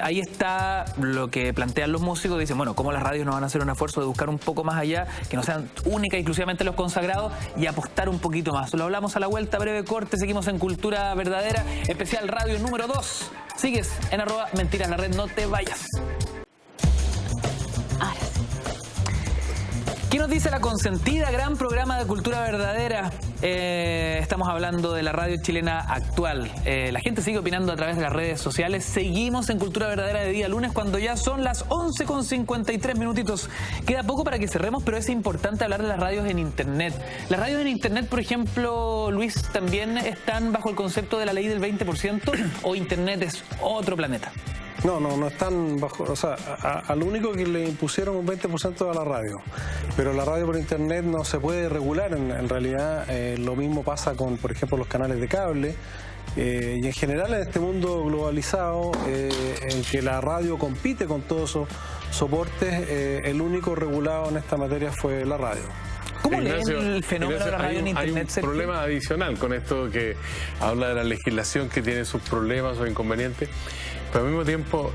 Ahí está lo que plantean los músicos, dicen, bueno, ¿cómo las radios no van a hacer un esfuerzo de buscar un poco más allá, que no sean única y exclusivamente los consagrados y apostar un poquito más? Lo hablamos a la vuelta, breve corte, seguimos en Cultura Verdadera, especial radio número 2. Sigues en @Mentiras la Red, no te vayas. ¿Qué nos dice La Consentida? Gran programa de Cultura Verdadera. Estamos hablando de la radio chilena actual. La gente sigue opinando a través de las redes sociales. Seguimos en Cultura Verdadera de día lunes cuando ya son las 11:53 minutitos. Queda poco para que cerremos, pero es importante hablar de las radios en Internet. Las radios en Internet, por ejemplo, Luis, ¿también están bajo el concepto de la ley del 20% o Internet es otro planeta? No están bajo, o sea, al único que le impusieron un 20% a la radio, pero la radio por internet no se puede regular en realidad. Lo mismo pasa con, por ejemplo, los canales de cable, y en general en este mundo globalizado, en que la radio compite con todos esos soportes, el único regulado en esta materia fue la radio. ¿Cómo leen el fenómeno de la radio en Internet? Hay un problema adicional con esto que habla de la legislación que tiene sus problemas o inconvenientes, pero al mismo tiempo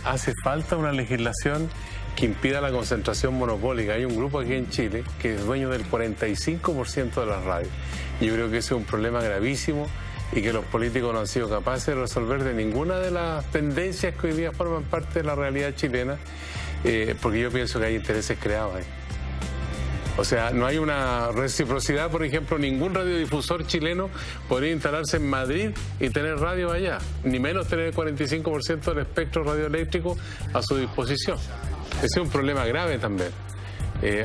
hace falta una legislación que impida la concentración monopólica. Hay un grupo aquí en Chile que es dueño del 45% de las radios. Y yo creo que ese es un problema gravísimo y que los políticos no han sido capaces de resolver de ninguna de las tendencias que hoy día forman parte de la realidad chilena, porque yo pienso que hay intereses creados ahí. O sea, no hay una reciprocidad, por ejemplo, ningún radiodifusor chileno podría instalarse en Madrid y tener radio allá, ni menos tener el 45% del espectro radioeléctrico a su disposición. Ese es un problema grave también.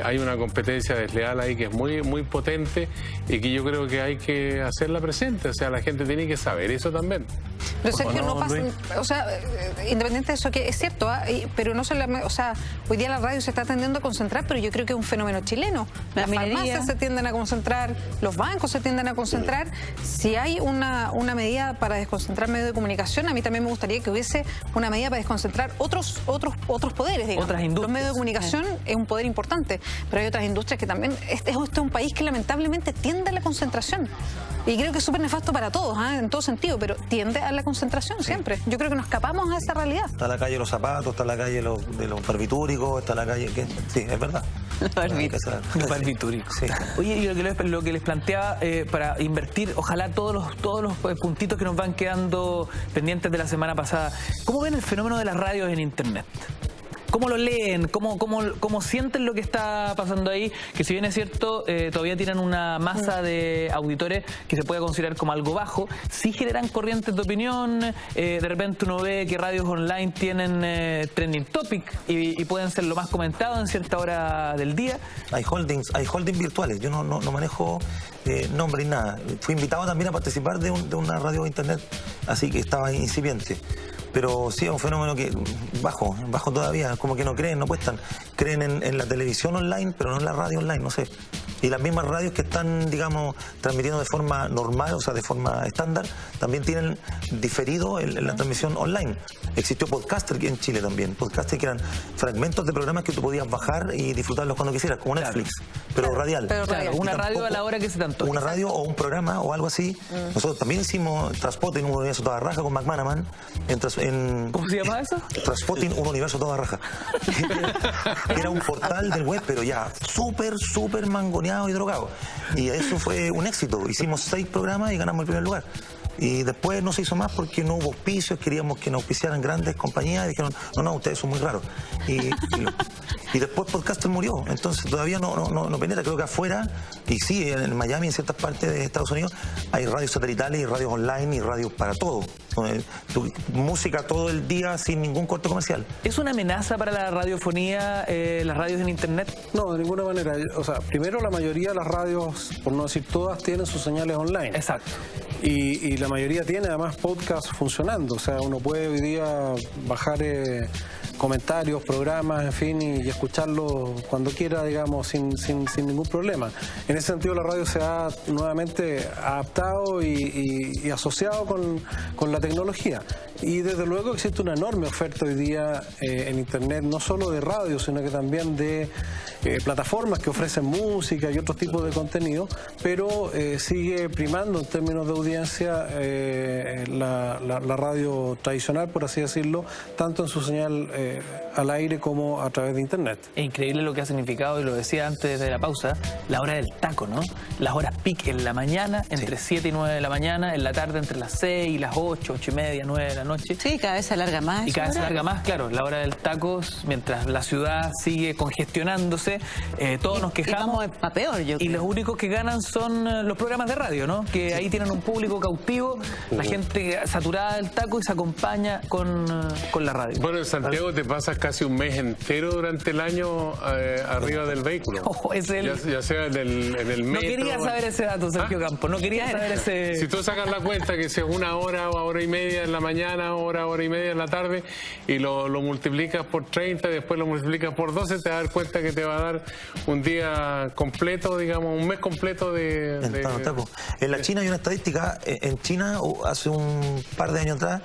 Hay una competencia desleal ahí que es muy potente y que yo creo que hay que hacerla presente. O sea, la gente tiene que saber eso también. Pero Sergio, no pasa, o sea, independiente de eso, que es cierto, pero no solamente, o sea, hoy día la radio se está tendiendo a concentrar, pero yo creo que es un fenómeno chileno. Las farmacias se tienden a concentrar, los bancos se tienden a concentrar. Si hay una medida para desconcentrar medios de comunicación, a mí también me gustaría que hubiese una medida para desconcentrar otros poderes, digamos. Otras industrias. Los medios de comunicación es un poder importante, pero hay otras industrias que también, este es un país que lamentablemente tiende a la concentración. Y creo que es súper nefasto para todos, en todo sentido, pero tiende a la concentración siempre. Yo creo que nos escapamos a esa realidad. Está la calle de los zapatos, está la calle de los barbitúricos, está la calle... Sí, es verdad. Los barbitúricos. Sí. Oye, y lo que les planteaba para invertir, ojalá todos los puntitos que nos van quedando pendientes de la semana pasada, ¿cómo ven el fenómeno de las radios en Internet? ¿Cómo lo leen? ¿Cómo sienten lo que está pasando ahí? Que si bien es cierto, todavía tienen una masa de auditores que se puede considerar como algo bajo, sí generan corrientes de opinión. De repente uno ve que radios online tienen trending topic y pueden ser lo más comentado en cierta hora del día. Hay holdings virtuales. Yo no manejo nombre ni nada. Fui invitado también a participar de una radio de internet, así que estaba incipiente. Pero sí es un fenómeno que bajo todavía, como que no creen, no apuestan. Creen en la televisión online, pero no en la radio online, no sé. Y las mismas radios que están, digamos, transmitiendo de forma normal, o sea, de forma estándar, también tienen diferido en la transmisión online. Existió Podcaster en Chile también. Podcaster que eran fragmentos de programas que tú podías bajar y disfrutarlos cuando quisieras, como Netflix, pero radial. Claro, una radio a la hora que se tanto. Una radio o un programa o algo así. Nosotros también hicimos Transpotting, un universo toda raja con McManaman. ¿Cómo se llama eso? Transpotting, un universo toda raja. Era un portal del web, pero ya súper mangoneado y drogado. Y eso fue un éxito. Hicimos 6 programas y ganamos el primer lugar. Y después no se hizo más porque no hubo auspicios, queríamos que nos auspiciaran grandes compañías y dijeron, no, ustedes son muy raros. Y después Podcaster murió, entonces todavía no penetra, creo que afuera, y sí, en Miami, en ciertas partes de Estados Unidos, hay radios satelitales y radios online y radios para todo. Música todo el día sin ningún corte comercial. ¿Es una amenaza para la radiofonía, las radios en internet? No, de ninguna manera. O sea, primero la mayoría de las radios, por no decir todas, tienen sus señales online. Exacto. Y la mayoría tiene además podcast funcionando. O sea, uno puede hoy día bajar comentarios, programas, en fin, y escucharlo cuando quiera, digamos, sin ningún problema. En ese sentido, la radio se ha nuevamente adaptado y asociado con la tecnología. Y desde luego existe una enorme oferta hoy día en Internet, no solo de radio, sino que también de plataformas que ofrecen música y otros tipos de contenido, pero sigue primando en términos de audiencia la radio tradicional, por así decirlo, tanto en su señal al aire como a través de Internet. Es increíble lo que ha significado, y lo decía antes de la pausa, la hora del taco, ¿no? Las horas peak en la mañana, entre 7 y 9 de la mañana, en la tarde entre las 6 y las 8, 8 y media, 9 de la noche. Sí, cada vez se alarga más. Y cada vez se alarga más, claro, la hora del taco, mientras la ciudad sigue congestionándose, todos nos quejamos. Y vamos a peor, yo creo. Y los únicos que ganan son los programas de radio, ¿no? Que ahí tienen un público cautivo, la gente saturada del taco y se acompaña con la radio. Bueno, en Santiago te pasas casi un mes entero durante el año arriba del vehículo. Ojo, ya sea en el metro. No quería saber ese dato, Sergio Campos, no quería saber ese... Si tú sacas la cuenta que si es 1 hora o hora y media en la mañana, hora y media en la tarde, y lo multiplicas por 30, después lo multiplicas por 12, te vas a dar cuenta que te va a dar un día completo, digamos, un mes completo de... En la China hay una estadística, en China hace un par de años atrás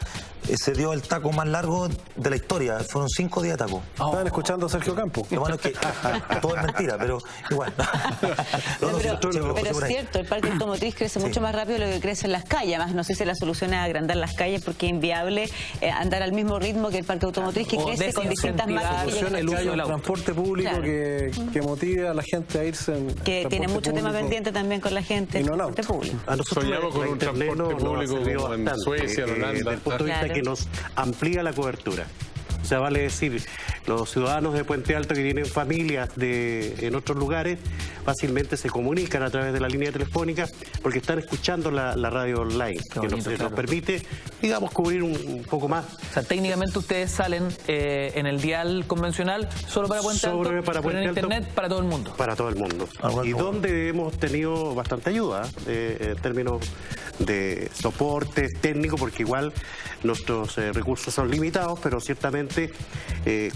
se dio el taco más largo de la historia, fueron 5 días de taco. Estaban escuchando a Sergio Campos. Lo bueno es que todo es mentira, pero igual. Pero es cierto, el parque automotriz crece mucho más rápido de lo que crecen las calles. Además, no sé si la solución es agrandar las calles porque es inviable andar al mismo ritmo que el parque automotriz, que crece con distintas máquinas. La solución es que haya un transporte público que motive a la gente a irse en que tiene mucho tema pendiente también con la gente, el transporte público. A nosotros soñamos con un transporte público como en Suecia, en Holanda. Desde el punto de vista que nos amplía la cobertura. O sea, vale decir, los ciudadanos de Puente Alto que tienen familias en otros lugares fácilmente se comunican a través de la línea telefónica porque están escuchando la radio online, nos permite, digamos, cubrir un poco más. O sea, técnicamente ustedes salen en el dial convencional solo para Puente Alto, pero en Internet para todo el mundo. Para todo el mundo. Y donde hemos tenido bastante ayuda en términos de soporte técnico, porque igual nuestros recursos son limitados, pero ciertamente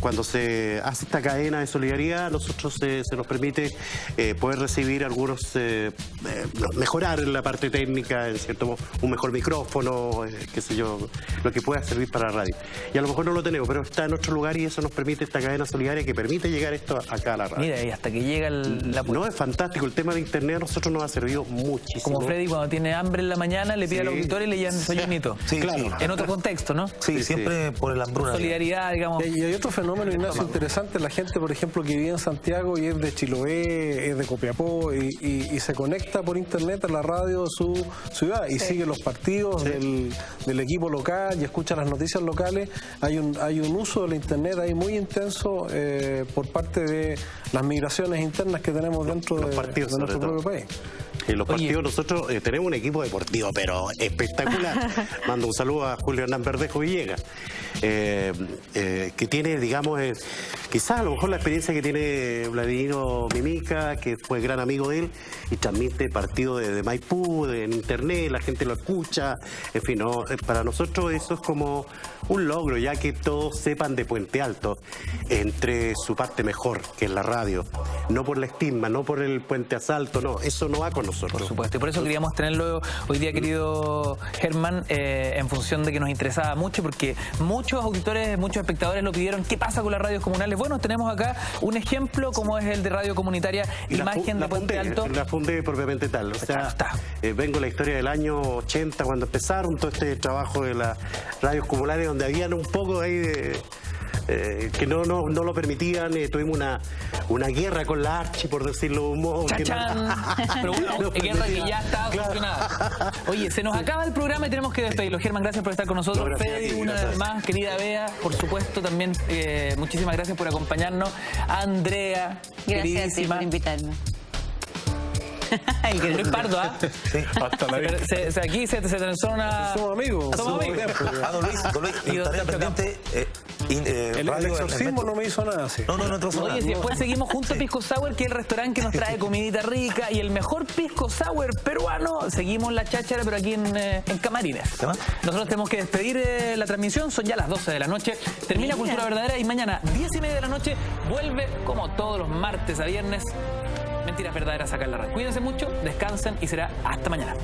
cuando se hace esta cadena de solidaridad, nosotros se nos permite poder recibir algunos, mejorar la parte técnica, en cierto modo, un mejor micrófono, qué sé yo, lo que pueda servir para la radio. Y a lo mejor no lo tenemos, pero está en otro lugar y eso nos permite esta cadena solidaria que permite llegar esto acá a la radio. Mira, y hasta que llega la... No, es fantástico, el tema de Internet a nosotros nos ha servido muchísimo. Como Freddy cuando tiene hambre en la mañana le pide al auditorio y le llevan desayunito. Sí, claro. En otro contexto, ¿no? Sí, siempre por el hambruna. Solidaridad, digamos. Y hay otro fenómeno, Ignacio, interesante. La gente, por ejemplo, que vive en Santiago y es de Chiloé, es de Copiapó y se conecta por Internet a la radio de su ciudad y sigue los partidos del equipo local y escucha las noticias locales. Hay un uso de la Internet ahí muy intenso por parte de las migraciones internas que tenemos dentro de nuestro propio país. En los partidos nosotros tenemos un equipo deportivo, pero espectacular. Mando un saludo a Julio Hernán Verdejo Villegas, que tiene, digamos, quizás a lo mejor la experiencia que tiene Vladimiro Mimica, que fue gran amigo de él, y transmite partidos de Maipú, en internet, la gente lo escucha, en fin, ¿no? Para nosotros eso es como un logro, ya que todos sepan de Puente Alto, entre su parte mejor, que es la radio, no por la estigma, no por el puente asalto, no, eso no va con nosotros. Por supuesto, y por eso queríamos tenerlo hoy día, querido Germán, en función de que nos interesaba mucho, porque muchos auditores, muchos espectadores lo pidieron, ¿qué pasa con las radios comunales? Bueno, tenemos acá un ejemplo como es el de Radio Comunitaria Imagen de Puente Alto. La fundé propiamente tal, o sea, vengo de la historia del año 80, cuando empezaron todo este trabajo de las radios comunales, donde habían un poco ahí de... que no lo permitían, tuvimos una guerra con la Archi, por decirlo de un modo. ¡Chachán! Pero una guerra que ya está solucionada. Oye, se nos acaba el programa y tenemos que despedirlo. Germán, gracias por estar con nosotros. No, Fede, una vez más, querida Bea, por supuesto, también muchísimas gracias por acompañarnos. Andrea, gracias a ti por invitarme. Luis Pardo, ¿ah? Sí, hasta la vida. Aquí se transforma una... Somos amigos. Somos amigos. Don Luis, tarea pendiente. El exorcismo no me hizo nada así. No hizo nada. Oye, si después seguimos junto a Pisco Sour, que es el restaurante que nos trae comidita rica y el mejor Pisco Sour peruano. Seguimos la cháchara, pero aquí en Camarines. Nosotros tenemos que despedir la transmisión, son ya las 12 de la noche. Termina Cultura Verdadera y mañana, 10:30 de la noche, vuelve como todos los martes a viernes. Mentiras Verdaderas acá en la red. Cuídense mucho, descansen y será hasta mañana.